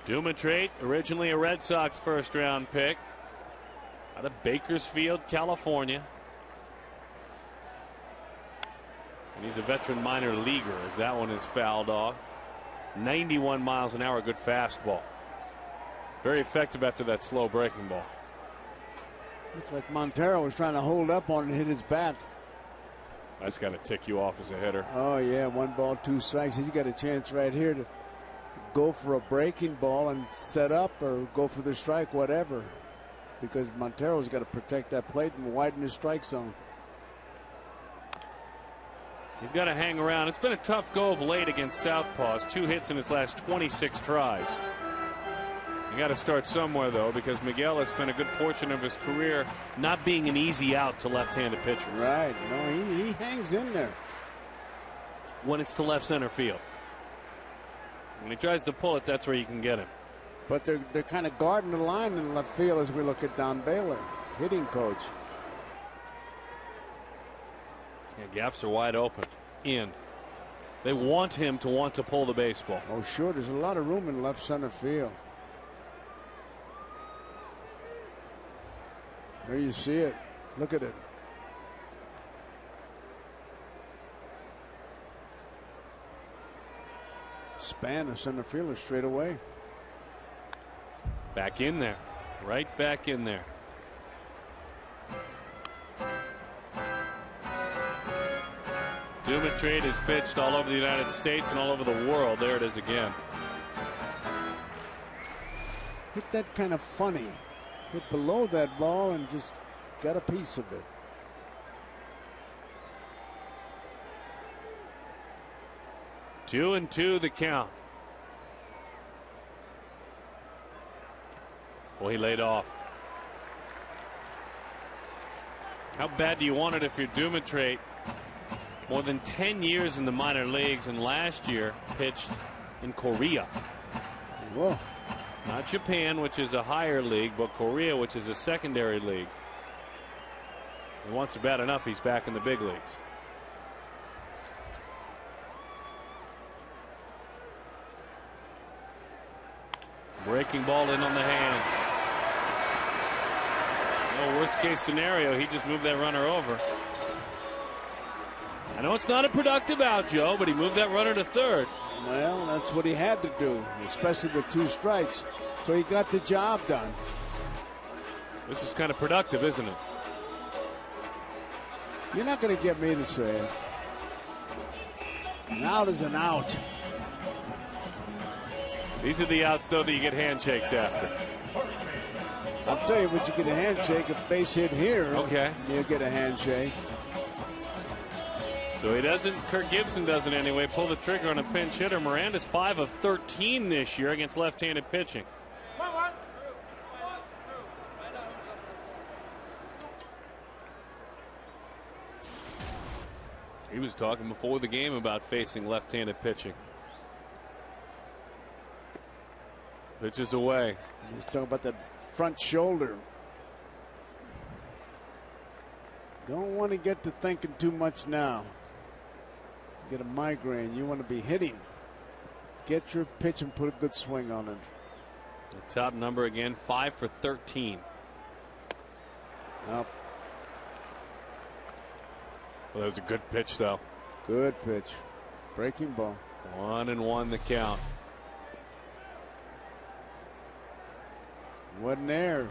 Dumitre, originally a Red Sox first-round pick out of Bakersfield, California. And he's a veteran minor leaguer, as that one is fouled off. 91 miles an hour, good fastball. Very effective after that slow breaking ball. Looks like Montero was trying to hold up on it and hit his bat. That's got to tick you off as a hitter. Oh, yeah, 1 ball, 2 strikes. He's got a chance right here to go for a breaking ball and set up, or go for the strike, whatever, because Montero's got to protect that plate and widen his strike zone. He's got to hang around. It's been a tough go of late against Southpaws. 2 hits in his last 26 tries. You got to start somewhere, though, because Miguel has spent a good portion of his career not being an easy out to left-handed pitchers. Right. No, he hangs in there when it's to left center field. When he tries to pull it, that's where you can get him. But they're kind of guarding the line in left field as we look at Don Baylor, hitting coach. Yeah, gaps are wide open. In. They want him to want to pull the baseball. Oh, sure. There's a lot of room in left center field. There you see it. Look at it. Span the center fielder straight away. Back in there. Right back in there. Dumitre is pitched all over the United States and all over the world. There it is again. Hit that kind of funny. Hit below that ball and just got a piece of it. Two and two the count. Well, he laid off. How bad do you want it if you're Dumitre? More than 10 years in the minor leagues, and last year pitched in Korea. Whoa. Not Japan, which is a higher league, but Korea, which is a secondary league. And once bad enough, he's back in the big leagues. Breaking ball in on the hands. No worst case scenario, he just moved that runner over. I know it's not a productive out, Joe, but he moved that runner to third. Well, that's what he had to do, especially with 2 strikes. So he got the job done. This is kind of productive, isn't it? You're not going to get me to say it. An out is an out. These are the outs, though, that you get handshakes after. I'll tell you what, you get a handshake, a base hit here. Okay. You get a handshake. So he doesn't, Kirk Gibson doesn't anyway, pull the trigger on a pinch hitter. Miranda's 5 of 13 this year against left-handed pitching. He was talking before the game about facing left-handed pitching. Pitches away. He's talking about that front shoulder. Don't want to get to thinking too much now. Get a migraine. You want to be hitting. Get your pitch and put a good swing on it. The top number again, 5 for 13. Up. Well, that was a good pitch, though. Good pitch. Breaking ball. 1-1 the count. Wasn't there.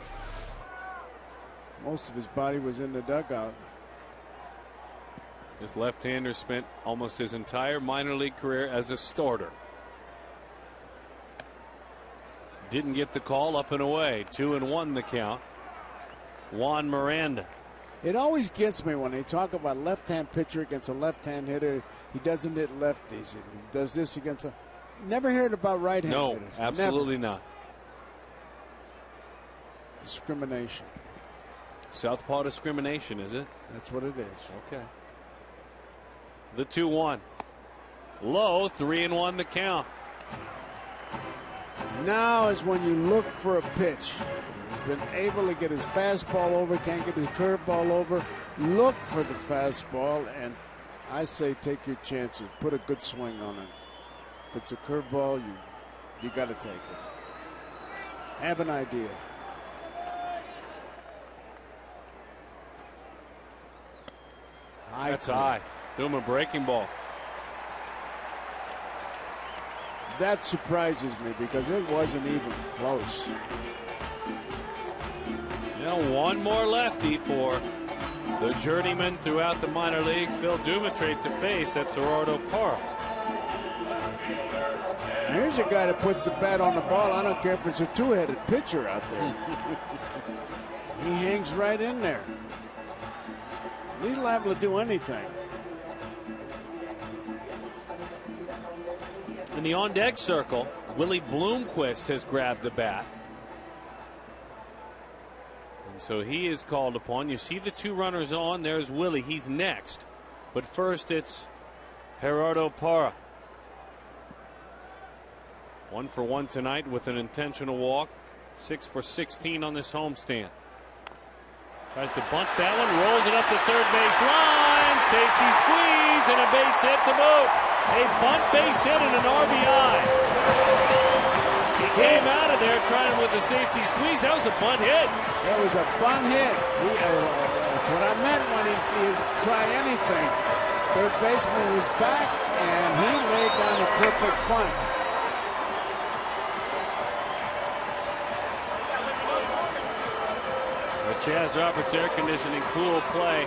Most of his body was in the dugout. This left-hander spent almost his entire minor league career as a starter. Didn't get the call, up and away. 2-1 the count. Juan Miranda. It always gets me when they talk about left-hand pitcher against a left-hand hitter. He doesn't hit lefties. He does this against a. Never heard about right-hand No, hitters. absolutely Never. not. Discrimination. Southpaw discrimination, is it? That's what it is. Okay. The 2-1. Low, 3-1 the count. Now is when you look for a pitch. He's been able to get his fastball over, can't get his curveball over. Look for the fastball, and I say take your chances. Put a good swing on it. If it's a curveball, you got to take it. Have an idea. That's high. Do him a breaking ball. That surprises me because it wasn't even close. One more lefty for the journeyman throughout the minor leagues, Phil Dumitrate, to face at Gerardo Parra. Here's a guy that puts the bat on the ball. I don't care if it's a two-headed pitcher out there. He hangs right in there. He's liable to do anything. In the on-deck circle, Willie Bloomquist has grabbed the bat. And so he is called upon. You see the two runners on. There's Willie. He's next. But first it's Gerardo Parra. 1 for 1 tonight with an intentional walk. 6 for 16 on this homestand. Tries to bunt that one, rolls it up the third base line. Safety squeeze and a base hit to boot. A bunt base hit and an RBI. He came out of there trying with a safety squeeze. That was a bunt hit. That was a bunt hit. That's what I meant when he'd try anything. Third baseman was back and he laid down a perfect bunt. Chaz Roberts' air conditioning cool play.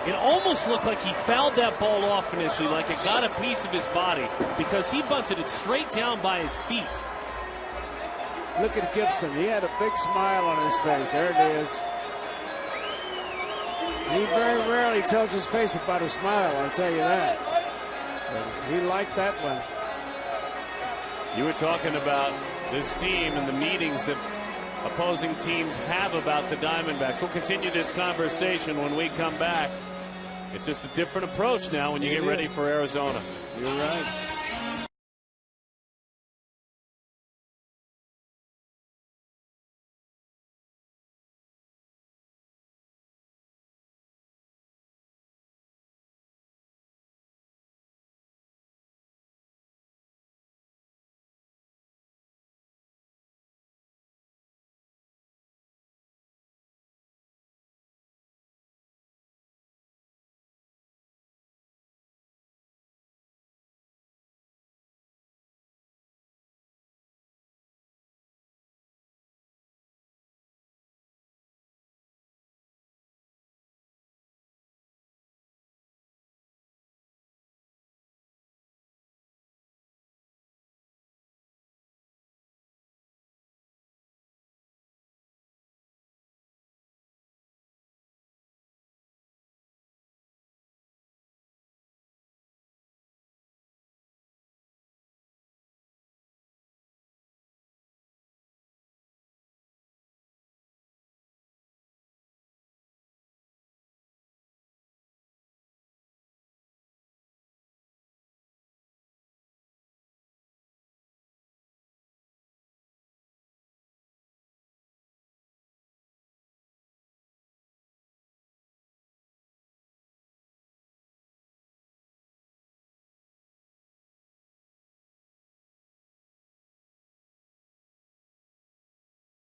It almost looked like he fouled that ball off initially, like it got a piece of his body, because he bunted it straight down by his feet. Look at Gibson. He had a big smile on his face. There it is. He very rarely tells his face about a smile, I'll tell you that. But he liked that one. You were talking about this team and the meetings that opposing teams have about the Diamondbacks. We'll continue this conversation when we come back. It's just a different approach now when you get ready for Arizona. You're right.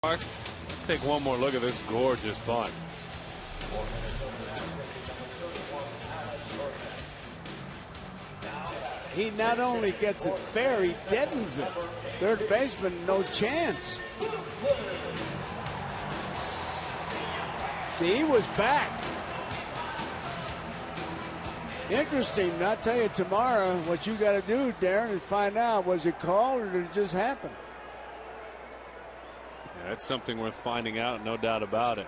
Let's take one more look at this gorgeous bunt. He not only gets it fair, he deadens it. Third baseman, no chance. See, he was back. Interesting. I'll tell you tomorrow what you got to do, Darren, is find out, was it called or did it just happen? Yeah, that's something worth finding out, no doubt about it.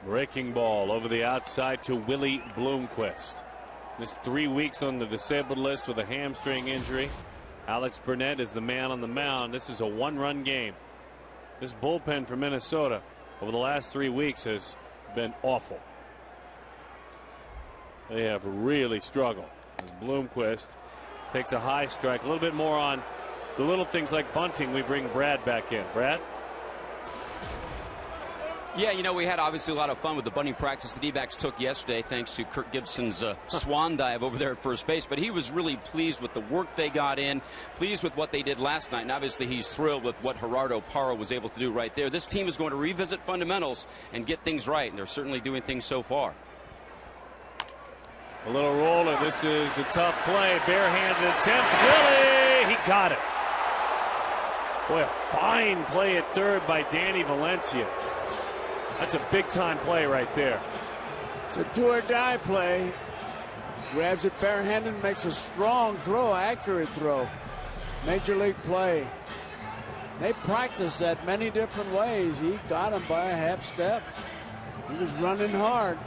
Breaking ball over the outside to Willie Bloomquist. Missed 3 weeks on the disabled list with a hamstring injury. Alex Burnett is the man on the mound. This is a one-run game. This bullpen for Minnesota over the last 3 weeks has been awful. They have really struggled as Bloomquist takes a high strike. A little bit more on the little things like bunting. We bring Brad back in. Brad? Yeah, you know, we had obviously a lot of fun with the bunting practice the D-backs took yesterday thanks to Kirk Gibson's swan dive over there at first base. But he was really pleased with the work they got in, pleased with what they did last night. And obviously he's thrilled with what Gerardo Parra was able to do right there. This team is going to revisit fundamentals and get things right, and they're certainly doing things so far. A little roller. This is a tough play. Barehanded attempt. Willie! He got it. Boy, a fine play at third by Danny Valencia. That's a big-time play right there. It's a do-or-die play. Grabs it barehanded, makes a strong throw, accurate throw. Major league play. They practice that many different ways. He got him by a half step. He was running hard.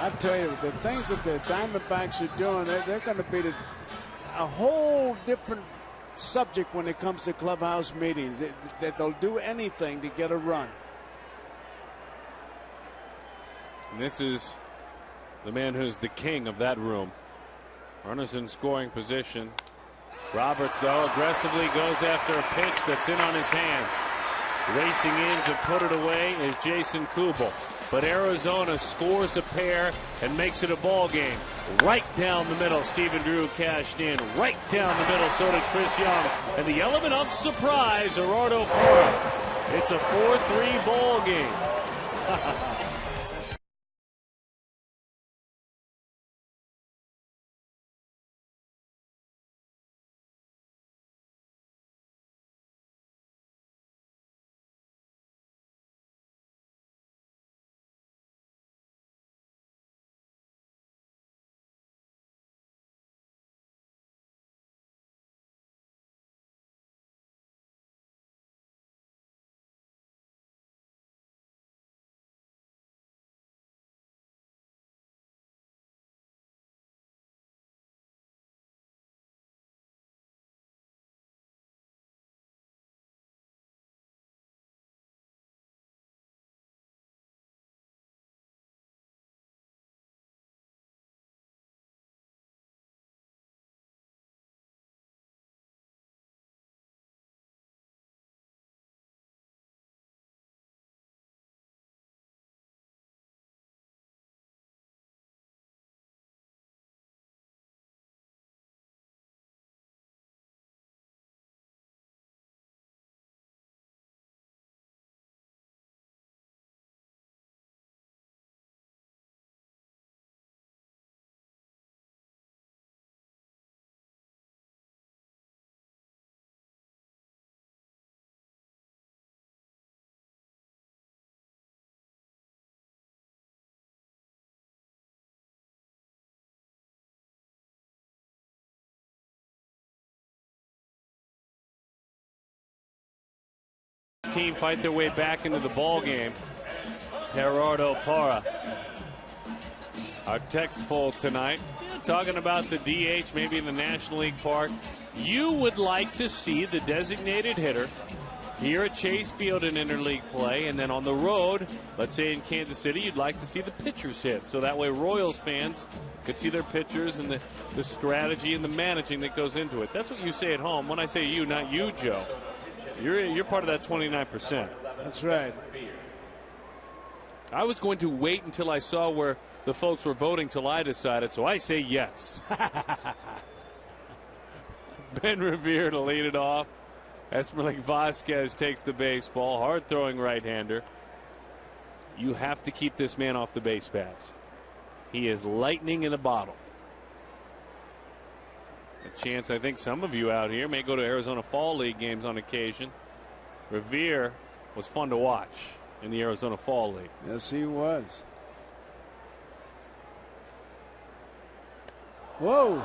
I tell you, the things that the Diamondbacks are doing, they're going to be a whole different subject when it comes to clubhouse meetings. That they'll do anything to get a run. And this is the man who's the king of that room. Runners in scoring position. Roberts, though, aggressively goes after a pitch that's in on his hands. Racing in to put it away is Jason Kubel. But Arizona scores a pair and makes it a ball game. Right down the middle, Stephen Drew cashed in. Right down the middle, so did Chris Young. And the element of surprise, Gerardo Parra. It's a 4-3 ball game. Team fight their way back into the ball game. Gerardo Parra. Our text poll tonight, talking about the DH, maybe in the National League Park. You would like to see the designated hitter here at Chase Field in interleague play, and then on the road, let's say in Kansas City, you'd like to see the pitchers hit. So that way Royals fans could see their pitchers and the strategy and the managing that goes into it. That's what you say at home. When I say you, not you, Joe. You're part of that 29%. That's right. I was going to wait until I saw where the folks were voting till I decided, so I say yes. Ben Revere to lead it off. Esmeralda Vasquez takes the baseball. Hard-throwing right-hander. You have to keep this man off the base paths. He is lightning in a bottle. A chance I think some of you out here may go to Arizona Fall League games on occasion. Revere was fun to watch in the Arizona Fall League. Yes, he was. Whoa.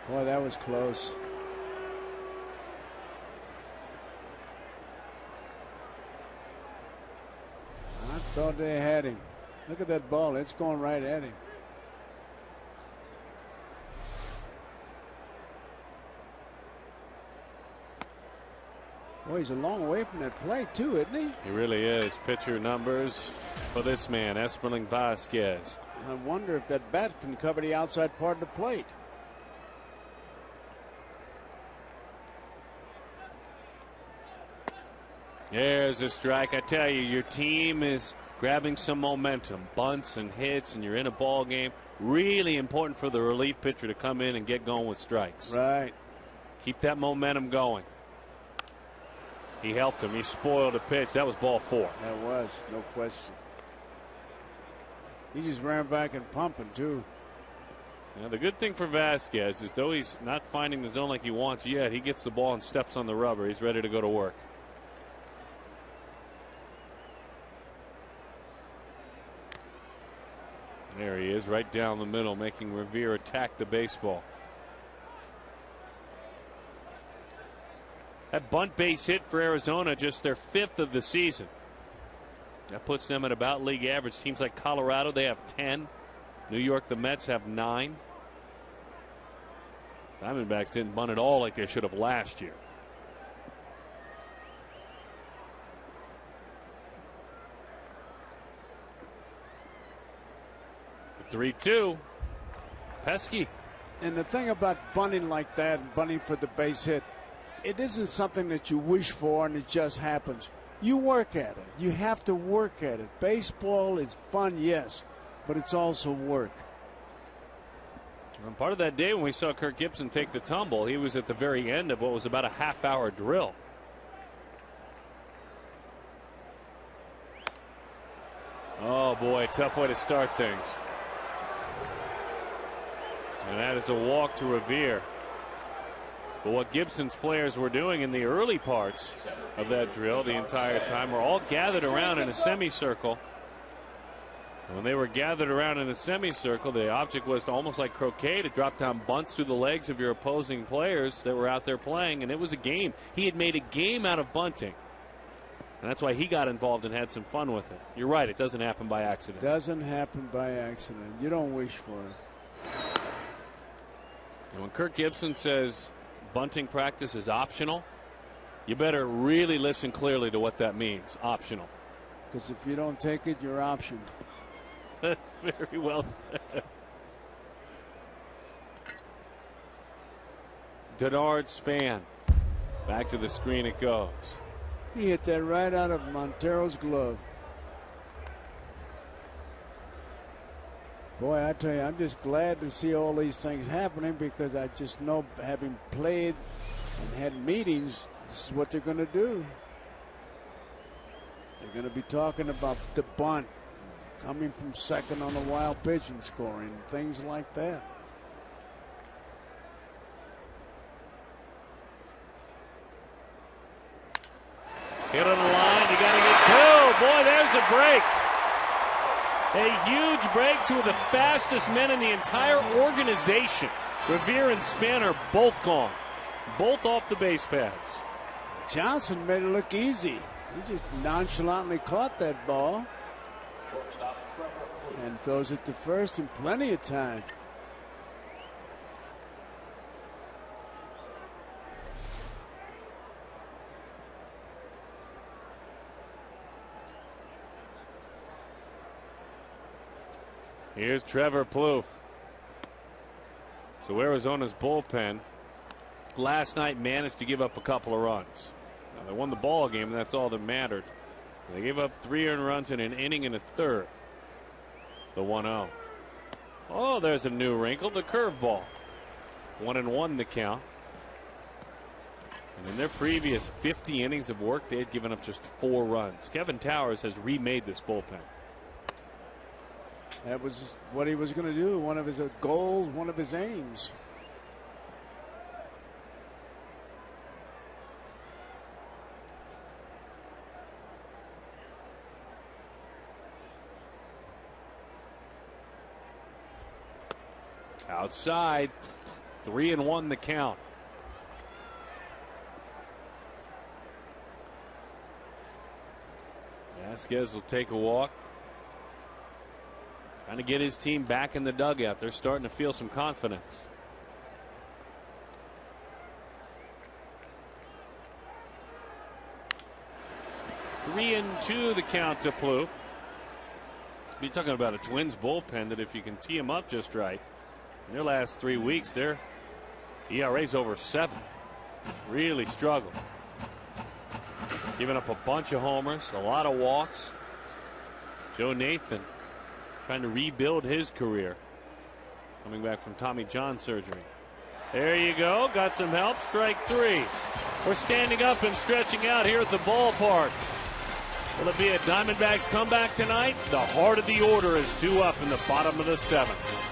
Boy, that was close. I thought they had him. Look at that ball. It's going right at him. Boy, he's a long way from that plate, too, isn't he? He really is. Pitcher numbers for this man, Esmeralda Vasquez. I wonder if that bat can cover the outside part of the plate. There's a strike. I tell you, your team is grabbing some momentum. Bunts and hits, and you're in a ball game. Really important for the relief pitcher to come in and get going with strikes. Right. Keep that momentum going. He helped him. He spoiled a pitch. That was ball 4. That was, no question. He just ran back and pumping, too. Now, the good thing for Vasquez is, though he's not finding the zone like he wants yet, he gets the ball and steps on the rubber. He's ready to go to work. There he is, right down the middle, making Revere attack the baseball. That bunt base hit for Arizona, just their 5th of the season. That puts them at about league average. Teams like Colorado, they have 10. New York, the Mets have 9. Diamondbacks didn't bunt at all like they should have last year. The 3-2. Pesky. And the thing about bunting like that, and bunting for the base hit, it isn't something that you wish for and it just happens. You work at it. You have to work at it. Baseball is fun, yes, but it's also work. And part of that day when we saw Kirk Gibson take the tumble, he was at the very end of what was about a half-hour drill. Oh, boy, tough way to start things. And that is a walk to Revere. But what Gibson's players were doing in the early parts of that drill the entire time were all gathered around in a semicircle. When they were gathered around in a semicircle, the object was to, almost like croquet, to drop down bunts through the legs of your opposing players that were out there playing, and it was a game. He had made a game out of bunting. And that's why he got involved and had some fun with it. You're right, it doesn't happen by accident. Doesn't happen by accident. You don't wish for it. And when Kirk Gibson says bunting practice is optional, you better really listen clearly to what that means, optional. Because if you don't take it, you're optioned. Very well said. Denard Span. Back to the screen it goes. He hit that right out of Montero's glove. Boy, I tell you, I'm just glad to see all these things happening because I just know, having played and had meetings, this is what they're going to do. They're going to be talking about the bunt, coming from second on a wild pitch and scoring, things like that. Hit on the line, you got to get 2. Boy, there's a break. A huge break. 2 of the fastest men in the entire organization. Revere and Span are both gone. Both off the base paths. Johnson made it look easy. He just nonchalantly caught that ball and throws it to first in plenty of time. Here's Trevor Plouffe. So Arizona's bullpen last night managed to give up a couple of runs. Now, they won the ball game, and that's all that mattered. They gave up 3 earned runs in an inning and a third. The 1-0. Oh, there's a new wrinkle. The curveball. 1-1 the count. And in their previous 50 innings of work, they had given up just 4 runs. Kevin Towers has remade this bullpen. That was what he was going to do. One of his goals, one of his aims. Outside, 3-1 the count. Vasquez will take a walk. Trying to get his team back in the dugout. They're starting to feel some confidence. Three and 2 the count to Plouffe. You're talking about a Twins bullpen that if you can tee them up just right, in their last 3 weeks, their ERA's over 7. Really struggled. Giving up a bunch of homers, a lot of walks. Joe Nathan trying to rebuild his career. Coming back from Tommy John surgery. There you go. Got some help. Strike 3. We're standing up and stretching out here at the ballpark. Will it be a Diamondbacks comeback tonight? The heart of the order is due up in the bottom of the 7th.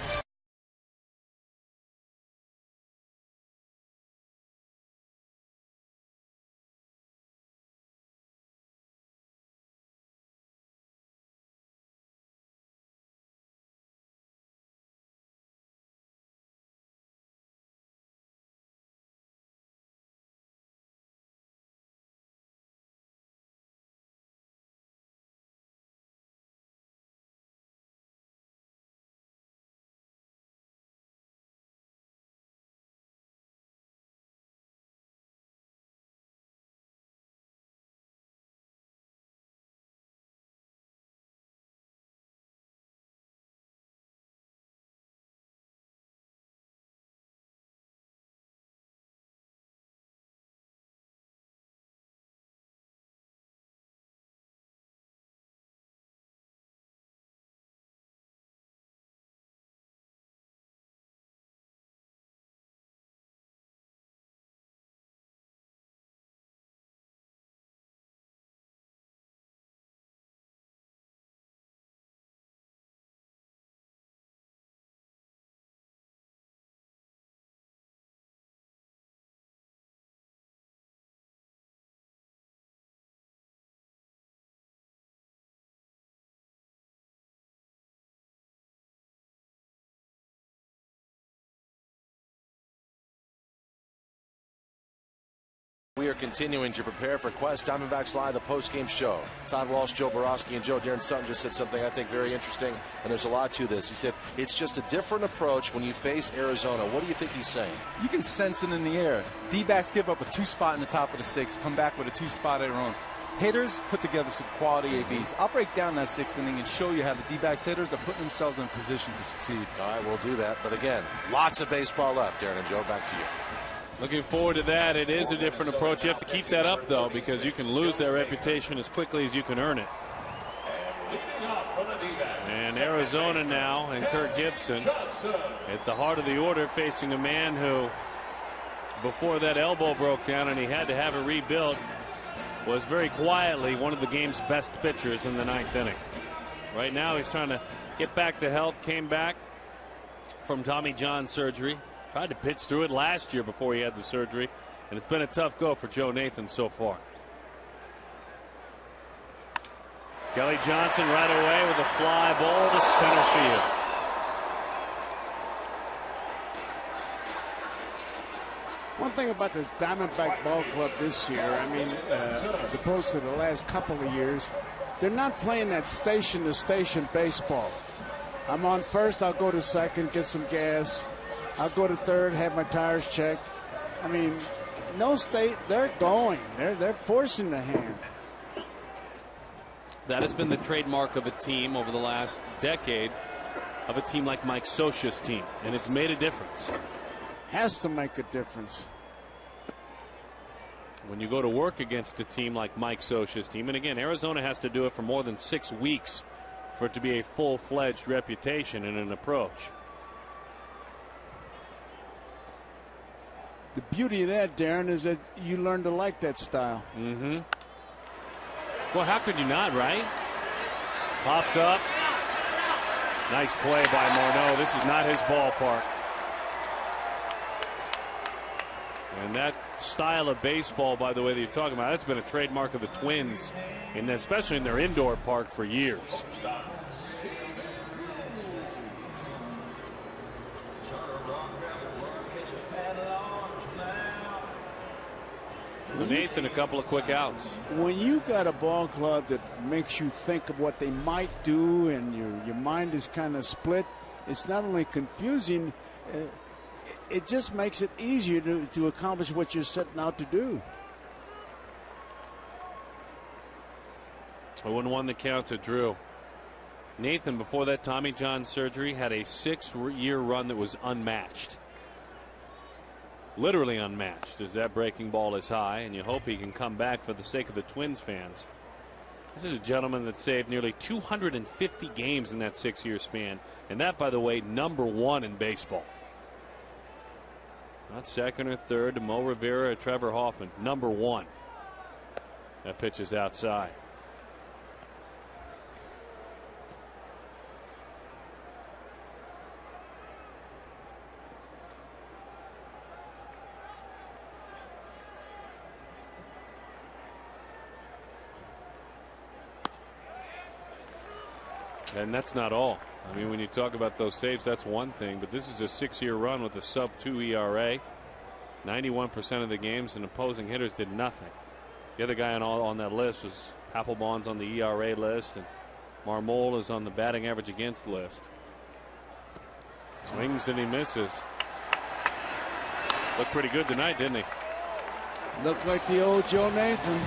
We are continuing to prepare for Quest Diamondbacks Live, the post-game show. Todd Walsh, Joe Borowski, and Joe Darren Sutton just said something I think very interesting, and there's a lot to this. He said, it's just a different approach when you face Arizona. What do you think he's saying? You can sense it in the air. D-backs give up a 2-spot in the top of the 6th, come back with a 2-spot of their own. Hitters put together some quality ABs. I'll break down that 6th inning and show you how the D-backs hitters are putting themselves in a position to succeed. All right, we'll do that. But again, lots of baseball left. Darren and Joe, back to you. Looking forward to that. It is a different approach. You have to keep that up, though, because you can lose that reputation as quickly as you can earn it. And Arizona now, and Kirk Gibson at the heart of the order, facing a man who, before that elbow broke down and he had to have it rebuilt, was very quietly one of the game's best pitchers in the 9th inning. Right now he's trying to get back to health, came back from Tommy John surgery. Tried to pitch through it last year before he had the surgery, and it's been a tough go for Joe Nathan so far. Kelly Johnson right away with a fly ball to center field. One thing about the Diamondback ball club this year, I mean, as opposed to the last couple of years, they're not playing that station-to-station baseball. I'm on first, I'll go to second, get some gas. I'll go to third, have my tires checked. I mean, no state, they're going. They're forcing the hand. That has been the trademark of the team over the last decade. of a team like Mike Scioscia's team, and it's made a difference. Has to make a difference. When you go to work against a team like Mike Scioscia's team, and again, Arizona has to do it for more than 6 weeks for it to be a full-fledged reputation and an approach. The beauty of that, Darren, is that you learn to like that style. Mm-hmm. Well, how could you not, right? Popped up. Nice play by Morneau. This is not his ballpark. And that style of baseball, by the way, that you're talking about, that's been a trademark of the Twins, and especially in their indoor park for years. So Nathan, a couple of quick outs. When you got a ball club that makes you think of what they might do and your mind is kind of split, it's not only confusing, it just makes it easier to accomplish what you're setting out to do. 0-1 the count to Drew. Nathan, before that Tommy John surgery, had a 6-year run that was unmatched. Literally unmatched, as that breaking ball is high, and you hope he can come back for the sake of the Twins fans. This is a gentleman that saved nearly 250 games in that 6-year span, and that, by the way, #1 in baseball. Not second or third to Mo Rivera or Trevor Hoffman. #1. That pitch is outside. And that's not all. I mean, when you talk about those saves, that's one thing, but this is a 6-year run with a sub-2 ERA. 91% of the games, and opposing hitters did nothing. The other guy on that list was Applebaum's on the ERA list, and Marmol is on the batting average against list. Swings and he misses. Looked pretty good tonight, didn't he? Looked like the old Joe Nathan.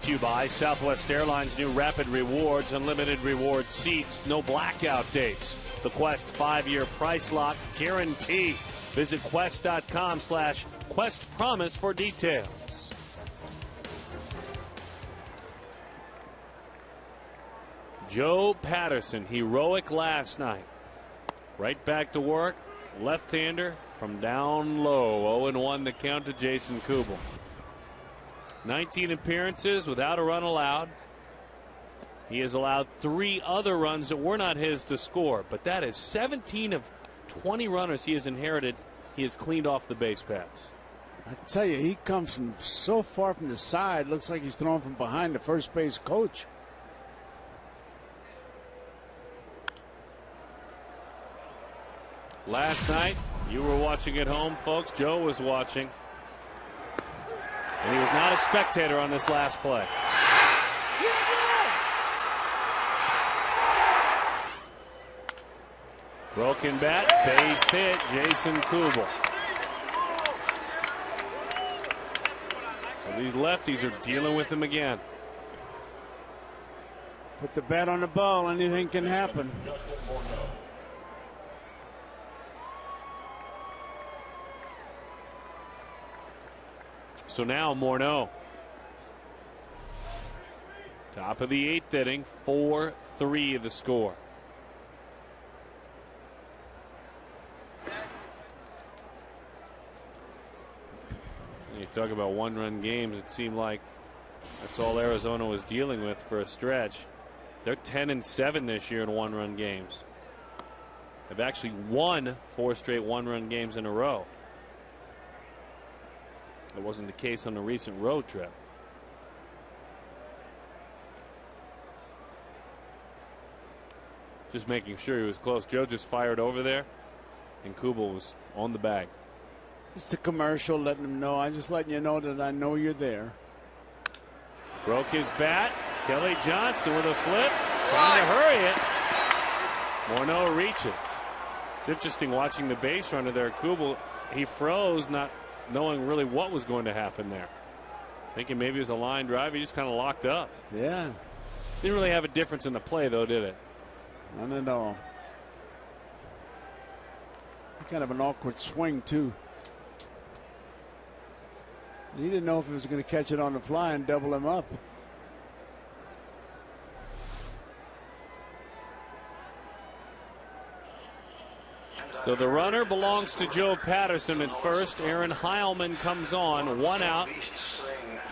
To you by Southwest Airlines' new Rapid Rewards, unlimited reward seats, no blackout dates. The Quest 5-year price lock guarantee. Visit quest.com/questpromise for details. Joe Patterson, heroic last night. Right back to work, left-hander from down low. 0-1 the count to Jason Kubel. 19 appearances without a run allowed. He has allowed 3 other runs that were not his to score, but that is 17 of 20 runners he has inherited. He has cleaned off the base paths. I tell you, he comes from so far from the side. Looks like he's throwing from behind the first base coach. Last night, you were watching at home, folks. Joe was watching. And he was not a spectator on this last play. Broken bat, base hit, Jason Kubel. So these lefties are dealing with him again. Put the bat on the ball, anything can happen. So now Morneau. Top of the 8th inning, 4-3 the score. You talk about one-run games, it seemed like that's all Arizona was dealing with for a stretch. They're 10-7 this year in one-run games. They've actually won 4 straight one-run games in a row. That wasn't the case on the recent road trip. Just making sure he was close. Joe just fired over there, and Kubel was on the bag. Just a commercial letting him know. I'm just letting you know that I know you're there. Broke his bat. Kelly Johnson with a flip. Trying to hurry it. Morneau reaches. It's interesting watching the base runner there. Kubel, he froze, not knowing really what was going to happen there. Thinking maybe it was a line drive. He just kind of locked up. Yeah. Didn't really have a difference in the play, though, did it? None at all. Kind of an awkward swing, too. He didn't know if he was going to catch it on the fly and double him up. So the runner belongs to Joe Patterson at first. Aaron Heilman comes on, 1 out.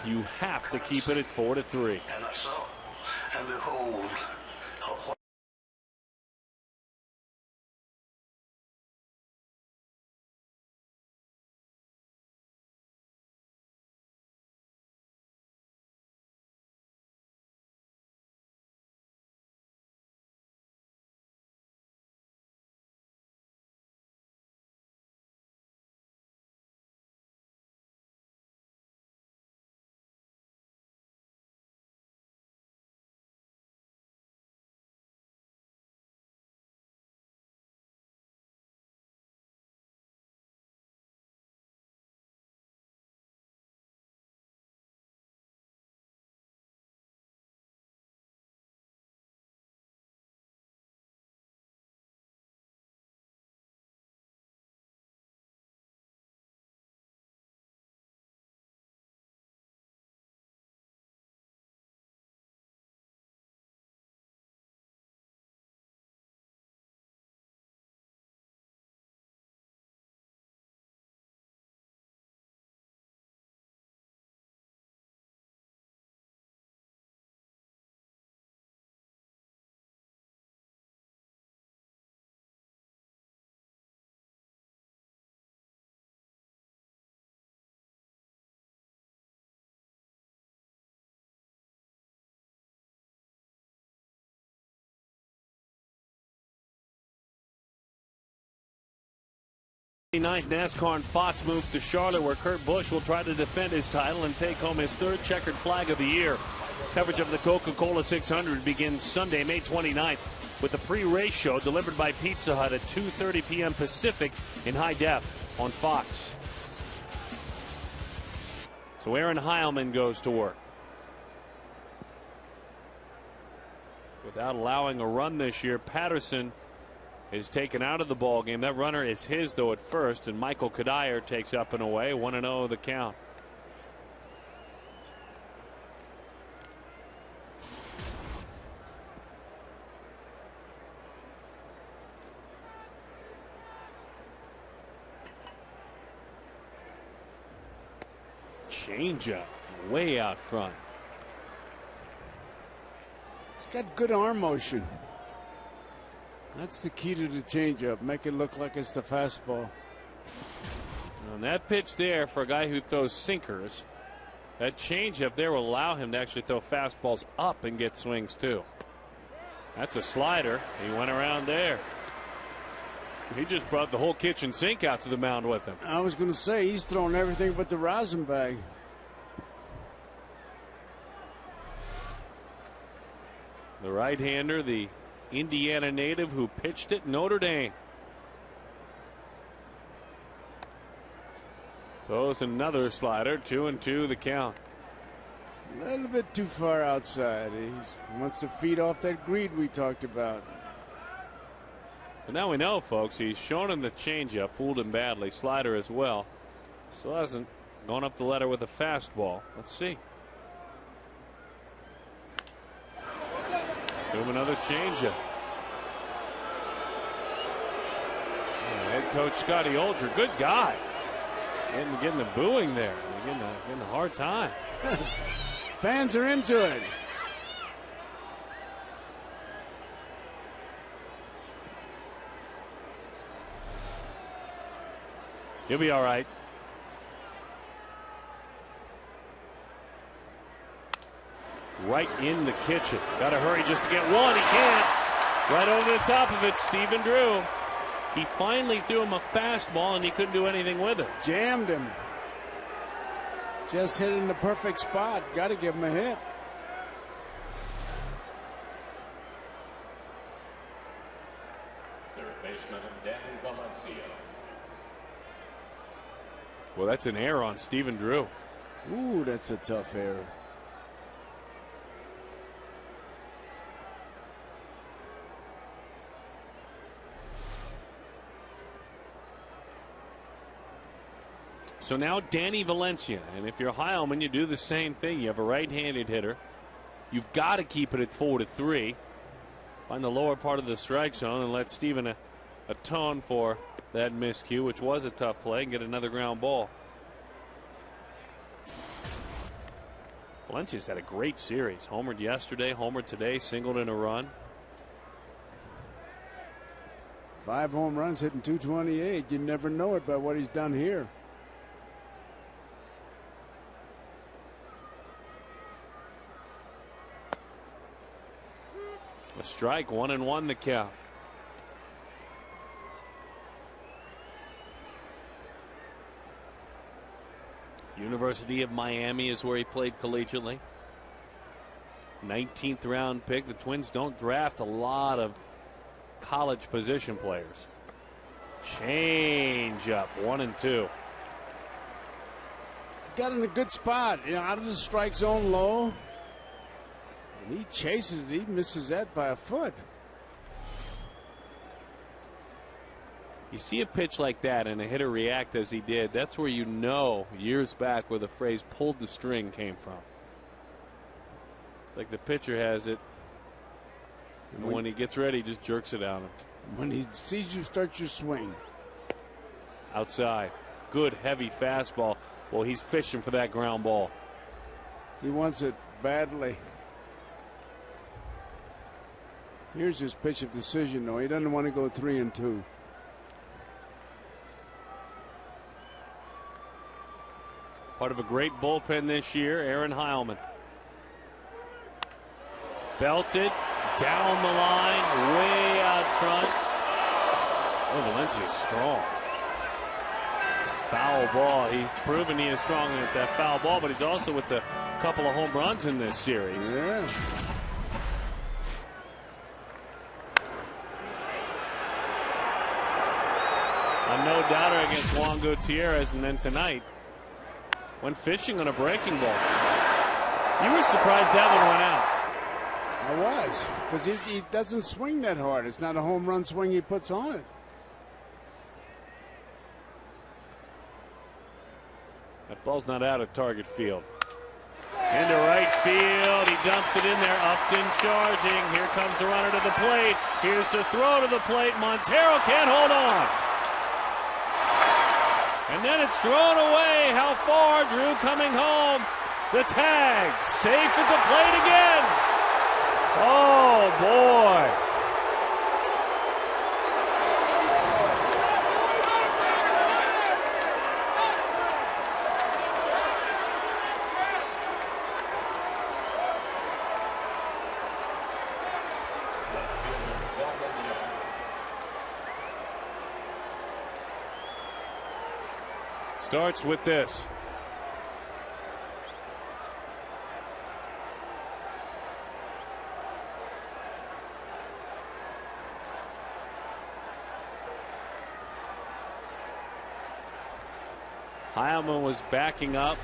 You have to keep it at 4-3. And behold, Ninth NASCAR and Fox moves to Charlotte, where Kurt Busch will try to defend his title and take home his 3rd checkered flag of the year. Coverage of the Coca-Cola 600 begins Sunday, May 29th, with a pre-race show delivered by Pizza Hut at 2:30 p.m. Pacific in high def on Fox. So Aaron Heilman goes to work. Without allowing a run this year, Patterson is taken out of the ball game. That runner is his, though, at first, and Michael Kadire takes up and away. 1-0 the count. Changeup way out front. He's got good arm motion. That's the key to the changeup. Make it look like it's the fastball. On that pitch there, for a guy who throws sinkers, that changeup there will allow him to actually throw fastballs up and get swings too. That's a slider. He went around there. He just brought the whole kitchen sink out to the mound with him. I was going to say, he's throwing everything but the rosin bag. The right-hander, the Indiana native who pitched at Notre Dame. Throws another slider, 2-2 the count. A little bit too far outside. He wants to feed off that greed we talked about. So now we know, folks, he's shown him the changeup, fooled him badly, slider as well. Still hasn't gone up the ladder with a fastball. Let's see. Give him another changeup. Head coach Scotty Olger, good guy. Getting the booing there. Getting a hard time. Fans are into it. He'll be all right. Right in the kitchen. Got to hurry just to get one. He can't. Right over the top of it, Stephen Drew. He finally threw him a fastball, and he couldn't do anything with it. Jammed him. Just hit in the perfect spot. Got to give him a hit. Third baseman, Valencia. Well, that's an error on Stephen Drew. Ooh, that's a tough error. So now Danny Valencia, and if you're Heilman, you do the same thing. You have a right-handed hitter. You've got to keep it at 4-3. Find the lower part of the strike zone and let Steven atone for that miscue, which was a tough play, and get another ground ball. Valencia's had a great series. Homered yesterday, homered today, singled in a run. 5 home runs, hitting .228. You never know it by what he's done here. A strike, 1-1 the count. University of Miami is where he played collegiately. 19th round pick. The Twins don't draft a lot of college position players. Change up, 1-2. Got in a good spot, out of the strike zone low. And he chases it. He misses that by a foot. You see a pitch like that and a hitter react as he did. That's where you know years back where the phrase pulled the string came from. It's like the pitcher has it. And when he gets ready, he just jerks it out. When he sees you start your swing. Outside. Good heavy fastball. Well, he's fishing for that ground ball. He wants it badly. Here's his pitch of decision, though. He doesn't want to go 3-2. Part of a great bullpen this year, Aaron Heilman. Belted down the line, way out front. Oh, Valencia's strong. Foul ball. He's proven he is strong at that foul ball, but he's also with a couple of home runs in this series. Yeah. A no-doubter against Juan Gutierrez, and then tonight went fishing on a breaking ball. You were surprised that one went out. I was, because he doesn't swing that hard. It's not a home run swing he puts on it. That ball's not out of target field. Into right field. He dumps it in there. Upton charging. Here comes the runner to the plate. Here's the throw to the plate. Montero can't hold on. And then it's thrown away. How far? Drew coming home. The tag. Safe at the plate again. Oh, boy. starts with this. Heilman was backing up.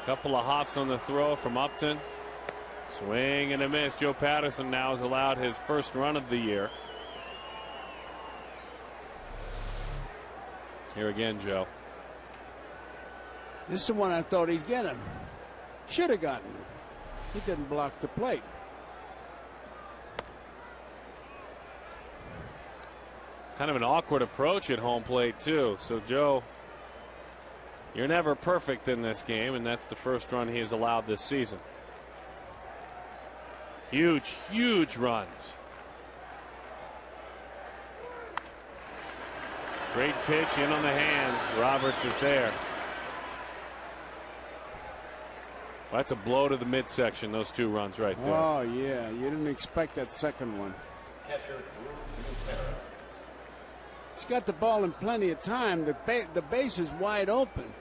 Couple of hops on the throw from Upton. Swing and a miss. Joe Patterson now has allowed his first run of the year. Here again, Joe. This is the one I thought he'd get him. Should have gotten him. He didn't block the plate. Kind of an awkward approach at home plate, too. So, Joe, you're never perfect in this game, and that's the first run he has allowed this season. Huge, huge runs. Great pitch in on the hands. Roberts is there. Well, that's a blow to the midsection, those two runs right there. Oh, yeah. You didn't expect that second one. He's got the ball in plenty of time. The base is wide open.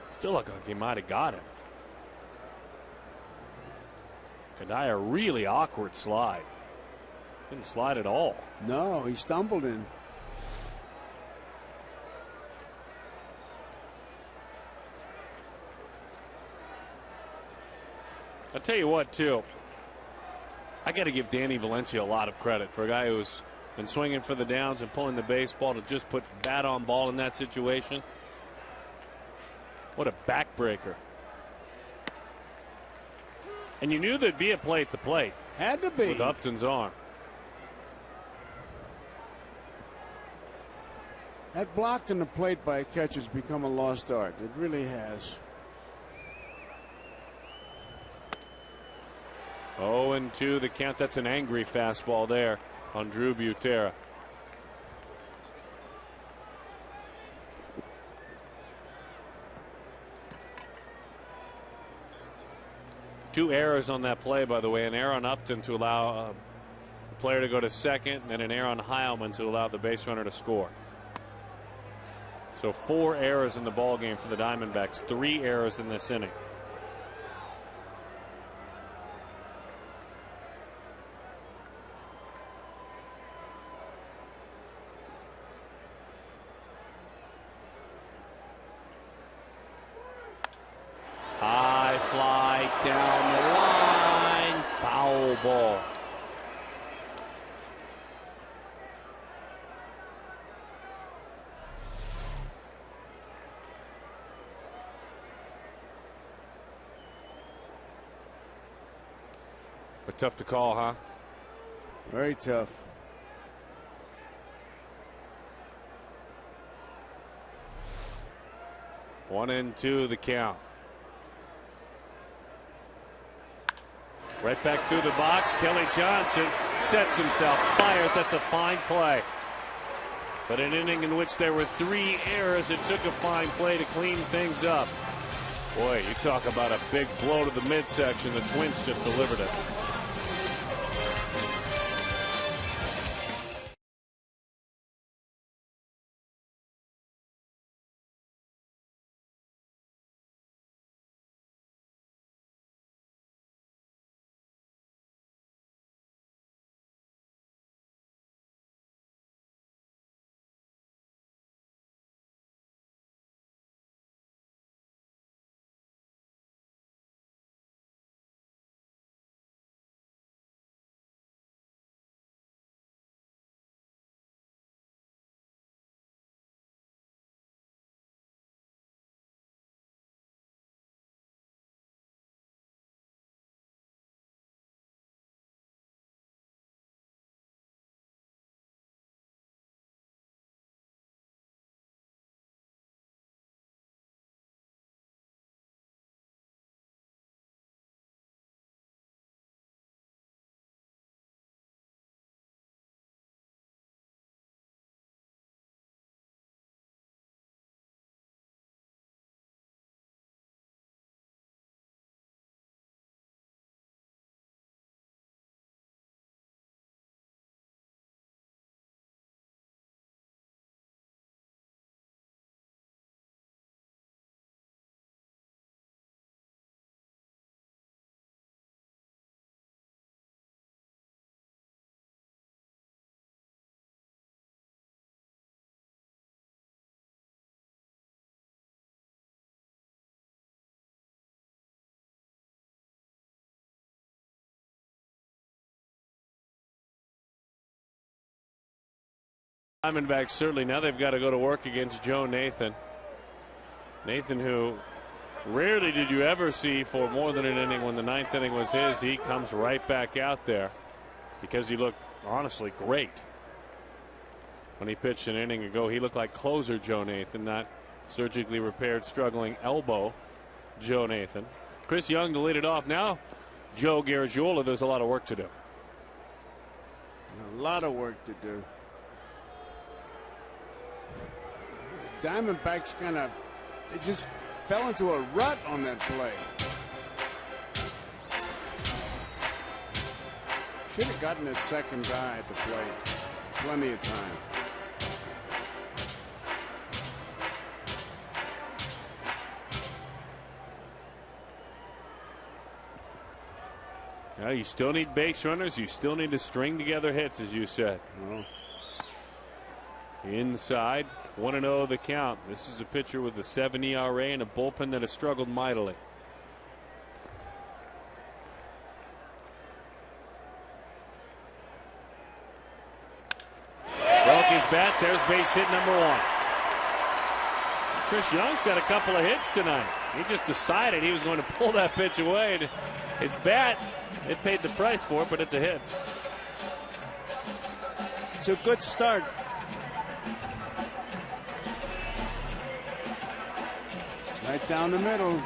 Still looked like he might have got him. Kadaya, really awkward slide. Didn't slide at all. No, he stumbled in. I'll tell you what, too. I got to give Danny Valencia a lot of credit for a guy who's been swinging for the downs and pulling the baseball to just put bat on ball in that situation. What a backbreaker. And you knew there'd be a play at the plate. Had to be. With Upton's arm. That block in the plate by a catcher's become a lost art. It really has. 0-2 the count. That's an angry fastball there on Drew Butera. Two errors on that play, by the way. An error on Upton to allow the player to go to second, and an error on Heilman to allow the base runner to score. So 4 errors in the ball game for the Diamondbacks. 3 errors in this inning. High fly down the line. Foul ball. But tough to call, huh? Very tough. One and two the count. Right back through the box. Kelly Johnson sets himself, fires. That's a fine play. But an inning in which there were 3 errors, it took a fine play to clean things up. Boy, you talk about a big blow to the midsection. The Twins just delivered it. Diamondbacks certainly now they've got to go to work against Joe Nathan. Nathan, who rarely did you ever see for more than an inning when the 9th inning was his. He comes right back out there because he looked honestly great. When he pitched an inning ago, he looked like closer Joe Nathan, not surgically repaired, struggling elbow Joe Nathan. Chris Young to lead it off. Now, Joe Garagiola, there's a lot of work to do. A lot of work to do. Diamondbacks they just fell into a rut on that play. Should have gotten that second guy at the plate. Plenty of time. Now you still need base runners. You still need to string together hits, as you said. Oh. Inside, 1-0 the count. This is a pitcher with a 7 ERA and a bullpen that has struggled mightily. Broke his bat. There's base hit number 1. Chris Young's got a couple of hits tonight. He just decided he was going to pull that pitch away. And his bat, it paid the price for it, but it's a hit. It's a good start. Right down the middle.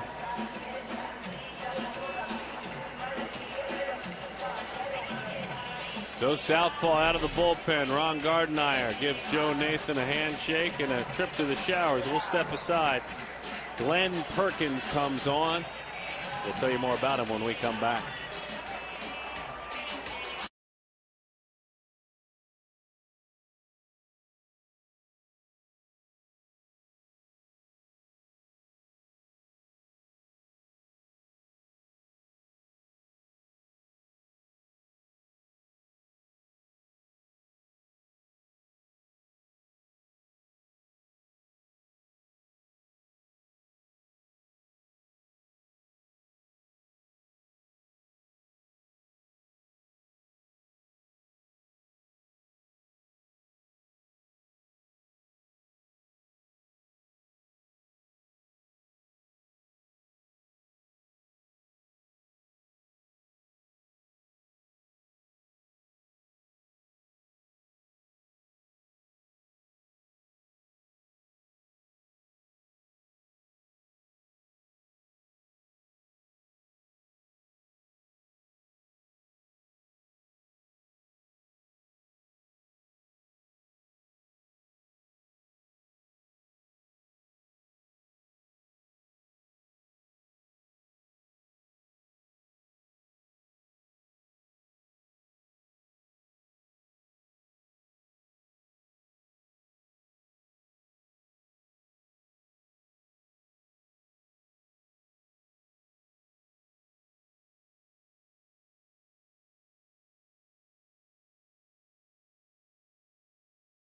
So southpaw out of the bullpen. Ron Gardenhire gives Joe Nathan a handshake and a trip to the showers. We'll step aside. Glenn Perkins comes on. We'll tell you more about him when we come back.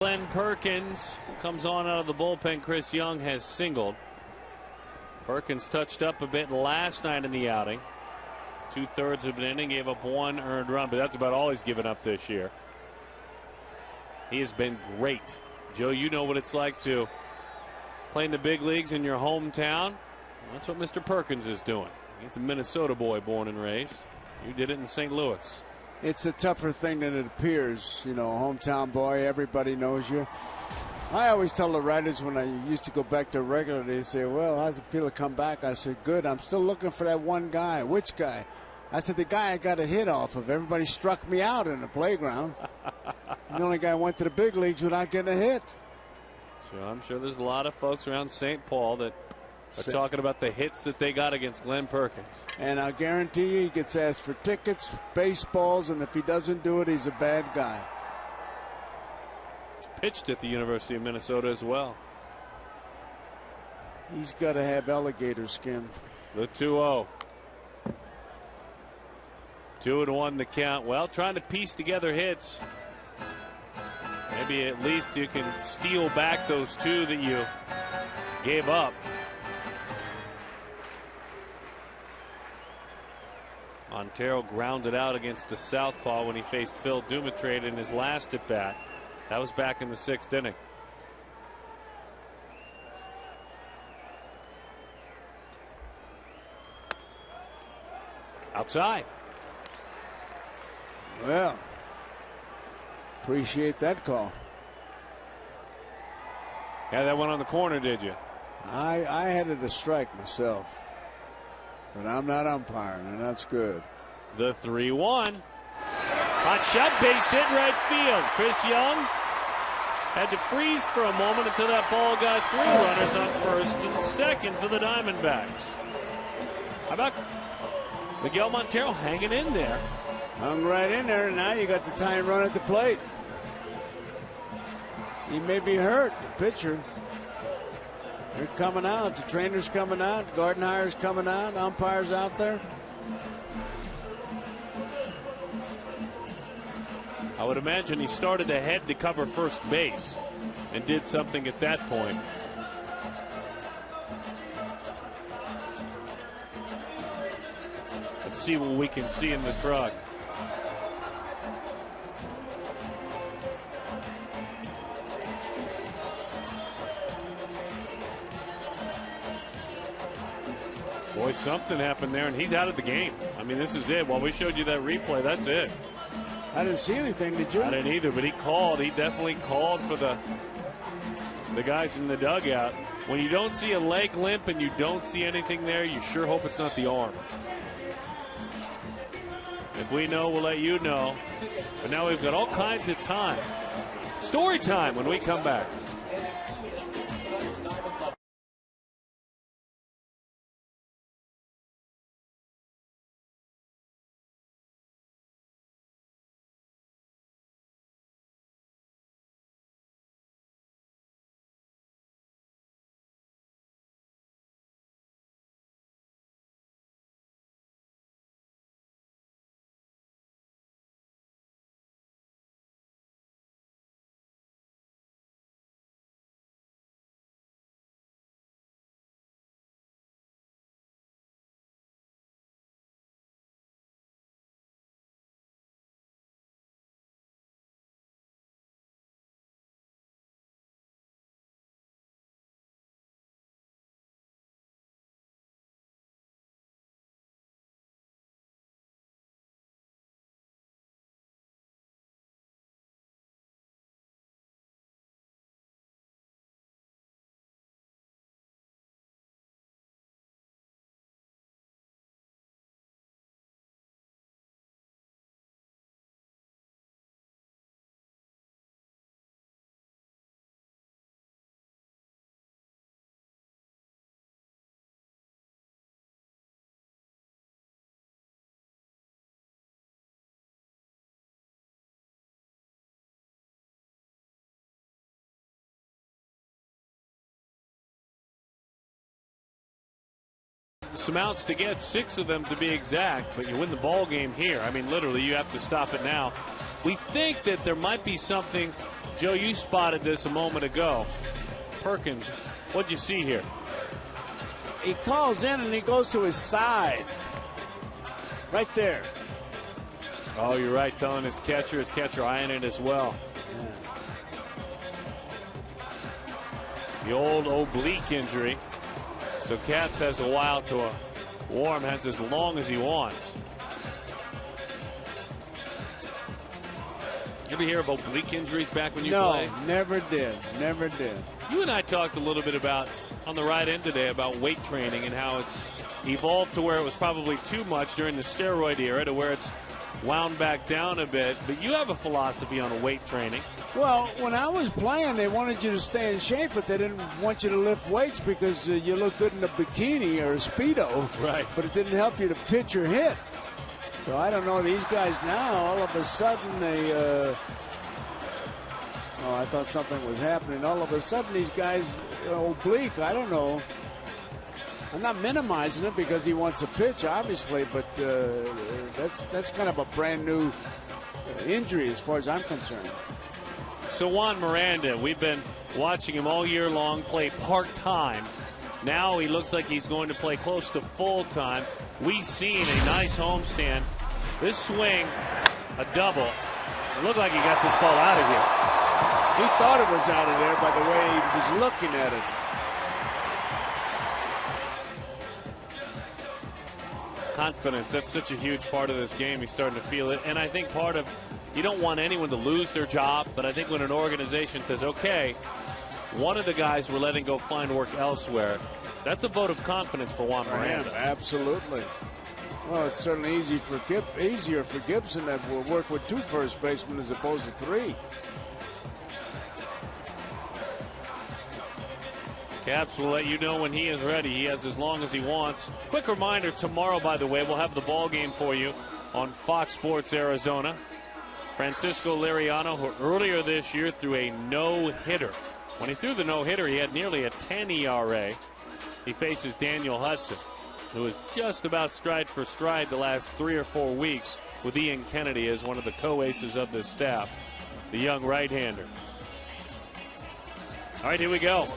Glenn Perkins comes on out of the bullpen. Chris Young has singled. Perkins touched up a bit last night in the outing. 2/3 of an inning, gave up 1 earned run, but that's about all he's given up this year. He has been great. Joe, you know what it's like to play in the big leagues in your hometown. That's what Mr. Perkins is doing. He's a Minnesota boy, born and raised. You did it in St. Louis. It's a tougher thing than it appears. You know, hometown boy, everybody knows you. I always tell the writers when I used to go back to regular, they say, well, how's it feel to come back? I said, good. I'm still looking for that one guy. Which guy? I said, the guy I got a hit off of. Everybody struck me out in the playground. The only guy went to the big leagues without getting a hit. So I'm sure there's a lot of folks around St. Paul that are talking about the hits that they got against Glenn Perkins. And I guarantee you he gets asked for tickets, baseballs, and if he doesn't do it, he's a bad guy. Pitched at the University of Minnesota as well. He's got to have alligator skin. The 2-0. 2-1 the count. Well, trying to piece together hits. Maybe at least you can steal back those 2 that you gave up. Montero grounded out against the southpaw when he faced Phil Dumatrade in his last at bat. That was back in the 6th inning. Outside. Well, appreciate that call. Yeah, that went on the corner, did you? I had it a strike myself. But I'm not umpiring, and that's good. The 3-1. Hot shot, base hit, right field. Chris Young had to freeze for a moment until that ball got through. Runners on first and second for the Diamondbacks. How about Miguel Montero hanging in there? Hung right in there, and now you got the tying run at the plate. He may be hurt, the pitcher. They're coming out. The trainer's coming out. Gardenhire's coming out. Umpire's out there. I would imagine he started ahead to cover first base and did something at that point. Let's see what we can see in the truck. Boy, something happened there, and he's out of the game. I mean, this is it. While we showed you that replay, that's it. I didn't see anything, did you? I didn't either, but he called. He definitely called for the guys in the dugout. When you don't see a leg limp and you don't see anything there, you sure hope it's not the arm. If we know, we'll let you know. But now we've got all kinds of time. Story time when we come back. Some outs to get, 6 of them to be exact, but you win the ball game here. I mean, literally, you have to stop it now. We think that there might be something. Joe, you spotted this a moment ago. Perkins, what'd you see here? He calls in and he goes to his side. Right there. Oh, you're right, telling his catcher eyeing it as well. The old oblique injury. So Caps has a while to warm, has as long as he wants. You ever hear of oblique injuries back when you play? No, never did. Never did. You and I talked a little bit about, on the right end today, about weight training and how it's evolved to where it was probably too much during the steroid era to where it's wound back down a bit. But you have a philosophy on weight training. Well, when I was playing, they wanted you to stay in shape, but they didn't want you to lift weights because you look good in a bikini or a Speedo. Right. But it didn't help you to pitch or hit. So I don't know, these guys now, all of a sudden they, I thought something was happening. All of a sudden these guys, oblique, I don't know. I'm not minimizing it because he wants a pitch, obviously, but that's kind of a brand new injury as far as I'm concerned. So Juan Miranda, we've been watching him all year long play part-time. Now he looks like he's going to play close to full-time. We've seen a nice homestand. This swing, a double. It looked like he got this ball out of here. He thought it was out of there by the way he was looking at it. Confidence, that's such a huge part of this game. He's starting to feel it. And I think part of, you don't want anyone to lose their job, but I think when an organization says, okay, one of the guys we're letting go find work elsewhere, that's a vote of confidence for Juan Miranda. Absolutely. Well, it's certainly easier for Gibson that will work with 2 first basemen as opposed to 3. Caps will let you know when he is ready. He has as long as he wants. Quick reminder, tomorrow, by the way, we'll have the ball game for you on Fox Sports Arizona. Francisco Liriano, who earlier this year threw a no-hitter. When he threw the no-hitter, he had nearly a 10 ERA. He faces Daniel Hudson, who is just about stride for stride the last 3 or 4 weeks with Ian Kennedy as one of the co-aces of this staff, the young right-hander. All right, here we go.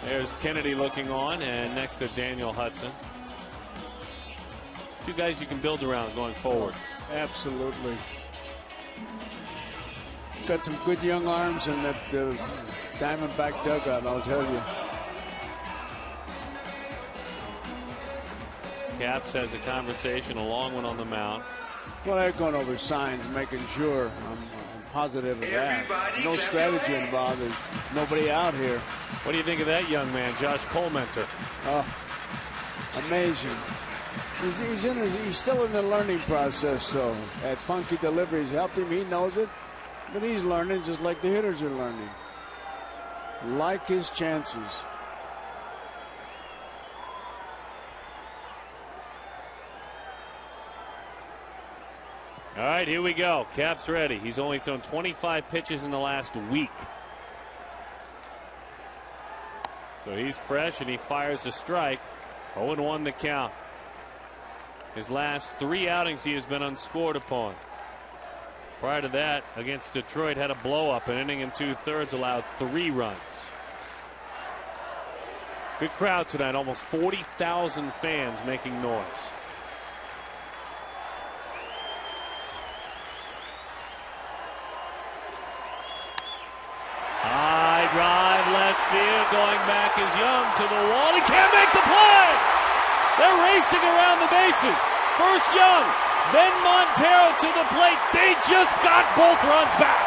There's Kennedy looking on, and next to Daniel Hudson. 2 guys you can build around going forward. Absolutely. Got some good young arms in that Diamondback dugout, I'll tell you. Caps has a conversation, a long one on the mound. Well, they're going over signs, making sure. I'm positive of that. No strategy involved. There's nobody out here. What do you think of that young man, Josh Colmenter? Oh, amazing. He's still in the learning process, so that funky delivery's helped him. He knows it, but he's learning just like the hitters are learning. Like his chances. All right, here we go. Cap's ready. He's only thrown 25 pitches in the last week. So he's fresh, and he fires a strike. 0-1 the count. His last 3 outings, he has been unscored upon. Prior to that, against Detroit, had a blow-up. An inning and 2/3, allowed 3 runs. Good crowd tonight. Almost 40,000 fans making noise. High drive, left field, going back is Young to the wall. He can't make the play! They're racing around the bases. First Young, then Montero to the plate. They just got both runs back.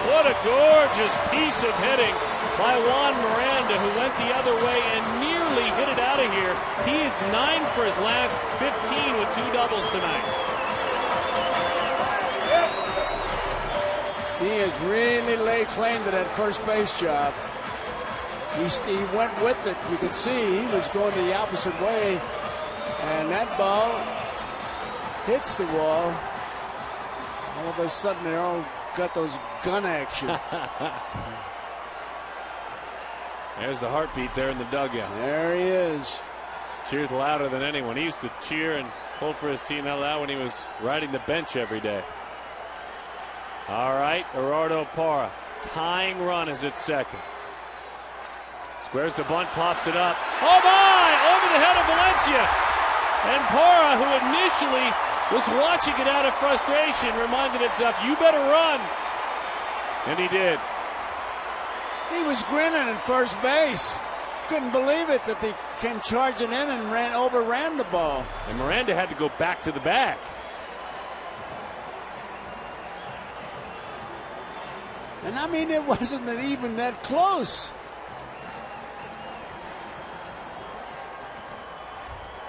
What a gorgeous piece of hitting by Juan Miranda, who went the other way and nearly hit it out of here. He is 9 for his last 15 with 2 doubles tonight. He has really laid claim to that first base job. He went with it. You could see he was going the opposite way. And that ball hits the wall. All of a sudden, they all got those gun action. There's the heartbeat there in the dugout. There he is. Cheers louder than anyone. He used to cheer and pull for his team that loud when he was riding the bench every day. All right, Gerardo Parra. Tying run is at second. Squares the bunt, pops it up. Oh my! Over the head of Valencia. And Parra, who initially was watching it out of frustration, reminded himself, you better run. And he did. He was grinning at first base. Couldn't believe it that they came charging in and overran the ball. And Miranda had to go back to the bag. And I mean, it wasn't even that close.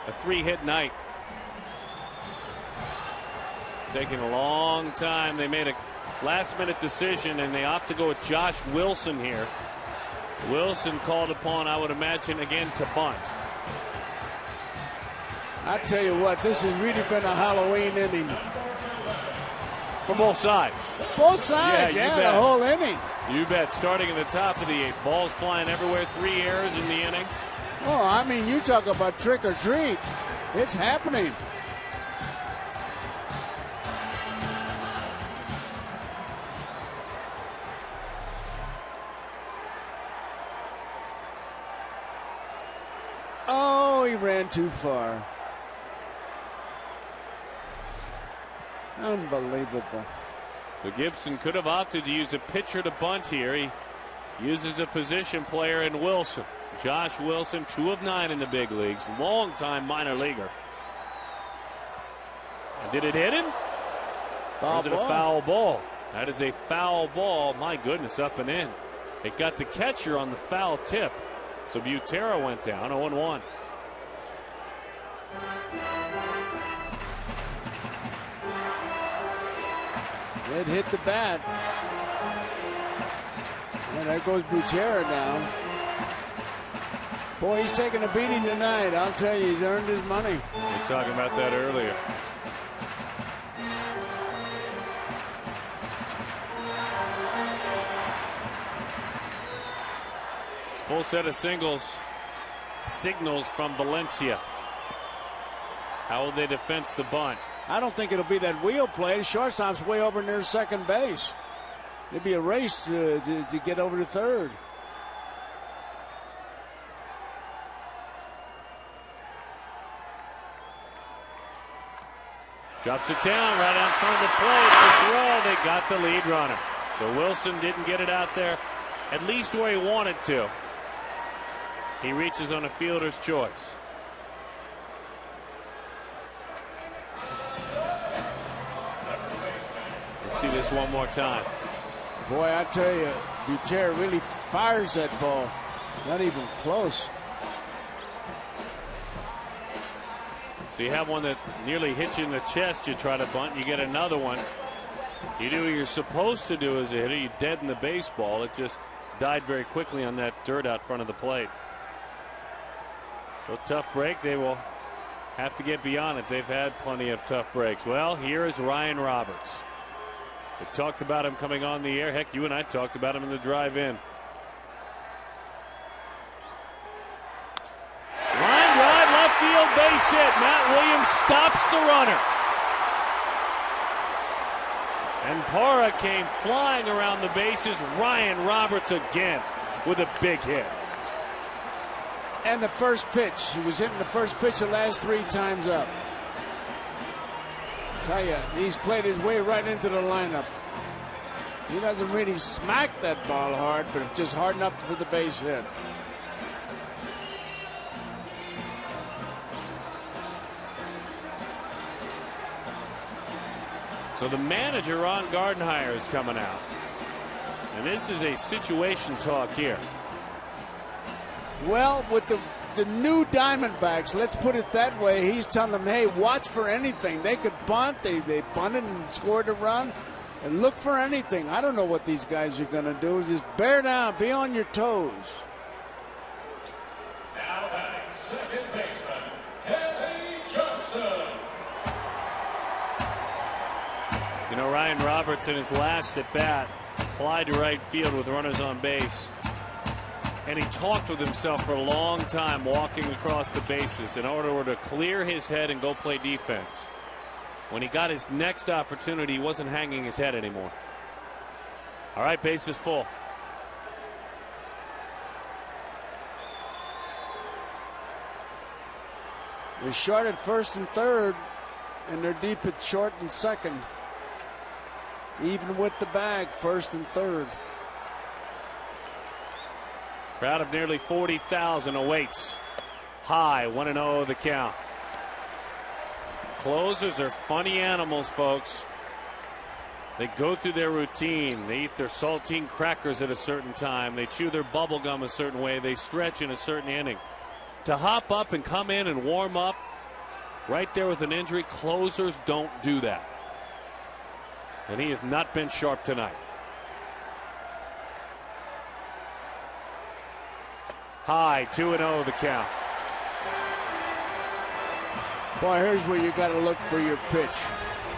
A 3-hit night. Taking a long time. They made a last-minute decision, and they opt to go with Josh Wilson here. Wilson called upon, I would imagine, again to bunt. I tell you what, this has really been a Halloween inning. For both sides. Both sides, yeah, the whole inning. You bet. Starting in the top of the 8th. Balls flying everywhere. 3 errors in the inning. Oh, I mean, you talk about trick or treat. It's happening. Oh, he ran too far. Unbelievable. So Gibson could have opted to use a pitcher to bunt here. He uses a position player in Wilson. Josh Wilson, 2 of 9 in the big leagues, longtime minor leaguer. And did it hit him? Or is it a foul ball? That is a foul ball. My goodness, up and in. It got the catcher on the foul tip. So Butera went down 0-1. It hit the bat. And there goes Butera down. Boy, he's taking a beating tonight. I'll tell you, he's earned his money. We were talking about that earlier. It's full set of signals from Valencia. How will they defense the bunt? I don't think it'll be that wheel play. The shortstop's way over near second base. It'd be a race to get over to third. Drops it down right out front of the plate. The throw, they got the lead runner. So Wilson didn't get it out there at least where he wanted to. He reaches on a fielder's choice. Let's see this one more time. Boy, I tell you, Butera really fires that ball. Not even close. So you have one that nearly hits you in the chest. You try to bunt, you get another one. You do what you're supposed to do as a hitter. You deaden the baseball. It just died very quickly on that dirt out front of the plate. So tough break. They will have to get beyond it. They've had plenty of tough breaks. Well, here is Ryan Roberts. We talked about him coming on the air. Heck, you and I talked about him in the drive-in. Line drive, left field, base hit. Matt Williams stops the runner. And Parra came flying around the bases. Ryan Roberts again with a big hit. And the first pitch. He was hitting the first pitch the last 3 times up. Tell you, he's played his way right into the lineup. He doesn't really smack that ball hard, but it's just hard enough for the base hit. So the manager, Ron Gardenhire, is coming out. And this is a situation talk here. Well, with the new Diamondbacks, let's put it that way, he's telling them, hey, watch for anything. They could bunt. They bunted and scored a run. And look for anything. I don't know what these guys are going to do. Just bear down. Be on your toes. Now batting second baseman, Kelly Johnson. You know, Ryan Roberts in his last at bat fly to right field with runners on base. And he talked with himself for a long time walking across the bases in order to clear his head and go play defense. When he got his next opportunity, he wasn't hanging his head anymore. All right, base is full. They're short at first and third, and they're deep at short and second. Even with the bag, first and third. Crowd of nearly 40,000 awaits. High, 1-0 the count. Closers are funny animals, folks. They go through their routine. They eat their saltine crackers at a certain time. They chew their bubble gum a certain way. They stretch in a certain inning. To hop up and come in and warm up right there with an injury, closers don't do that. And he has not been sharp tonight. High, 2-0 the count. Boy, here's where you got to look for your pitch.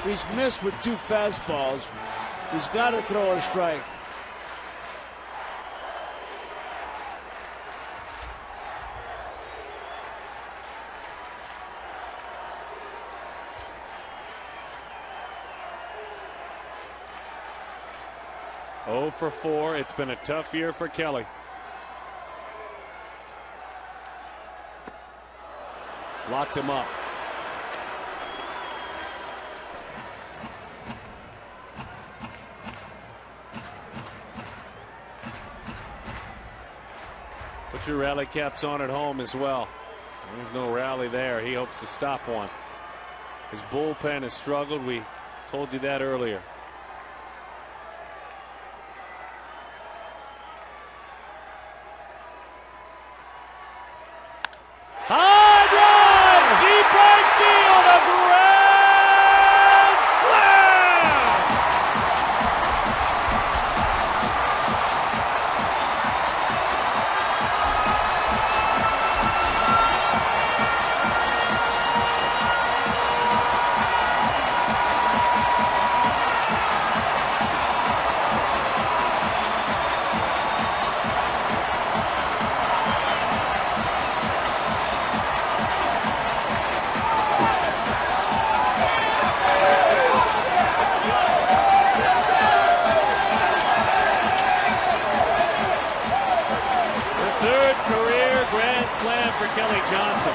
He's missed with 2 fastballs. He's got to throw a strike. Oh for 4. It's been a tough year for Kelly. Locked him up. Put your rally caps on at home as well. There's no rally there. He hopes to stop one. His bullpen has struggled. We told you that earlier. High drive, deep right field, a grand slam! Slam for Kelly Johnson.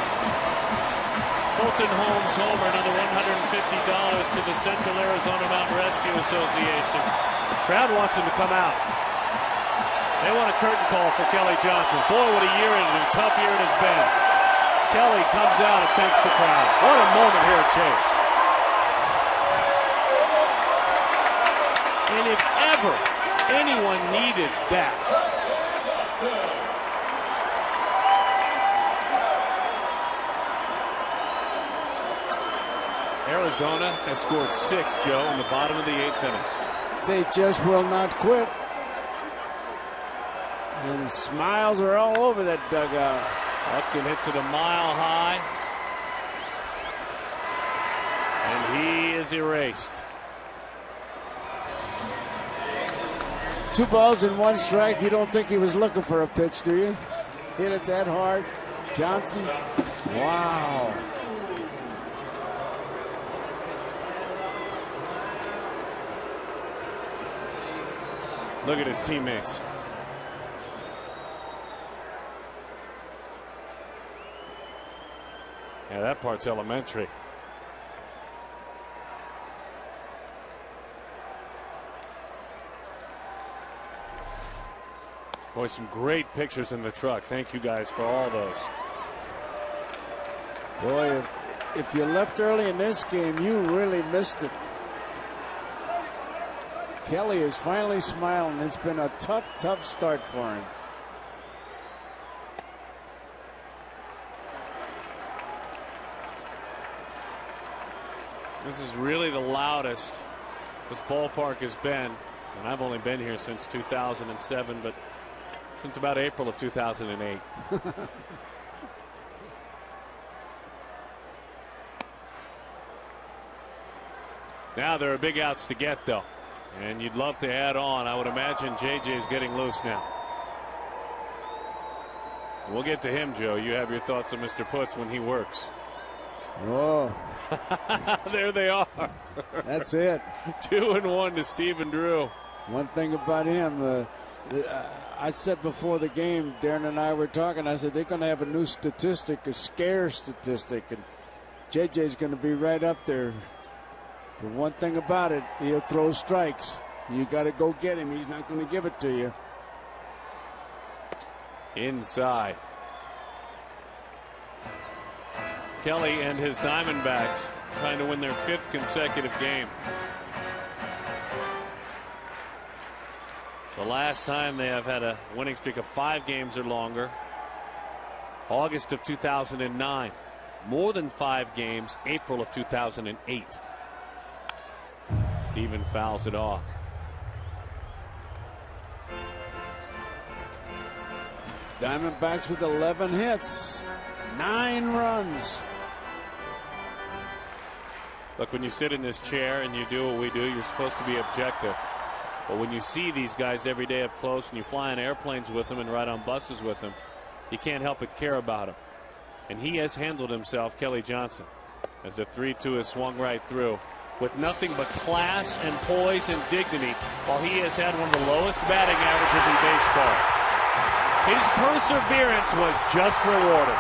Fulton Holmes homer, another $150 to the Central Arizona Mountain Rescue Association. Crowd wants him to come out. They want a curtain call for Kelly Johnson. Boy, what a year and a tough year it has been. Kelly comes out and thanks the crowd. What a moment here at Chase. And if ever anyone needed that, Arizona has scored 6, Joe, in the bottom of the 8th inning. They just will not quit. And smiles are all over that dugout. Upton hits it a mile high. And he is erased. 2 balls and 1 strike. You don't think he was looking for a pitch, do you? Hit it that hard. Johnson. Wow. Look at his teammates. Yeah, that part's elementary. Boy, some great pictures in the truck. Thank you guys for all those. Boy, if you left early in this game, you really missed it. Kelly is finally smiling. It's been a tough start for him. This is really the loudest this ballpark has been. And I've only been here since 2007, but since about April of 2008. Now there are big outs to get, though. And you'd love to add on. I would imagine JJ's getting loose now. We'll get to him, Joe. You have your thoughts on Mr. Putz when he works. Oh. There they are. That's it. 2-1 to Stephen Drew. One thing about him, I said before the game, Darren and I were talking, I said they're going to have a new statistic, a scare statistic, and JJ's going to be right up there. For one thing about it, he'll throw strikes. You got to go get him. He's not going to give it to you. Inside. Kelly and his Diamondbacks trying to win their 5th consecutive game. The last time they have had a winning streak of 5 games or longer, August of 2009. More than 5 games, April of 2008. Steven fouls it off. Diamondbacks with 11 hits, 9 runs. Look, when you sit in this chair and you do what we do, you're supposed to be objective. But when you see these guys every day up close and you fly in airplanes with them and ride on buses with them, you can't help but care about them. And he has handled himself, Kelly Johnson, as the 3-2 is swung right through with nothing but class and poise and dignity, while he has had one of the lowest batting averages in baseball. His perseverance was just rewarded.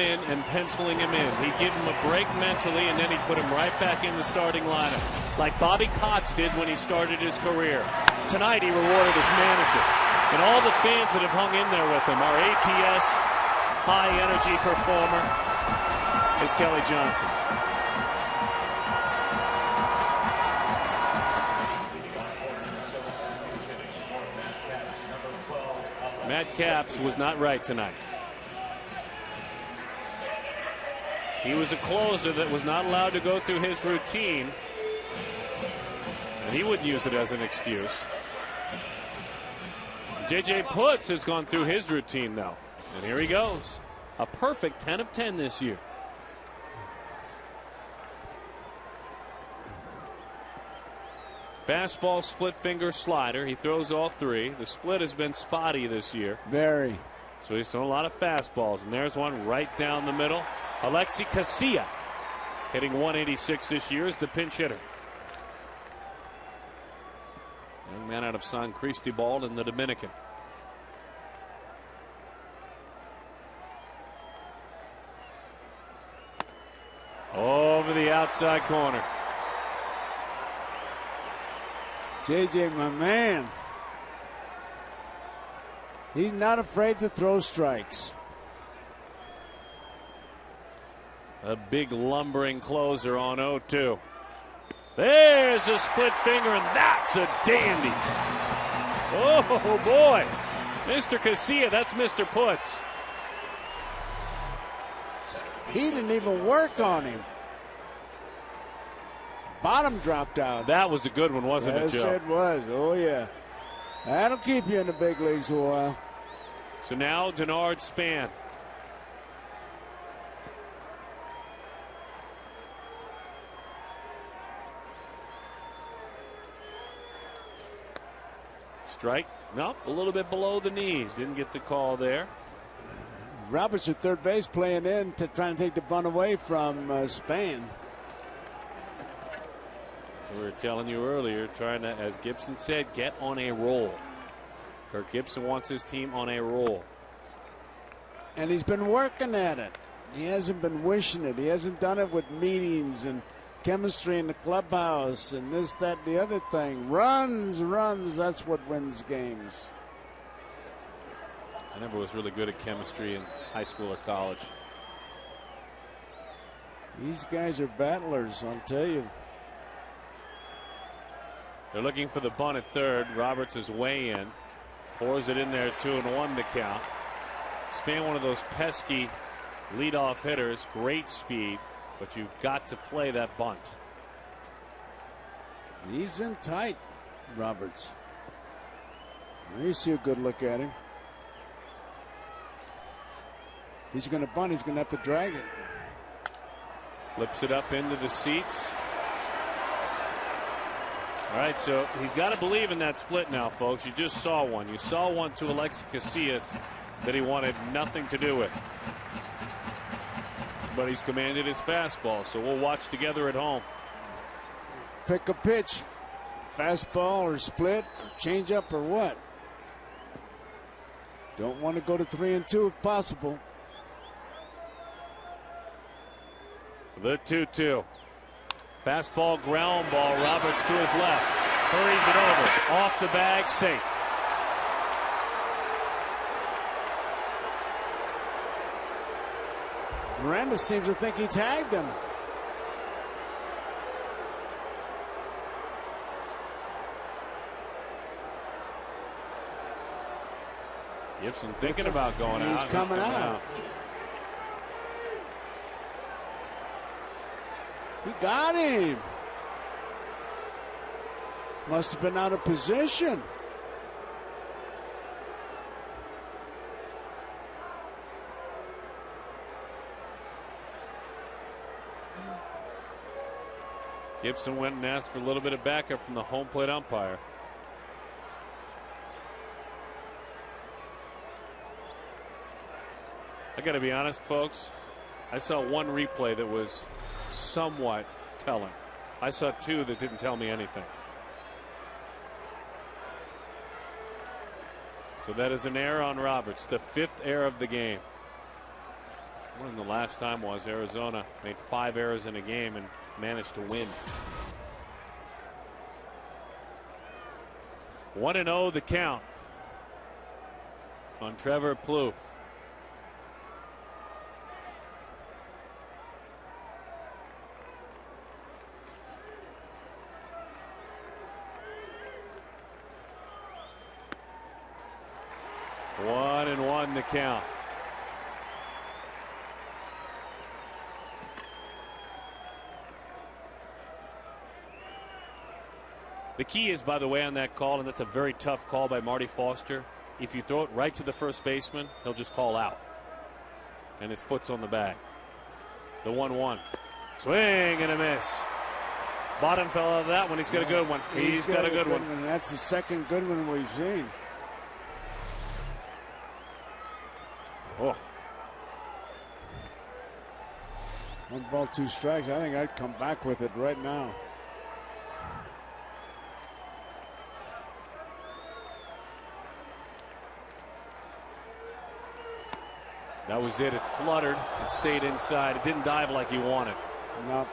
in and penciling him in. He'd give him a break mentally, and then he'd put him right back in the starting lineup, like Bobby Cox did when he started his career. Tonight, he rewarded his manager. And all the fans that have hung in there with him, our APS high-energy performer is Kelly Johnson. Matt Capps was not right tonight. He was a closer that was not allowed to go through his routine, and he wouldn't use it as an excuse. J.J. Putz has gone through his routine now, and here he goes. A perfect 10 of 10 this year. Fastball, split finger, slider. He throws all three. The split has been spotty this year. Very. So he's thrown a lot of fastballs, and there's one right down the middle. Alexi Casilla hitting 186 this year is the pinch hitter. Young man out of San Cristobal in the Dominican. Over the outside corner. JJ, my man. He's not afraid to throw strikes. A big lumbering closer on 0-2. There's a split finger, and that's a dandy. Oh, boy. Mr. Casilla, that's Mr. Putz. He didn't even work on him. Bottom dropped out. That was a good one, wasn't it, Joe? Yes, it was. Oh, yeah. That'll keep you in the big leagues for a while. So now Denard Span. Strike. Nope, a little bit below the knees. Didn't get the call there. Roberts at third base playing in to try and take the bunt away from Span. So we were telling you earlier, trying to, as Gibson said, get on a roll. Kirk Gibson wants his team on a roll. And he's been working at it. He hasn't been wishing it. He hasn't done it with meetings and chemistry in the clubhouse and this, that, the other thing. Runs, that's what wins games. I never was really good at chemistry in high school or college. These guys are battlers, I'll tell you. They're looking for the bunt at third. Roberts is way in. Pours it in there, 2-1 to count. Span, one of those pesky leadoff hitters, great speed, but you've got to play that bunt. He's in tight, Roberts. You see a good look at him. He's going to bunt. He's going to have to drag it. Flips it up into the seats. All right, so he's got to believe in that split now, folks. You just saw one. You saw one to Alexi Casillas that he wanted nothing to do with. But he's commanded his fastball, so we'll watch together at home. Pick a pitch. Fastball or split or change up or what? Don't want to go to 3-2 if possible. The 2-2. Fastball, ground ball. Roberts to his left. Hurries it over. Off the bag, safe. Miranda seems to think he tagged him. Gibson thinking about going out. He's coming out. He got him. Must have been out of position. Gibson went and asked for a little bit of backup from the home plate umpire. I got to be honest, folks. I saw one replay that was somewhat telling. I saw two that didn't tell me anything. So that is an error on Roberts, the 5th error of the game. When the last time was Arizona made 5 errors in a game and managed to win. 1-0 the count on Trevor Plouffe. One and one to count. The key is, by the way, on that call, and that's a very tough call by Marty Foster. If you throw it right to the first baseman, he'll just call out. And his foot's on the bag. The 1-1. Swing and a miss. Bottom fell out of that one. He's got a good one. He's got a good one. That's the second good one we've seen. Oh. 1 ball, 2 strikes. I think I'd come back with it right now. That was it. It fluttered. It stayed inside. It didn't dive like you wanted. No.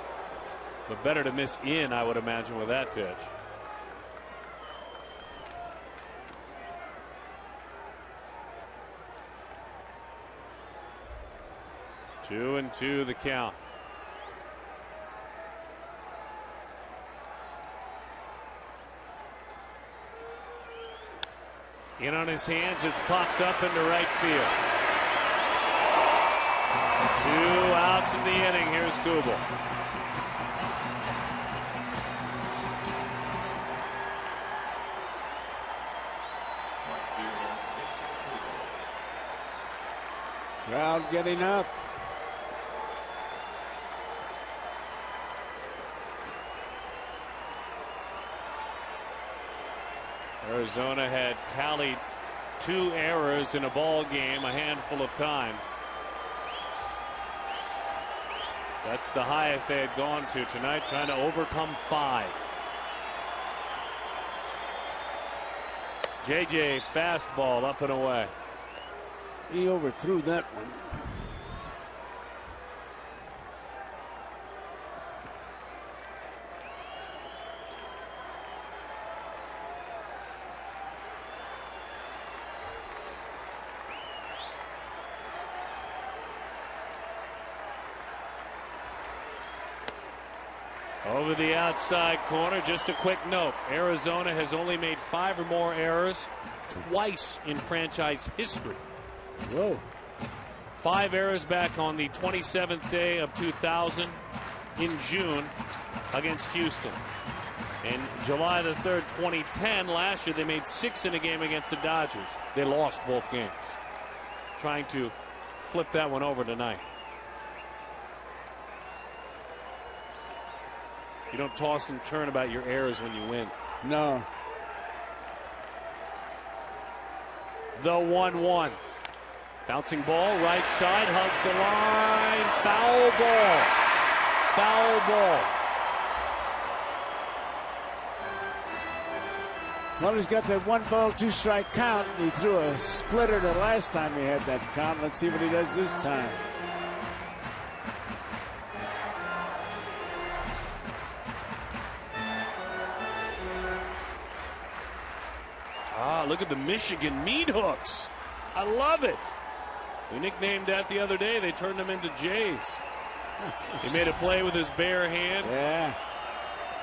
But better to miss in, I would imagine, with that pitch. Two and two the count. In on his hands, it's popped up into right field. 2 outs in the inning. Here's Kubel. Crowd getting up. Arizona had tallied 2 errors in a ball game a handful of times. That's the highest they had gone to tonight, trying to overcome 5. JJ fastball up and away. He overthrew that one. Over the outside corner, just a quick note. Arizona has only made 5 or more errors twice in franchise history. Whoa. 5 errors back on the 27th day of 2000 in June against Houston. And July the 3rd, 2010, last year, they made 6 in a game against the Dodgers. They lost both games. Trying to flip that one over tonight. You don't toss and turn about your errors when you win. No. The 1-1. Bouncing ball, right side, hugs the line. Foul ball. Foul ball. Well, he's got that 1 ball, 2 strike count. He threw a splitter the last time he had that count. Let's see what he does this time. Ah, look at the Michigan meat hooks. I love it. We nicknamed that the other day. They turned them into J's. He made a play with his bare hand. Yeah.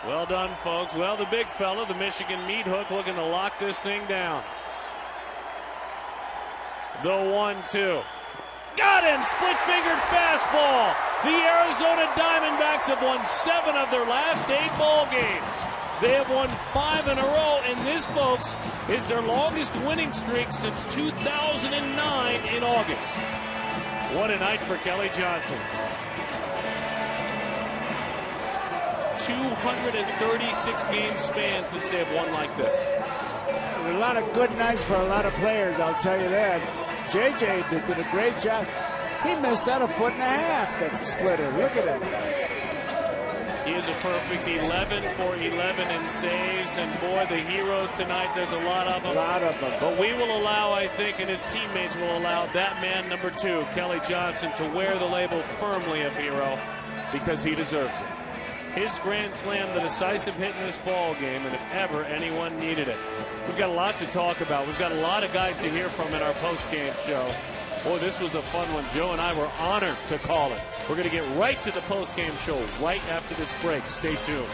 Well done, folks. Well, the big fella, the Michigan meat hook, looking to lock this thing down. The 1-2. Got him! Split-fingered fastball. The Arizona Diamondbacks have won 7 of their last 8 ball games. They have won 5 in a row, and this, folks, is their longest winning streak since 2009 in August. What a night for Kelly Johnson. 236 game span since they have won like this. A lot of good nights for a lot of players, I'll tell you that. JJ did a great job. He missed out 1.5 foot, that splitter. Look at him. He is a perfect 11 for 11 in saves. And boy, the hero tonight, there's a lot of them. A lot of them. But we will allow, I think, and his teammates will allow that man number 2, Kelly Johnson, to wear the label firmly of hero because he deserves it. His grand slam, the decisive hit in this ball game, and if ever anyone needed it. We've got a lot to talk about. We've got a lot of guys to hear from in our post-game show. Boy, this was a fun one. Joe and I were honored to call it. We're going to get right to the post-game show right after this break. Stay tuned.